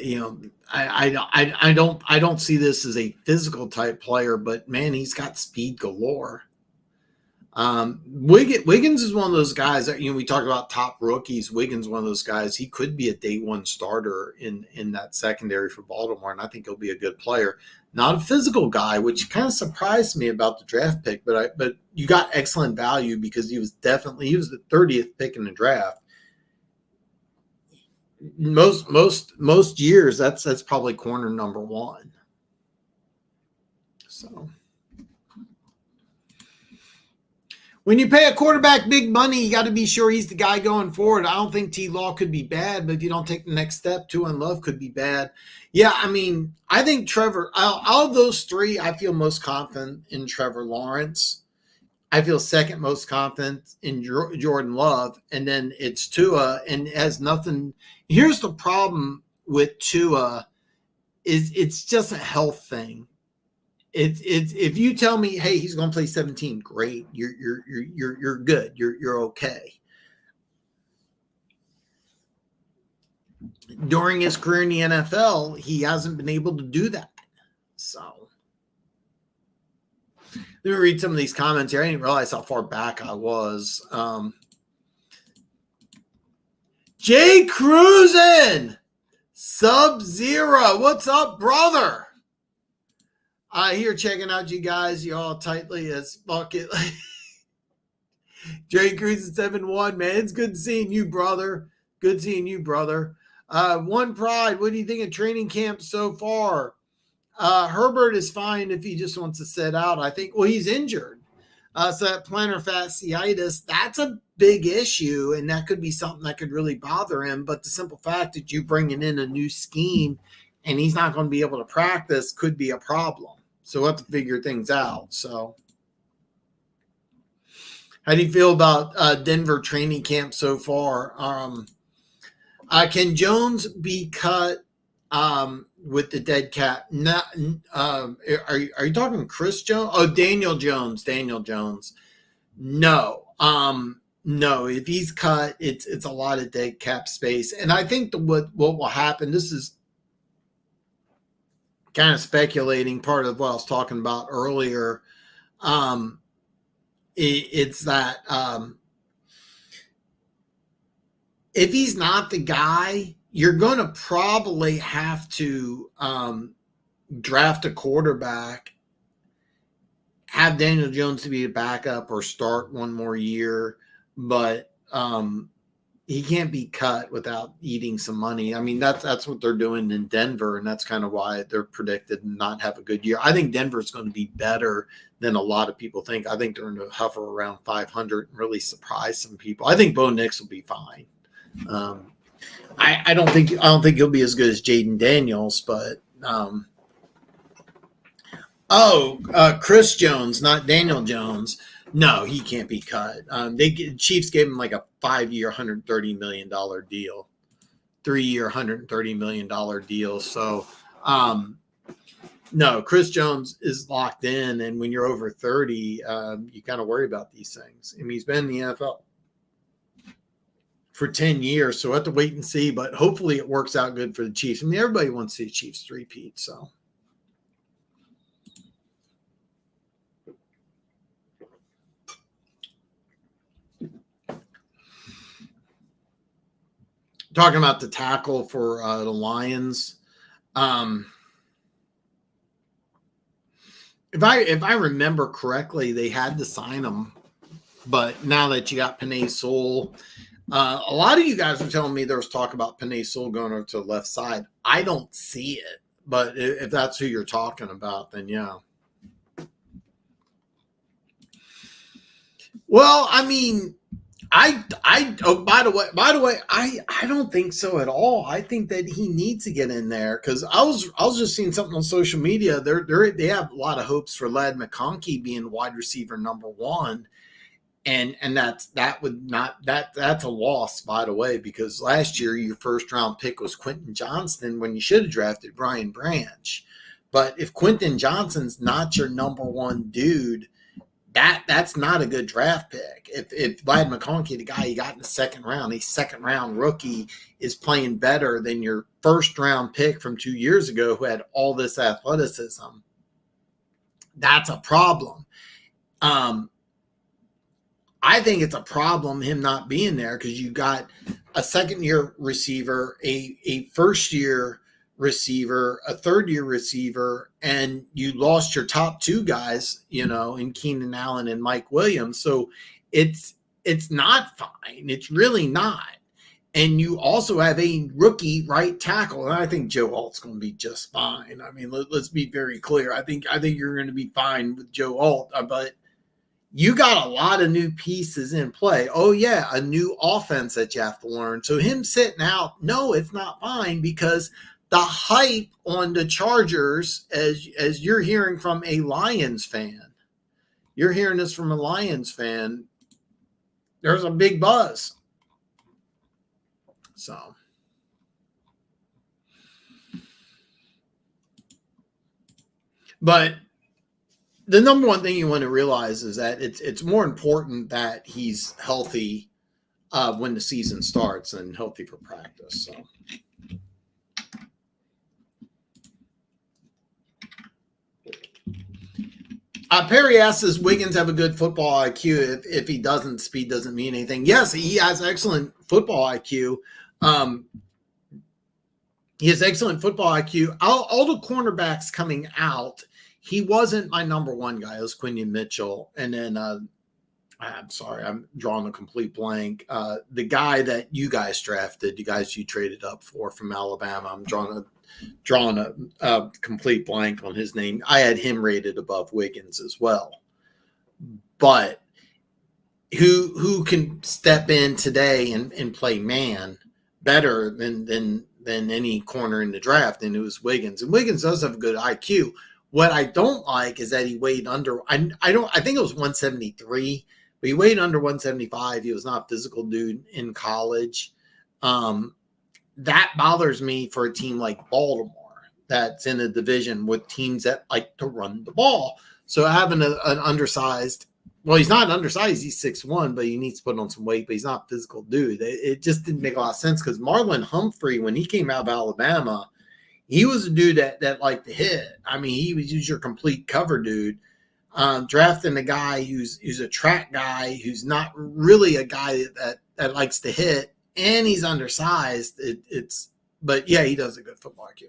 you know, I don't see this as a physical type player, but man, he's got speed galore. Wiggins is one of those guys that, you know, we talked about top rookies. Wiggins is one of those guys. He could be a day 1 starter in that secondary for Baltimore, and I think he'll be a good player. Not a physical guy, which kind of surprised me about the draft pick, but you got excellent value because he was the 30th pick in the draft. Most years that's probably corner number 1. So when you pay a quarterback big money, you got to be sure he's the guy going forward. I don't think T-Law could be bad, but if you don't take the next step, Tuan Love could be bad. Yeah, I mean, I think Trevor, out of those 3, I feel most confident in Trevor Lawrence. I feel second most confident in Jordan Love, and then it's Tua, and it has nothing. Here's the problem with Tua is it's just a health thing. It's if you tell me, hey, he's going to play 17, great. You're good. You're okay. During his career in the NFL, he hasn't been able to do that. So let me read some of these comments here. I didn't realize how far back I was. Jay Cruisin, Sub-Zero. What's up, brother? Here checking out you guys. You all tightly as bucket. Jay Cruz at 7-1, man. It's good seeing you, brother. Good seeing you, brother. One Pride, what do you think of training camp so far? Herbert is fine if he just wants to sit out. I think, well, he's injured. So that plantar fasciitis, that's a big issue, and that could be something that could really bother him. But the simple fact that you're bringing in a new scheme and he's not going to be able to practice could be a problem. So we'll have to figure things out. So how do you feel about Denver training camp so far? Can Jones be cut with the dead cap? Not, are you talking Chris Jones? Oh, Daniel Jones. Daniel Jones. No. No. If he's cut, it's a lot of dead cap space. And I think what will happen, this is kind of speculating, part of what I was talking about earlier. It's that if he's not the guy, you're going to probably have to draft a quarterback, have Daniel Jones to be a backup or start one more year, but he can't be cut without eating some money. I mean, that's what they're doing in Denver, and that's kind of why they're predicted to not have a good year. I think Denver's going to be better than a lot of people think. I think they're going to hover around 500 and really surprise some people. I think Bo Nix will be fine. I don't think he'll be as good as Jaden Daniels, but Chris Jones, not Daniel Jones. No, he can't be cut. Chiefs gave him like a 5-year, $130 million deal, 3-year, $130 million deal. So, no, Chris Jones is locked in. And when you're over 30, you kind of worry about these things. I mean, he's been in the NFL for 10 years, so we'll have to wait and see. But hopefully it works out good for the Chiefs. I mean, everybody wants to see the Chiefs three-peat, so. Talking about the tackle for the Lions. If I remember correctly, they had to sign him. But now that you got Penei Sewell, a lot of you guys are telling me there was talk about Penei Sewell going over to the left side. I don't see it. But if that's who you're talking about, then yeah. Well, I mean, by the way, I don't think so at all. I think that he needs to get in there because I was just seeing something on social media. They have a lot of hopes for Ladd McConkey being wide receiver number 1, and that's a loss, by the way, because last year your first round pick was Quentin Johnston when you should have drafted Brian Branch. But if Quentin Johnston's not your number 1 dude, that's not a good draft pick. If Ladd McConkey, the guy you got in the second round, a second-round rookie, is playing better than your first-round pick from 2 years ago who had all this athleticism, that's a problem. I think it's a problem him not being there because you got a second-year receiver, a first-year receiver, a third-year receiver, and you lost your top 2 guys, in Keenan Allen and Mike Williams. So it's not fine. It's really not. And you also have a rookie right tackle, and I think Joe Alt's going to be just fine. I mean, let's be very clear. I think you're going to be fine with Joe Alt, but you got a lot of new pieces in play. Oh yeah, a new offense that you have to learn. So him sitting out, no, it's not fine because the hype on the Chargers, as you're hearing from a Lions fan, you're hearing this from a Lions fan, there's a big buzz. So, but the number one thing you want to realize is that it's more important that he's healthy when the season starts and healthy for practice. So. Perry asks, does Wiggins have a good football IQ? If he doesn't, speed doesn't mean anything. Yes, he has excellent football IQ. He has excellent football IQ. All the cornerbacks coming out, he wasn't my number one guy. It was Quinion Mitchell. And then I'm sorry, I'm drawing a complete blank. The guy that you guys drafted, you guys you traded up for from Alabama, I'm drawing a complete blank on his name. I had him rated above Wiggins as well. But who can step in today and play man better than any corner in the draft? And it was Wiggins. And Wiggins does have a good IQ. What I don't like is that he weighed under. I think it was 173, but he weighed under 175. He was not a physical dude in college. That bothers me for a team like Baltimore that's in a division with teams that like to run the ball. So having an undersized, well, he's not undersized. He's 6'1", but he needs to put on some weight, but he's not a physical dude. It just didn't make a lot of sense because Marlon Humphrey, when he came out of Alabama, he was a dude that liked to hit. I mean, he was your complete cover dude. Drafting a guy who's a track guy, who's not really a guy that likes to hit, and he's undersized. But yeah, he does a good football IQ.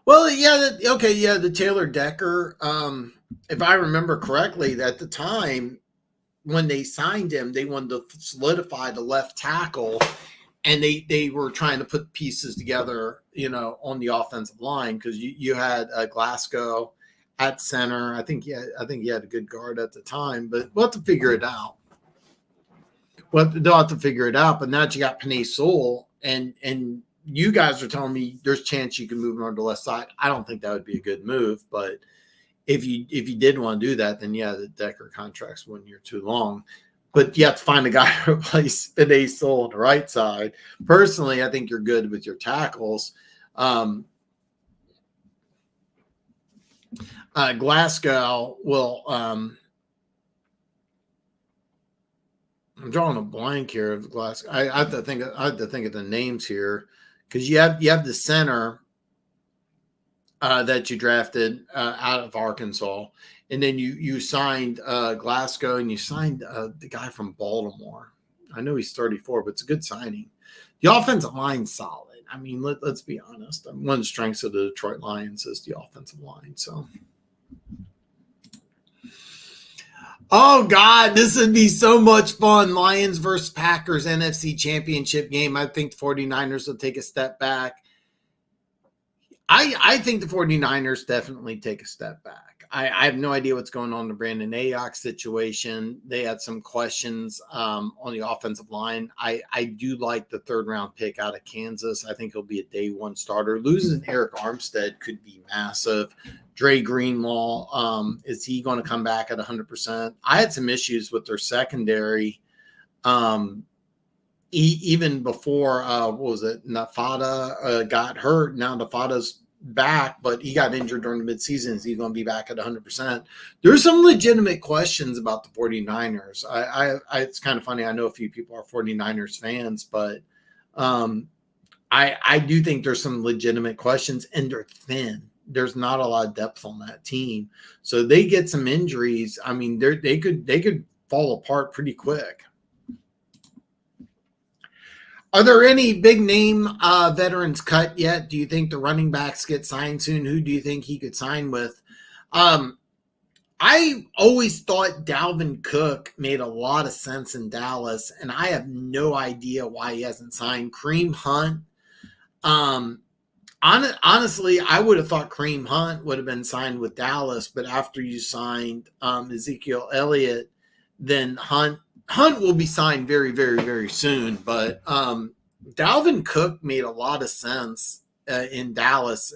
Well, yeah, the Taylor Decker. If I remember correctly, at the time when they signed him, they wanted to solidify the left tackle, and they were trying to put pieces together, on the offensive line because you had Glasgow at center. I think he had a good guard at the time, but we'll have to figure it out. They'll have to figure it out. But now that you got Penei Sewell, and you guys are telling me there's a chance you can move him on the left side. I don't think that would be a good move, but if you did want to do that, then yeah, the Decker contract's 1 year too long. But you have to find a guy to replace Penei Sewell on the right side. Personally, I think you're good with your tackles. Glasgow will. I'm drawing a blank here of Glasgow. I have to think of the names here because you have the center that you drafted out of Arkansas, and then you signed Glasgow, and you signed the guy from Baltimore. I know he's 34, but it's a good signing. The offensive line's solid. I mean, let's be honest. One of the strengths of the Detroit Lions is the offensive line. So, oh God, this would be so much fun. Lions versus Packers NFC Championship game. I think the 49ers will take a step back. I think the 49ers definitely take a step back. I have no idea what's going on in the Brandon Ayuk situation. They had some questions on the offensive line. I do like the third-round pick out of Kansas. I think he'll be a day one starter. Losing Eric Armstead could be massive. Dre Greenlaw, is he going to come back at 100%? I had some issues with their secondary. Even before, Nafada got hurt. Now Nafada's back, but he got injured during the midseason. Is he going to be back at 100%? There's some legitimate questions about the 49ers. It's kind of funny. I know a few people are 49ers fans, but I do think there's some legitimate questions, and they're thin. There's not a lot of depth on that team. So they get some injuries. I mean, they could fall apart pretty quick. Are there any big name veterans cut yet? Do you think the running backs get signed soon? Who do you think he could sign with? I always thought Dalvin Cook made a lot of sense in Dallas, and I have no idea why he hasn't signed. Kareem Hunt. Honestly, I would have thought Kareem Hunt would have been signed with Dallas, but after you signed Ezekiel Elliott, then Hunt will be signed very, very, very soon. But Dalvin Cook made a lot of sense in Dallas,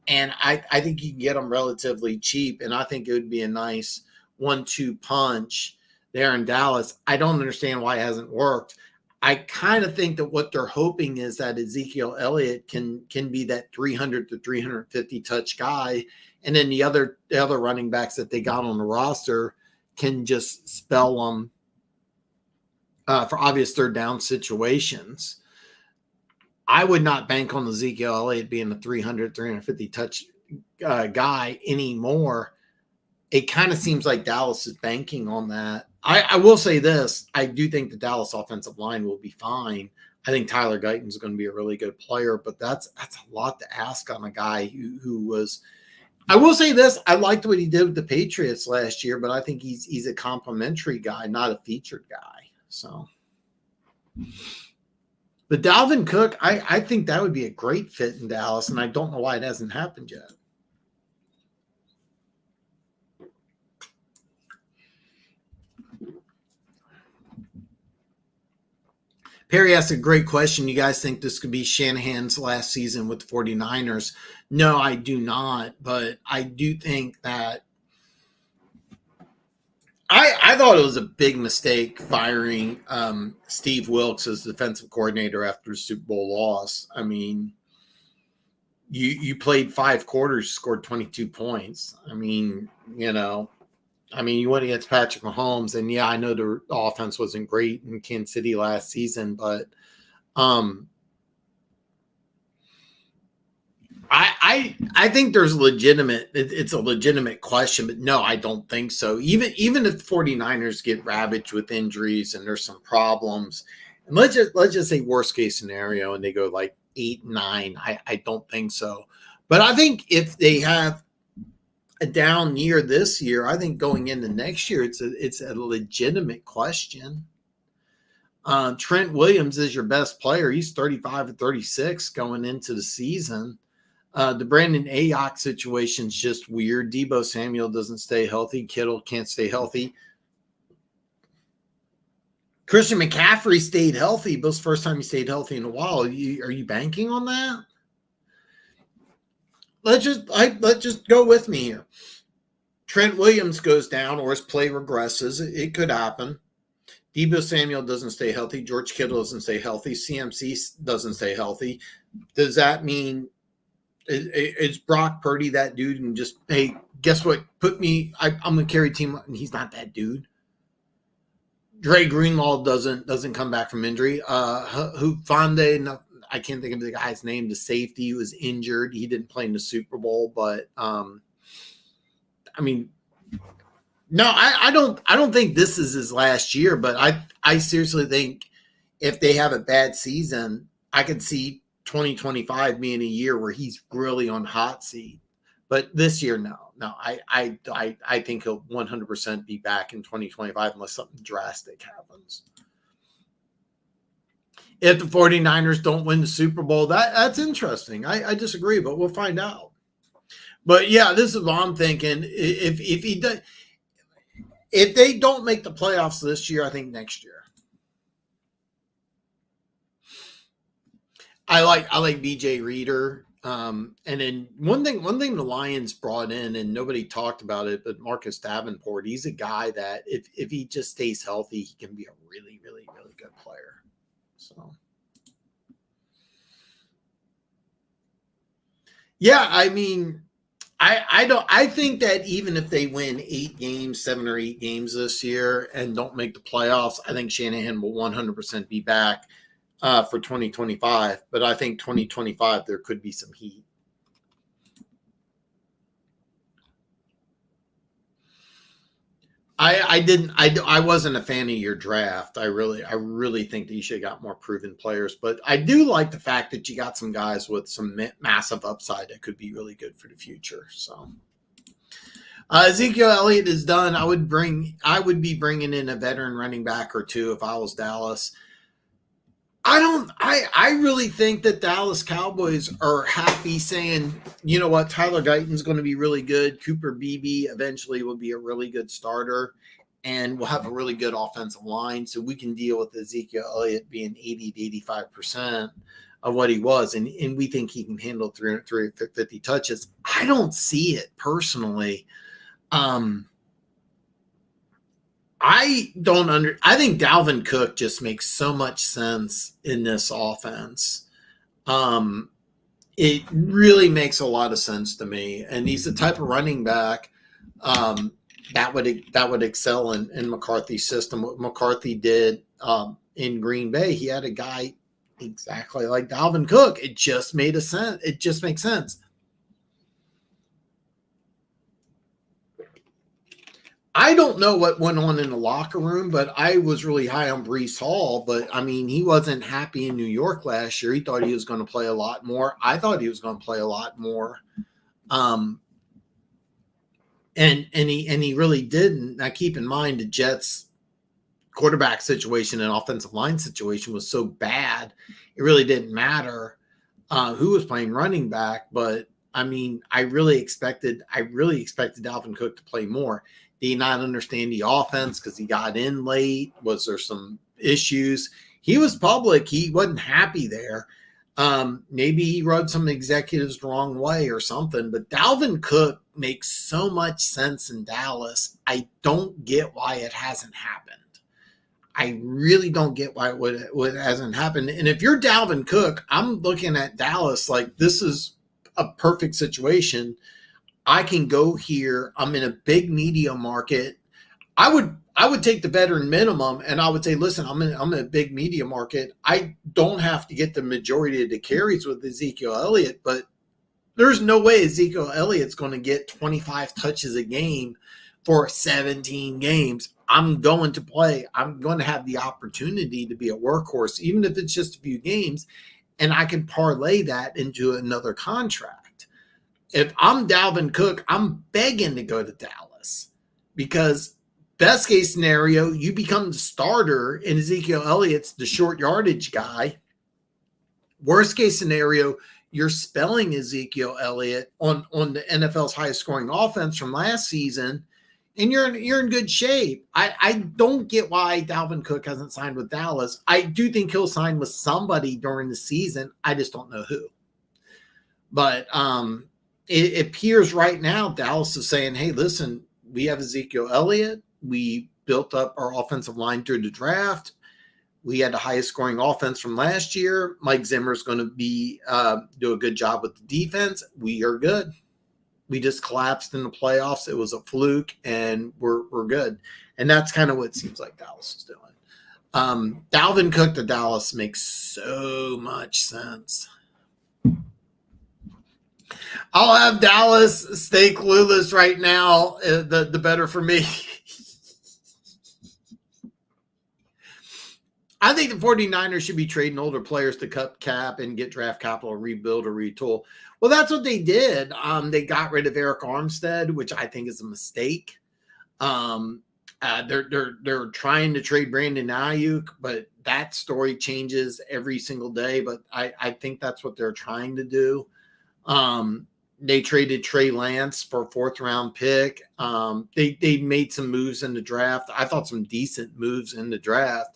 and I think you can get him relatively cheap, and I think it would be a nice 1-2 punch there in Dallas. I don't understand why it hasn't worked. I kind of think that what they're hoping is that Ezekiel Elliott can be that 300 to 350 touch guy, and then the other running backs that they got on the roster can just spell them for obvious third down situations. I would not bank on Ezekiel Elliott being a 300, 350 touch guy anymore. It kind of seems like Dallas is banking on that. I will say this. I do think the Dallas offensive line will be fine. I think Tyler Guyton's going to be a really good player, but that's a lot to ask on a guy who was. I will say this: I liked what he did with the Patriots last year, but I think he's a complimentary guy, not a featured guy. So, but Dalvin Cook, I think that would be a great fit in Dallas, and I don't know why it hasn't happened yet. Perry asked a great question. You guys think this could be Shanahan's last season with the 49ers? No, I do not. But I do think that I thought it was a big mistake firing Steve Wilks as defensive coordinator after the Super Bowl loss. I mean, you played 5 quarters, scored 22 points. I mean, you went against Patrick Mahomes, and yeah, I know the offense wasn't great in Kansas City last season, but I think there's it's a legitimate question, but no, I don't think so. Even if the 49ers get ravaged with injuries and there's some problems, and let's just say worst case scenario and they go like 8-9, I don't think so. But I think if they have a down year this year, I think going into next year, it's a legitimate question. Trent Williams is your best player. He's 35 or 36 going into the season. The Brandon Ayuk situation is just weird. Deebo Samuel doesn't stay healthy. Kittle can't stay healthy. Christian McCaffrey stayed healthy, but it's the first time he stayed healthy in a while. Are you banking on that? Let's just go with me here. Trent Williams goes down or his play regresses. It could happen. Deebo Samuel doesn't stay healthy. George Kittle doesn't stay healthy. CMC doesn't stay healthy. Does that mean it's Brock Purdy that dude and just, hey, guess what? I'm going to carry team, and he's not that dude. Dre Greenlaw doesn't come back from injury. Hufande, I can't think of the guy's name. The safety was injured. He didn't play in the Super Bowl, but no, I don't think this is his last year. But I seriously think if they have a bad season, I could see 2025 being a year where he's really on hot seat. But this year, no. I think he'll 100% be back in 2025 unless something drastic happens. If the 49ers don't win the Super Bowl, that's interesting. I disagree, but we'll find out. But yeah, this is what I'm thinking. If they don't make the playoffs this year, I think next year. I like BJ Reader. And then one thing the Lions brought in, and nobody talked about it, but Marcus Davenport, he's a guy that if he just stays healthy, he can be a really, really, really good player. So, yeah, I think that even if they win 7 or 8 games this year and don't make the playoffs, I think Shanahan will 100% be back for 2025. But I think 2025, there could be some heat. I wasn't a fan of your draft. I really think that you should have got more proven players, but I do like the fact that you got some guys with some massive upside that could be really good for the future. So Ezekiel Elliott is done. I would be bringing in a veteran running back or two if I was Dallas. I really think that Dallas Cowboys are happy saying, you know what, Tyler Guyton's going to be really good. Cooper Beebe eventually will be a really good starter, and we'll have a really good offensive line. So we can deal with Ezekiel Elliott being 80 to 85% of what he was. And we think he can handle 350 touches. I don't see it personally. I think Dalvin Cook just makes so much sense in this offense. It really makes a lot of sense to me. And he's the type of running back that would excel in McCarthy's system. What McCarthy did in Green Bay, he had a guy exactly like Dalvin Cook. It just made sense. It just makes sense. I don't know what went on in the locker room, but I was really high on Breece Hall. But I mean, he wasn't happy in New York last year. He thought he was going to play a lot more. I thought he was going to play a lot more. And he really didn't. Now keep in mind the Jets quarterback situation and offensive line situation was so bad, it really didn't matter who was playing running back. But I mean, I really expected Dalvin Cook to play more. Did he not understand the offense because he got in late? Was there some issues? He was public. He wasn't happy there. Maybe he rubbed some executives the wrong way or something. But Dalvin Cook makes so much sense in Dallas. I don't get why it hasn't happened. I really don't get why it hasn't happened. And if you're Dalvin Cook, I'm looking at Dallas like this is a perfect situation. I can go here. I'm in a big media market. I would take the veteran minimum, and I would say, listen, I'm in a big media market. I don't have to get the majority of the carries with Ezekiel Elliott, but there's no way Ezekiel Elliott's going to get 25 touches a game for 17 games. I'm going to play. I'm going to have the opportunity to be a workhorse, even if it's just a few games, and I can parlay that into another contract. If I'm Dalvin Cook, I'm begging to go to Dallas because best case scenario, you become the starter and Ezekiel Elliott's the short yardage guy. Worst case scenario, you're spelling Ezekiel Elliott on the NFL's highest scoring offense from last season, and you're in good shape. I don't get why Dalvin Cook hasn't signed with Dallas. I do think he'll sign with somebody during the season. I just don't know who. But it appears right now Dallas is saying, hey, listen, we have Ezekiel Elliott. We built up our offensive line through the draft. We had the highest scoring offense from last year. Mike Zimmer is going to be do a good job with the defense. We are good. We just collapsed in the playoffs. It was a fluke, and we're good. And that's kind of what it seems like Dallas is doing. Dalvin Cook to Dallas makes so much sense. I'll have Dallas stay clueless right now. The better for me. I think the 49ers should be trading older players to cut cap and get draft capital, rebuild or retool. Well, that's what they did. They got rid of Eric Armstead, which I think is a mistake. They're trying to trade Brandon Ayuk, but that story changes every single day. But I think that's what they're trying to do. They traded Trey Lance for a 4th round pick. They made some moves in the draft. I thought some decent moves in the draft.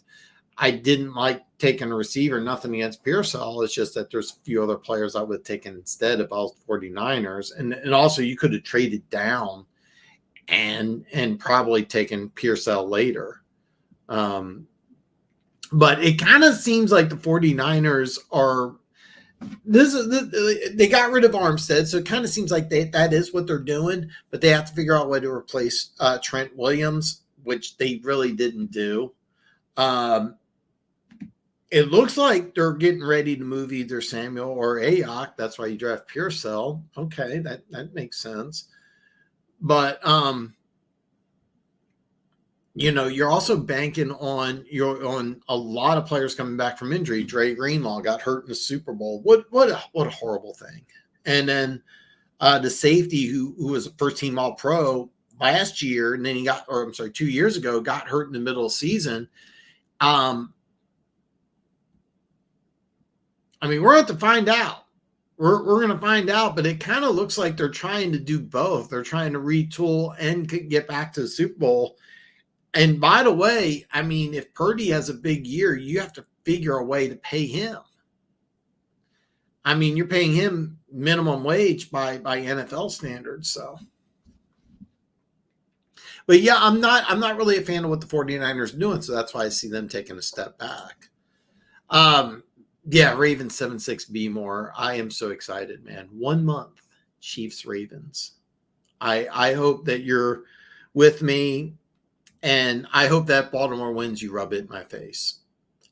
I didn't like taking a receiver, nothing against Pearsall. It's just that there's a few other players I would have taken instead if I was 49ers. And also you could have traded down and probably taken Pearsall later. But it kind of seems like the 49ers are they got rid of Armstead, so it kind of seems like that is what they're doing, but they have to figure out a way to replace Trent Williams, which they really didn't do. It looks like they're getting ready to move either Samuel or Ayuk. That's why you draft Pearsall. Okay, that makes sense. But you're also banking on a lot of players coming back from injury. Dre Greenlaw got hurt in the Super Bowl. What a horrible thing. And then the safety who was a first team All Pro last year, and then 2 years ago, got hurt in the middle of the season. I mean, we're going to find out. We're going to find out, but it kind of looks like they're trying to do both. They're trying to retool and get back to the Super Bowl. And by the way, I mean, if Purdy has a big year, you have to figure a way to pay him. I mean, you're paying him minimum wage by NFL standards. So, but yeah, I'm not really a fan of what the 49ers are doing. So that's why I see them taking a step back. Yeah, Ravens 7-6 be more. I am so excited, man. 1 month, Chiefs Ravens. I hope that you're with me, and I hope that Baltimore wins. You rub it in my face.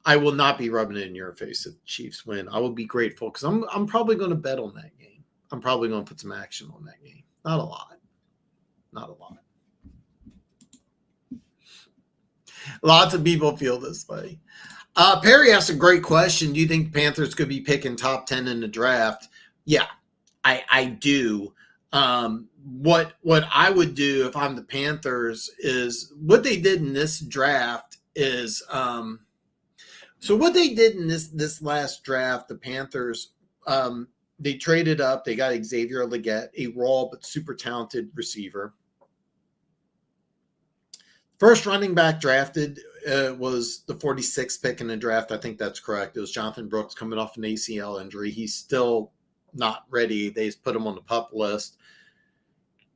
I will not be rubbing it in your face if the Chiefs win. I will be grateful because I'm probably going to bet on that game. I'm probably going to put some action on that game. Not a lot. Lots of people feel this way. Perry asked a great question. Do you think the Panthers could be picking top 10 in the draft? Yeah, I do. What I would do if I'm the Panthers is what they did in this draft is so what they did in this last draft, the Panthers, they traded up. They got Xavier Legette, a raw but super talented receiver. First running back drafted was the 46th pick in the draft. I think that's correct. It was Jonathan Brooks coming off an ACL injury. He's still not ready. They put him on the PUP list.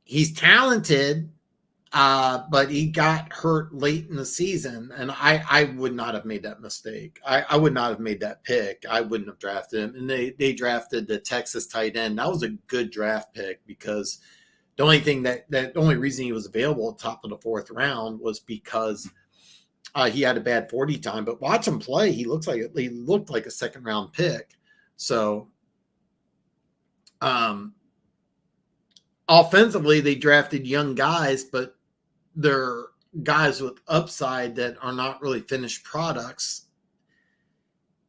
He's talented, but he got hurt late in the season, and I would not have made that mistake. I would not have made that pick. I wouldn't have drafted him. And they drafted the Texas tight end. That was a good draft pick because the only reason he was available at the top of the fourth round was because he had a bad 40 time. But watch him play. He looked like a second round pick. So offensively, they drafted young guys, but they're guys with upside that are not really finished products.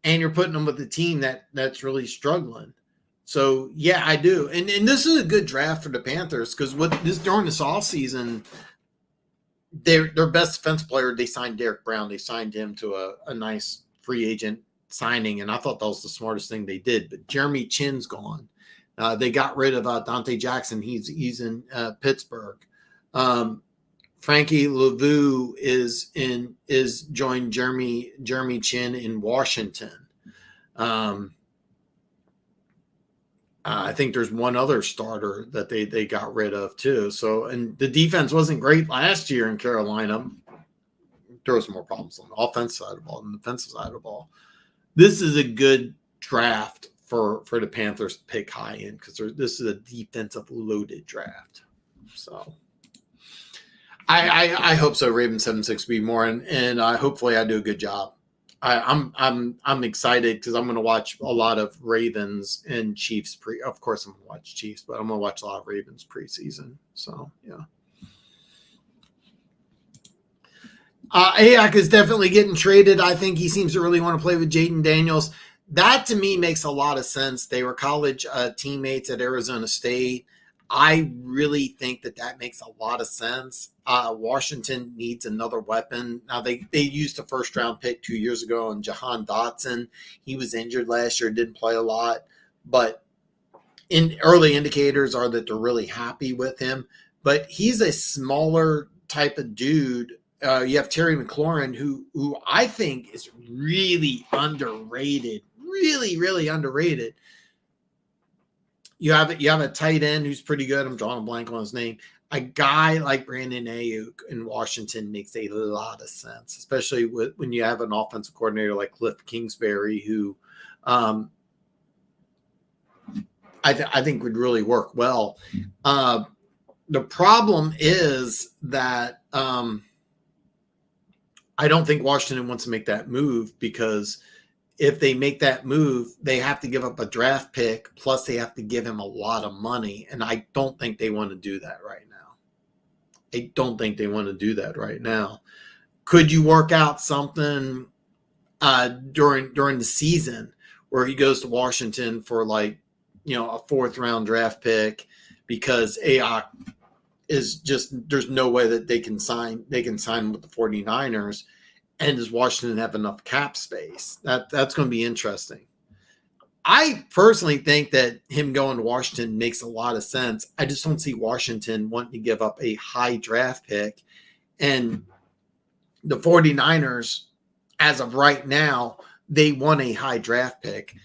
And you're putting them with a team that's really struggling. So, yeah, I do. And this is a good draft for the Panthers because during this offseason, their best defense player, they signed Derek Brown. They signed him to a nice free agent signing, and I thought that was the smartest thing they did. But Jeremy Chin's gone. They got rid of Dante Jackson. He's in Pittsburgh. Frankie Lavu is joined Jeremy Chin in Washington. I think there's one other starter that they got rid of too. So, and the defense wasn't great last year in Carolina. There was more problems on the offensive side of the ball than the defensive side of the ball. This is a good draft for the Panthers to pick high in because this is a defensive loaded draft. So I hope so. Ravens 7-6 be more, and hopefully I do a good job. I'm excited because I'm going to watch a lot of Ravens and Chiefs Of course, I'm going to watch Chiefs, but I'm going to watch a lot of Ravens preseason. So yeah. Ayak is definitely getting traded. I think he seems to really want to play with Jaden Daniels. That to me makes a lot of sense. They were college teammates at Arizona State. I really think that makes a lot of sense. Washington needs another weapon. Now, they used a first-round pick 2 years ago on Jahan Dotson. He was injured last year, didn't play a lot. But early indicators are that they're really happy with him. But he's a smaller type of dude. You have Terry McLaurin, who I think is really underrated. Really, really underrated. You have a tight end who's pretty good. I'm drawing a blank on his name. A guy like Brandon Ayuk in Washington makes a lot of sense, especially when you have an offensive coordinator like Cliff Kingsbury, who I think would really work well. The problem is that I don't think Washington wants to make that move because if they make that move, they have to give up a draft pick, plus they have to give him a lot of money. And I don't think they want to do that right now. Could you work out something during the season where he goes to Washington for a fourth round draft pick because Ayak is just, there's no way that they can sign with the 49ers. And does Washington have enough cap space? That's going to be interesting. I personally think that him going to Washington makes a lot of sense. I just don't see Washington wanting to give up a high draft pick. And the 49ers, as of right now, they want a high draft pick.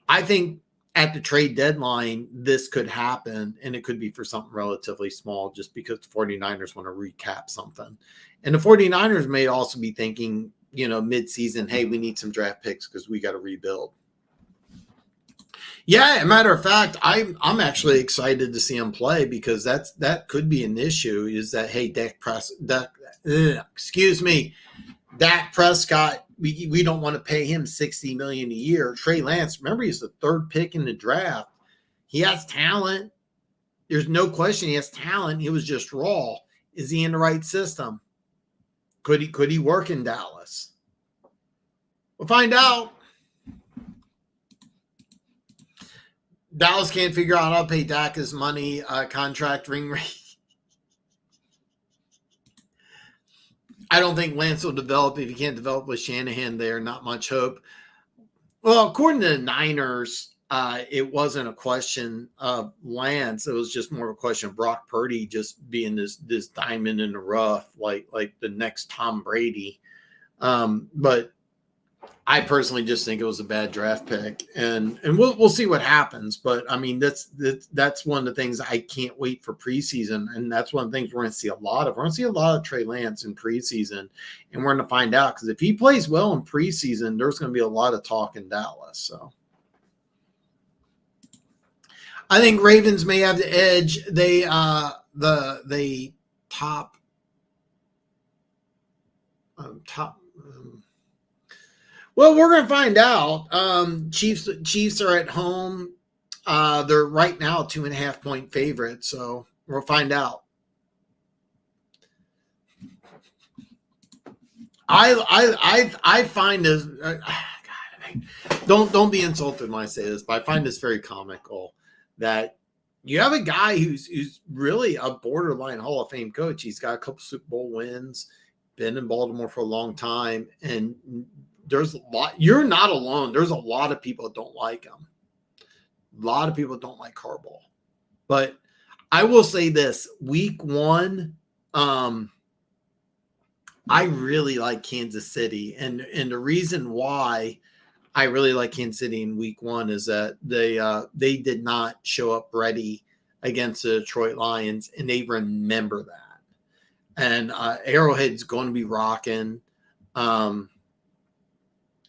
I think at the trade deadline, this could happen, and it could be for something relatively small just because the 49ers want to recap something. And the 49ers may also be thinking, mid-season, hey, we need some draft picks because we got to rebuild. Yeah, a matter of fact, I'm actually excited to see him play because that could be an issue. Is that hey, Dak Prescott, we don't want to pay him $60 million a year. Trey Lance, remember, he's the third pick in the draft. He has talent. There's no question he has talent. He was just raw. Is he in the right system? Could he work in Dallas? We'll find out. Dallas can't figure out how to pay Dak his money, contract ring rate. I don't think Lance will develop if he can't develop with Shanahan there. Not much hope. Well, according to the Niners, it wasn't a question of Lance. It was just more of a question of Brock Purdy just being this diamond in the rough, like the next Tom Brady. But I personally just think it was a bad draft pick, and we'll see what happens. But I mean, that's one of the things I can't wait for preseason, and that's one of the things we're going to see a lot of. We're going to see a lot of Trey Lance in preseason, and we're going to find out because if he plays well in preseason, there's going to be a lot of talk in Dallas. So I think Ravens may have the edge. They top. Well, we're going to find out. Chiefs are at home. They're right now 2.5-point favorites, so we'll find out. I find this. Don't be insulted when I say this, but I find this very comical that you have a guy who's really a borderline Hall of Fame coach. He's got a couple Super Bowl wins, been in Baltimore for a long time, and there's a lot. You're not alone. There's a lot of people that don't like him. A lot of people don't like Harbaugh. But I will say this: Week 1, I really like Kansas City, and the reason why I really like Kansas City in Week 1 is that they did not show up ready against the Detroit Lions, and they remember that. And Arrowhead's going to be rocking.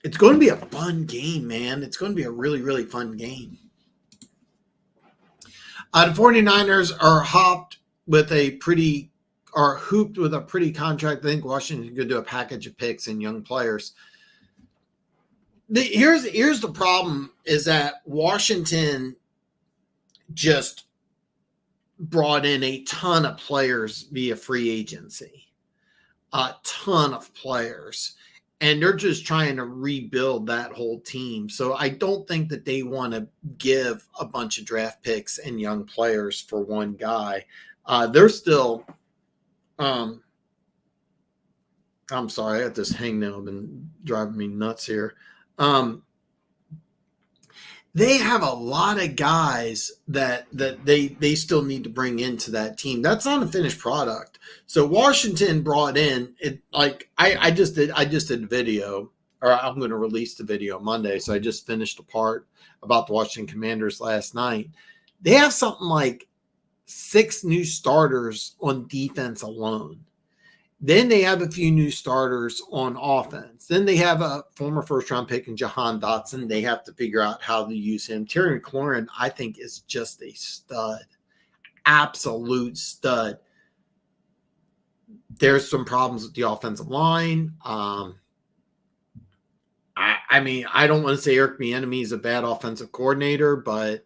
It's going to be a fun game, man. It's going to be a really, really fun game. The 49ers are hooped with a pretty contract. I think Washington could do a package of picks and young players. Here's the problem is that Washington just brought in a ton of players via free agency. A ton of players. And they're just trying to rebuild that whole team. So I don't think that they want to give a bunch of draft picks and young players for one guy. They're still I'm sorry, I got this hangnail been driving me nuts here. They have a lot of guys that they still need to bring into that team. That's not a finished product. So Washington brought in it like I just did a video, or I'm going to release the video Monday. So I just finished a part about the Washington Commanders last night. They have something like 6 new starters on defense alone. Then they have a few new starters on offense. Then they have a former first-round pick in Jahan Dotson. They have to figure out how to use him. Terry McLaurin, I think, is just a stud. Absolute stud. There's some problems with the offensive line. I mean, I don't want to say Eric Bieniemy is a bad offensive coordinator, but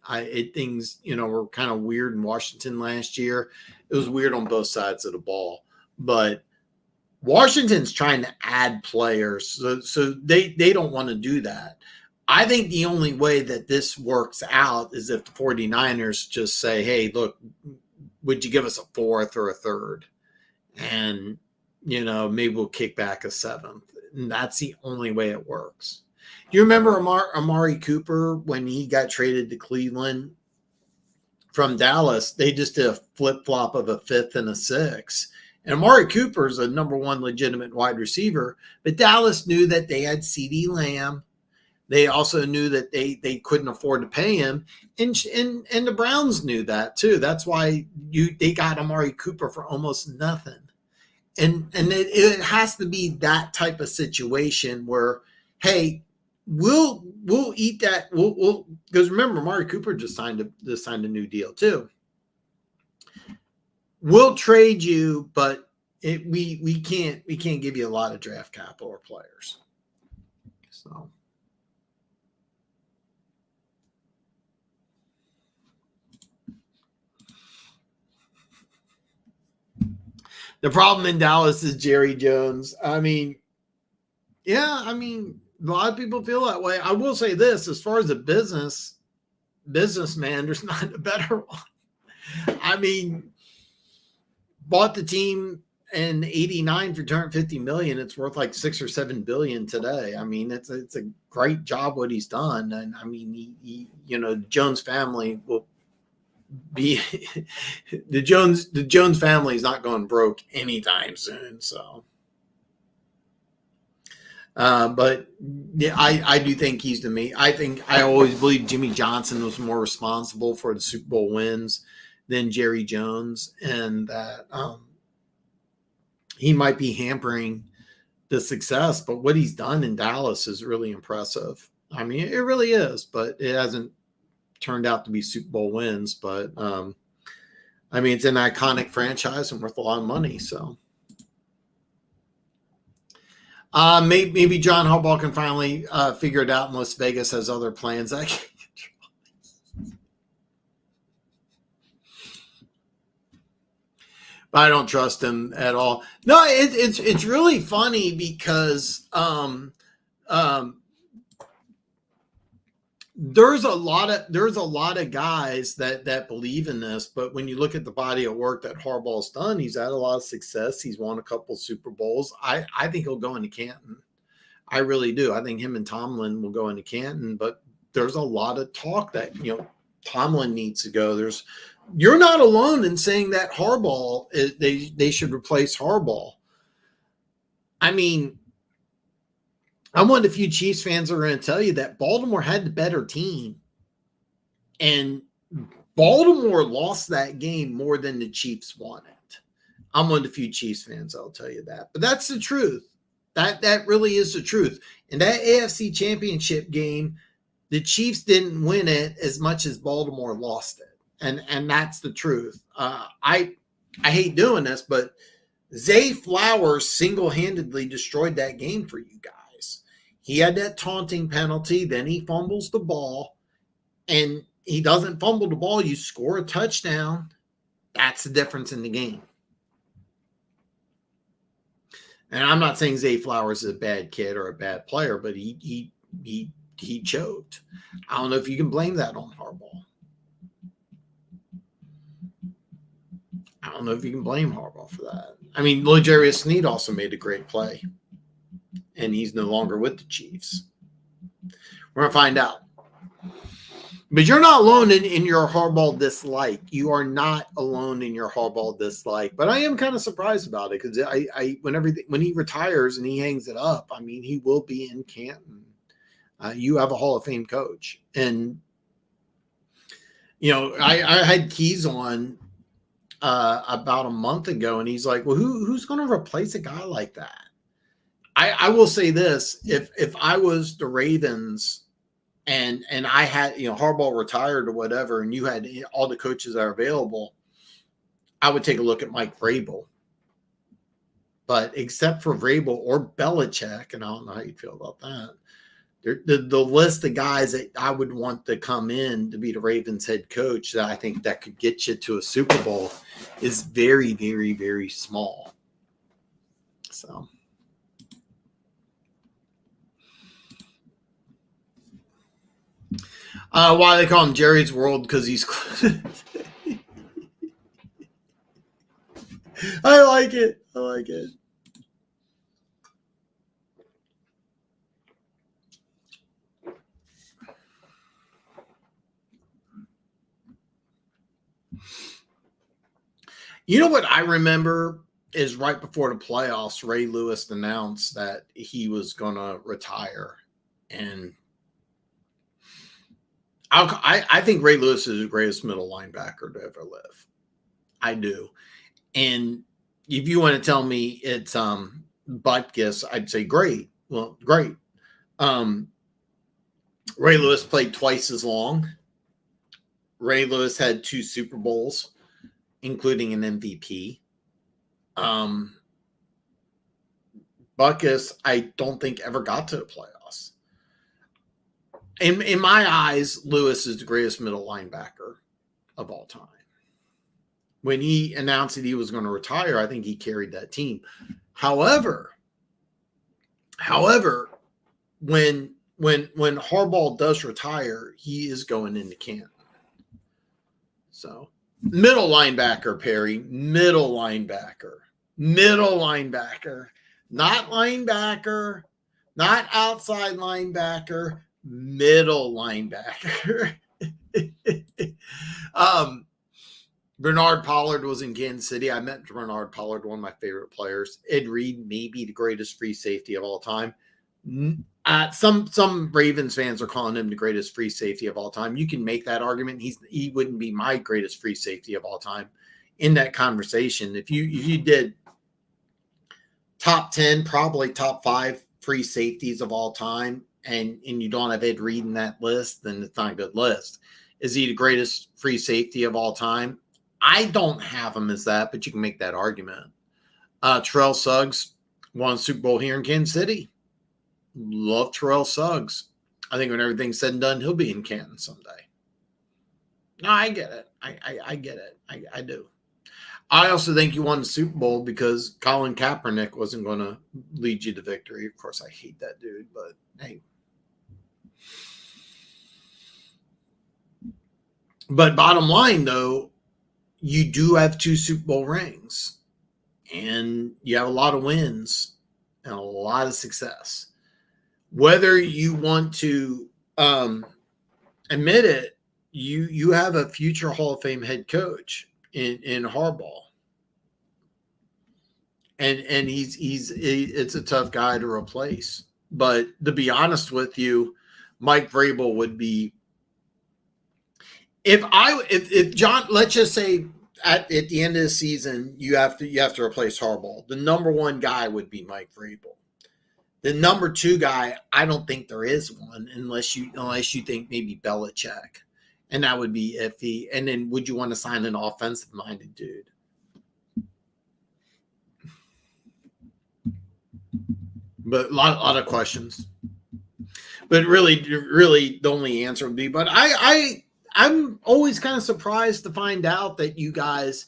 things, were kind of weird in Washington last year. It was weird on both sides of the ball. But Washington's trying to add players, so they don't want to do that. I think the only way that this works out is if the 49ers just say, hey, look, would you give us a 4th or a 3rd? And, maybe we'll kick back a 7th. And that's the only way it works. Do you remember Amari Cooper when he got traded to Cleveland from Dallas? They just did a flip-flop of a 5th and a 6th. And Amari Cooper is a number 1 legitimate wide receiver, but Dallas knew that they had CeeDee Lamb. They also knew that they couldn't afford to pay him, and the Browns knew that too. That's why they got Amari Cooper for almost nothing. And it has to be that type of situation where, hey, we'll eat that. We'll because remember, Amari Cooper just signed a new deal too. We'll trade you, but we can't give you a lot of draft capital or players. So The problem in Dallas is Jerry Jones. I mean, yeah, I mean, a lot of people feel that way. I will say this, as far as a businessman, there's not a better one. I mean, bought the team in '89 for $250 million. It's worth like $6 or $7 billion today. I mean, it's a great job what he's done. And I mean, he Jones family will be the Jones family is not going broke anytime soon. So, but yeah, I do think he's to me. I always believe Jimmy Johnson was more responsible for the Super Bowl wins than Jerry Jones, and that he might be hampering the success. But what he's done in Dallas is really impressive. I mean, it really is, but it hasn't turned out to be Super Bowl wins. But I mean, it's an iconic franchise and worth a lot of money. So maybe John Harbaugh can finally figure it out unless Vegas has other plans. I don't trust him at all. No, it's really funny because there's a lot of guys that believe in this, but when you look at the body of work that Harbaugh's done, he's had a lot of success. He's won a couple Super Bowls. I think he'll go into Canton. I really do. I think him and Tomlin will go into Canton, but there's a lot of talk that Tomlin needs to go. You're not alone in saying that Harbaugh they should replace Harbaugh. I mean, I'm one of the few Chiefs fans that are going to tell you that Baltimore had the better team, and Baltimore lost that game more than the Chiefs won it. I'm one of the few Chiefs fans that'll tell you that, but that's the truth. That really is the truth. In that AFC Championship game, the Chiefs didn't win it as much as Baltimore lost it. And that's the truth. I hate doing this, but Zay Flowers single-handedly destroyed that game for you guys. He had that taunting penalty, then he fumbles the ball, and he doesn't fumble the ball. You score a touchdown. That's the difference in the game. And I'm not saying Zay Flowers is a bad kid or a bad player, but he choked. I don't know if you can blame that on Harbaugh. I don't know if you can blame Harbaugh for that. I mean, L'Jarius Sneed also made a great play, and he's no longer with the Chiefs. We're going to find out. But you're not alone in your Harbaugh dislike. You are not alone in your Harbaugh dislike. But I am kind of surprised about it because when he retires and he hangs it up, I mean, he will be in Canton. You have a Hall of Fame coach. And, I had Keys on about a month ago, and he's like, well, who's going to replace a guy like that? I will say this. If I was the Ravens and I had, Harbaugh retired or whatever, and you had all the coaches that are available, I would take a look at Mike Vrabel. But except for Vrabel or Belichick, and I don't know how you feel about that, the list of guys that I would want to come in to be the Ravens head coach that I think that could get you to a Super Bowl is very, very, very small. So. Why they call him Jerry's World? Because he's. I like it. You know what I remember is right before the playoffs, Ray Lewis announced that he was going to retire. And I think Ray Lewis is the greatest middle linebacker to ever live. I do. And if you want to tell me it's Butkus, I'd say great. Well, great. Ray Lewis played twice as long. Ray Lewis had 2 Super Bowls, including an MVP. Butkus, I don't think ever got to the playoffs. In my eyes, Lewis is the greatest middle linebacker of all time. When he announced that he was going to retire, I think he carried that team. However, when Harbaugh does retire, he is going into Canton. So middle linebacker, Perry, middle linebacker, not linebacker, not outside linebacker, middle linebacker. Bernard Pollard was in Kansas City. I met Bernard Pollard, one of my favorite players. Ed Reed, maybe the greatest free safety of all time. Some Ravens fans are calling him the greatest free safety of all time. You can make that argument. He wouldn't be my greatest free safety of all time in that conversation. If you did top 10, probably top 5 free safeties of all time, and you don't have Ed Reed in that list, then it's not a good list. Is he the greatest free safety of all time? I don't have him as that, but you can make that argument. Terrell Suggs won a Super Bowl here in Kansas City. Love Terrell Suggs. I think when everything's said and done, he'll be in Canton someday. No, I get it. I get it. I do. I also think you won the Super Bowl because Colin Kaepernick wasn't going to lead you to victory. Of course, I hate that dude, but hey. But bottom line, though, you do have 2 Super Bowl rings, and you have a lot of wins and a lot of success. Whether you want to admit it, you have a future Hall of Fame head coach in Harbaugh, and it's a tough guy to replace. But to be honest with you, Mike Vrabel would be. If John, let's just say at the end of the season, you have to replace Harbaugh. The number 1 guy would be Mike Vrabel. The number 2 guy, I don't think there is one unless you think maybe Belichick, and that would be iffy. And then would you want to sign an offensive minded dude? But a lot of questions. But really, the only answer would be. But I'm always kind of surprised to find out that you guys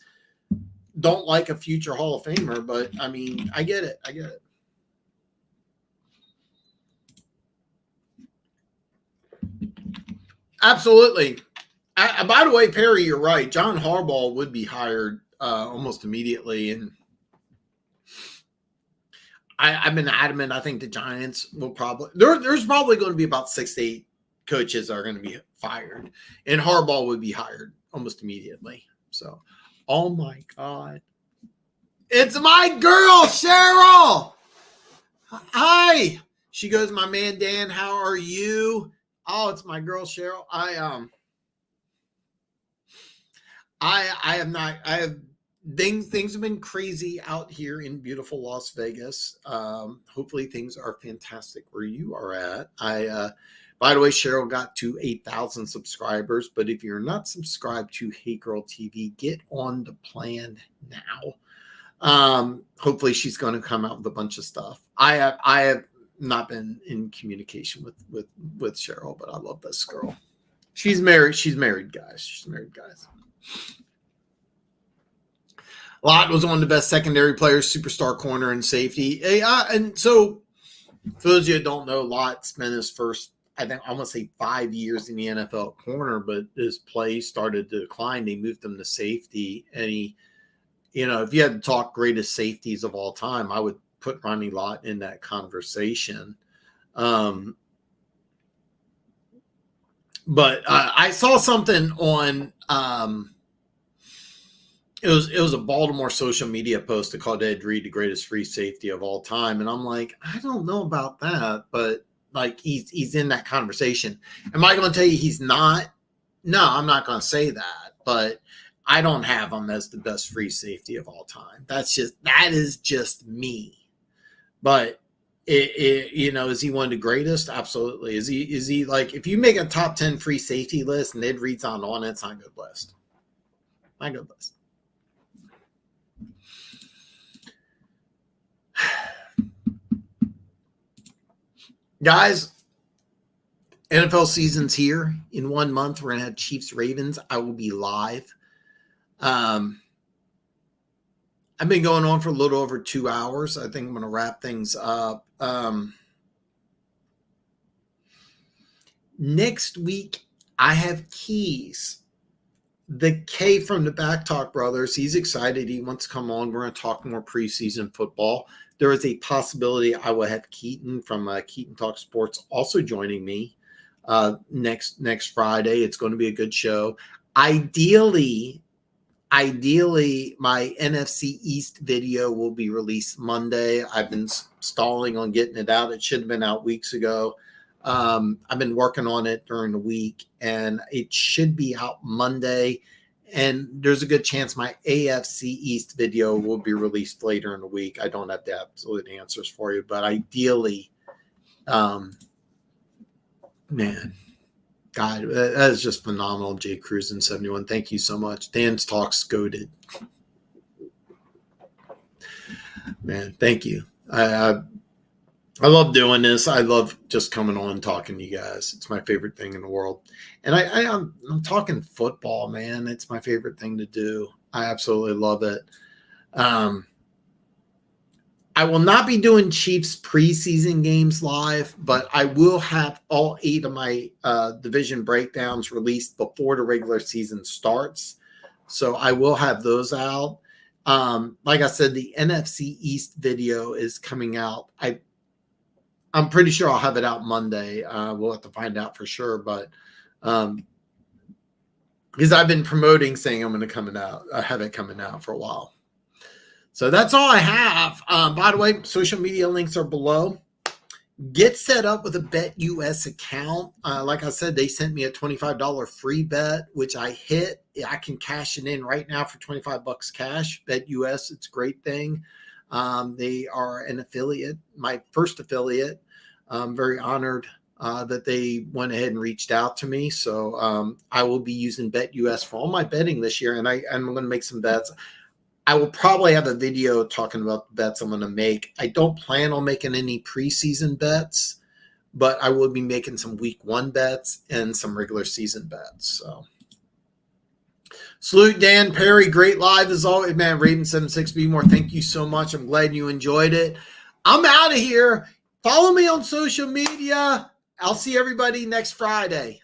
don't like a future Hall of Famer, but I mean, I get it. Absolutely. By the way, Perry, you're right. John Harbaugh would be hired almost immediately, and I've been adamant. I think the Giants will probably there's probably going to be about 6 to 8 coaches are going to be fired, and Harbaugh would be hired almost immediately. So, oh my God, it's my girl Cheryl. Hi, she goes, my man Dan, how are you? Oh, it's my girl Cheryl. I have things have been crazy out here in beautiful Las Vegas. Hopefully things are fantastic where you are at. By the way, Cheryl got to 8,000 subscribers, but if you're not subscribed to Hey Girl TV, get on the plan now. Hopefully she's going to come out with a bunch of stuff. I have not been in communication with Cheryl, but I love this girl. She's married, guys. Lott was one of the best secondary players, superstar corner and safety. And so for those of you who don't know, Lott spent his first, I think, I want to say 5 years in the NFL corner, but his play started to decline. They moved him to safety. And he, if you had to talk greatest safeties of all time, I would put Ronnie Lott in that conversation. But I saw something on, it was a Baltimore social media post that called Ed Reed the greatest free safety of all time. And I'm like, I don't know about that, but like he's in that conversation. Am I going to tell you he's not? No, I'm not going to say that, but I don't have him as the best free safety of all time. That is just me. But is he one of the greatest? Absolutely. Is he like, if you make a top 10 free safety list and Ed Reed's on it, it's not a good list. Not a good list. Guys, NFL season's here. In 1 month, we're going to have Chiefs Ravens. I will be live. I've been going on for a little over 2 hours. I think I'm going to wrap things up. Next week, I have keys. The K from the Back Talk Brothers, he's excited. He wants to come on. We're going to talk more preseason football. There is a possibility I will have Keaton from Keaton Talk Sports also joining me next Friday. It's going to be a good show. Ideally, my NFC East video will be released Monday. I've been stalling on getting it out. It should have been out weeks ago. I've been working on it during the week, and it should be out Monday. And there's a good chance my AFC East video will be released later in the week. I don't have the absolute answers for you, but ideally, man, God, that is just phenomenal. J Cruz in 71. Thank you so much. Dan's Talks goated. Man, thank you. I love doing this. I love just coming on and talking to you guys. It's my favorite thing in the world. And I'm talking football, man. It's my favorite thing to do. I absolutely love it. I will not be doing Chiefs preseason games live, but I will have all 8 of my division breakdowns released before the regular season starts. So I will have those out. Like I said, the NFC East video is coming out. I'm pretty sure I'll have it out Monday. We'll have to find out for sure, but because I've been promoting saying I'm going to have it coming out for a while. So that's all I have. By the way, social media links are below. Get set up with a BetUS account. Like I said, they sent me a $25 free bet, which I hit. I can cash it in right now for $25 cash. BetUS, it's a great thing. They are an affiliate, my first affiliate. I'm very honored that they went ahead and reached out to me. So I will be using BetUS for all my betting this year, and I'm going to make some bets. I will probably have a video talking about the bets I'm going to make. I don't plan on making any preseason bets, but I will be making some week 1 bets and some regular season bets. So salute Dan Perry. Great live as always, man. Raven76B more. Thank you so much. I'm glad you enjoyed it. I'm out of here. Follow me on social media. I'll see everybody next Friday.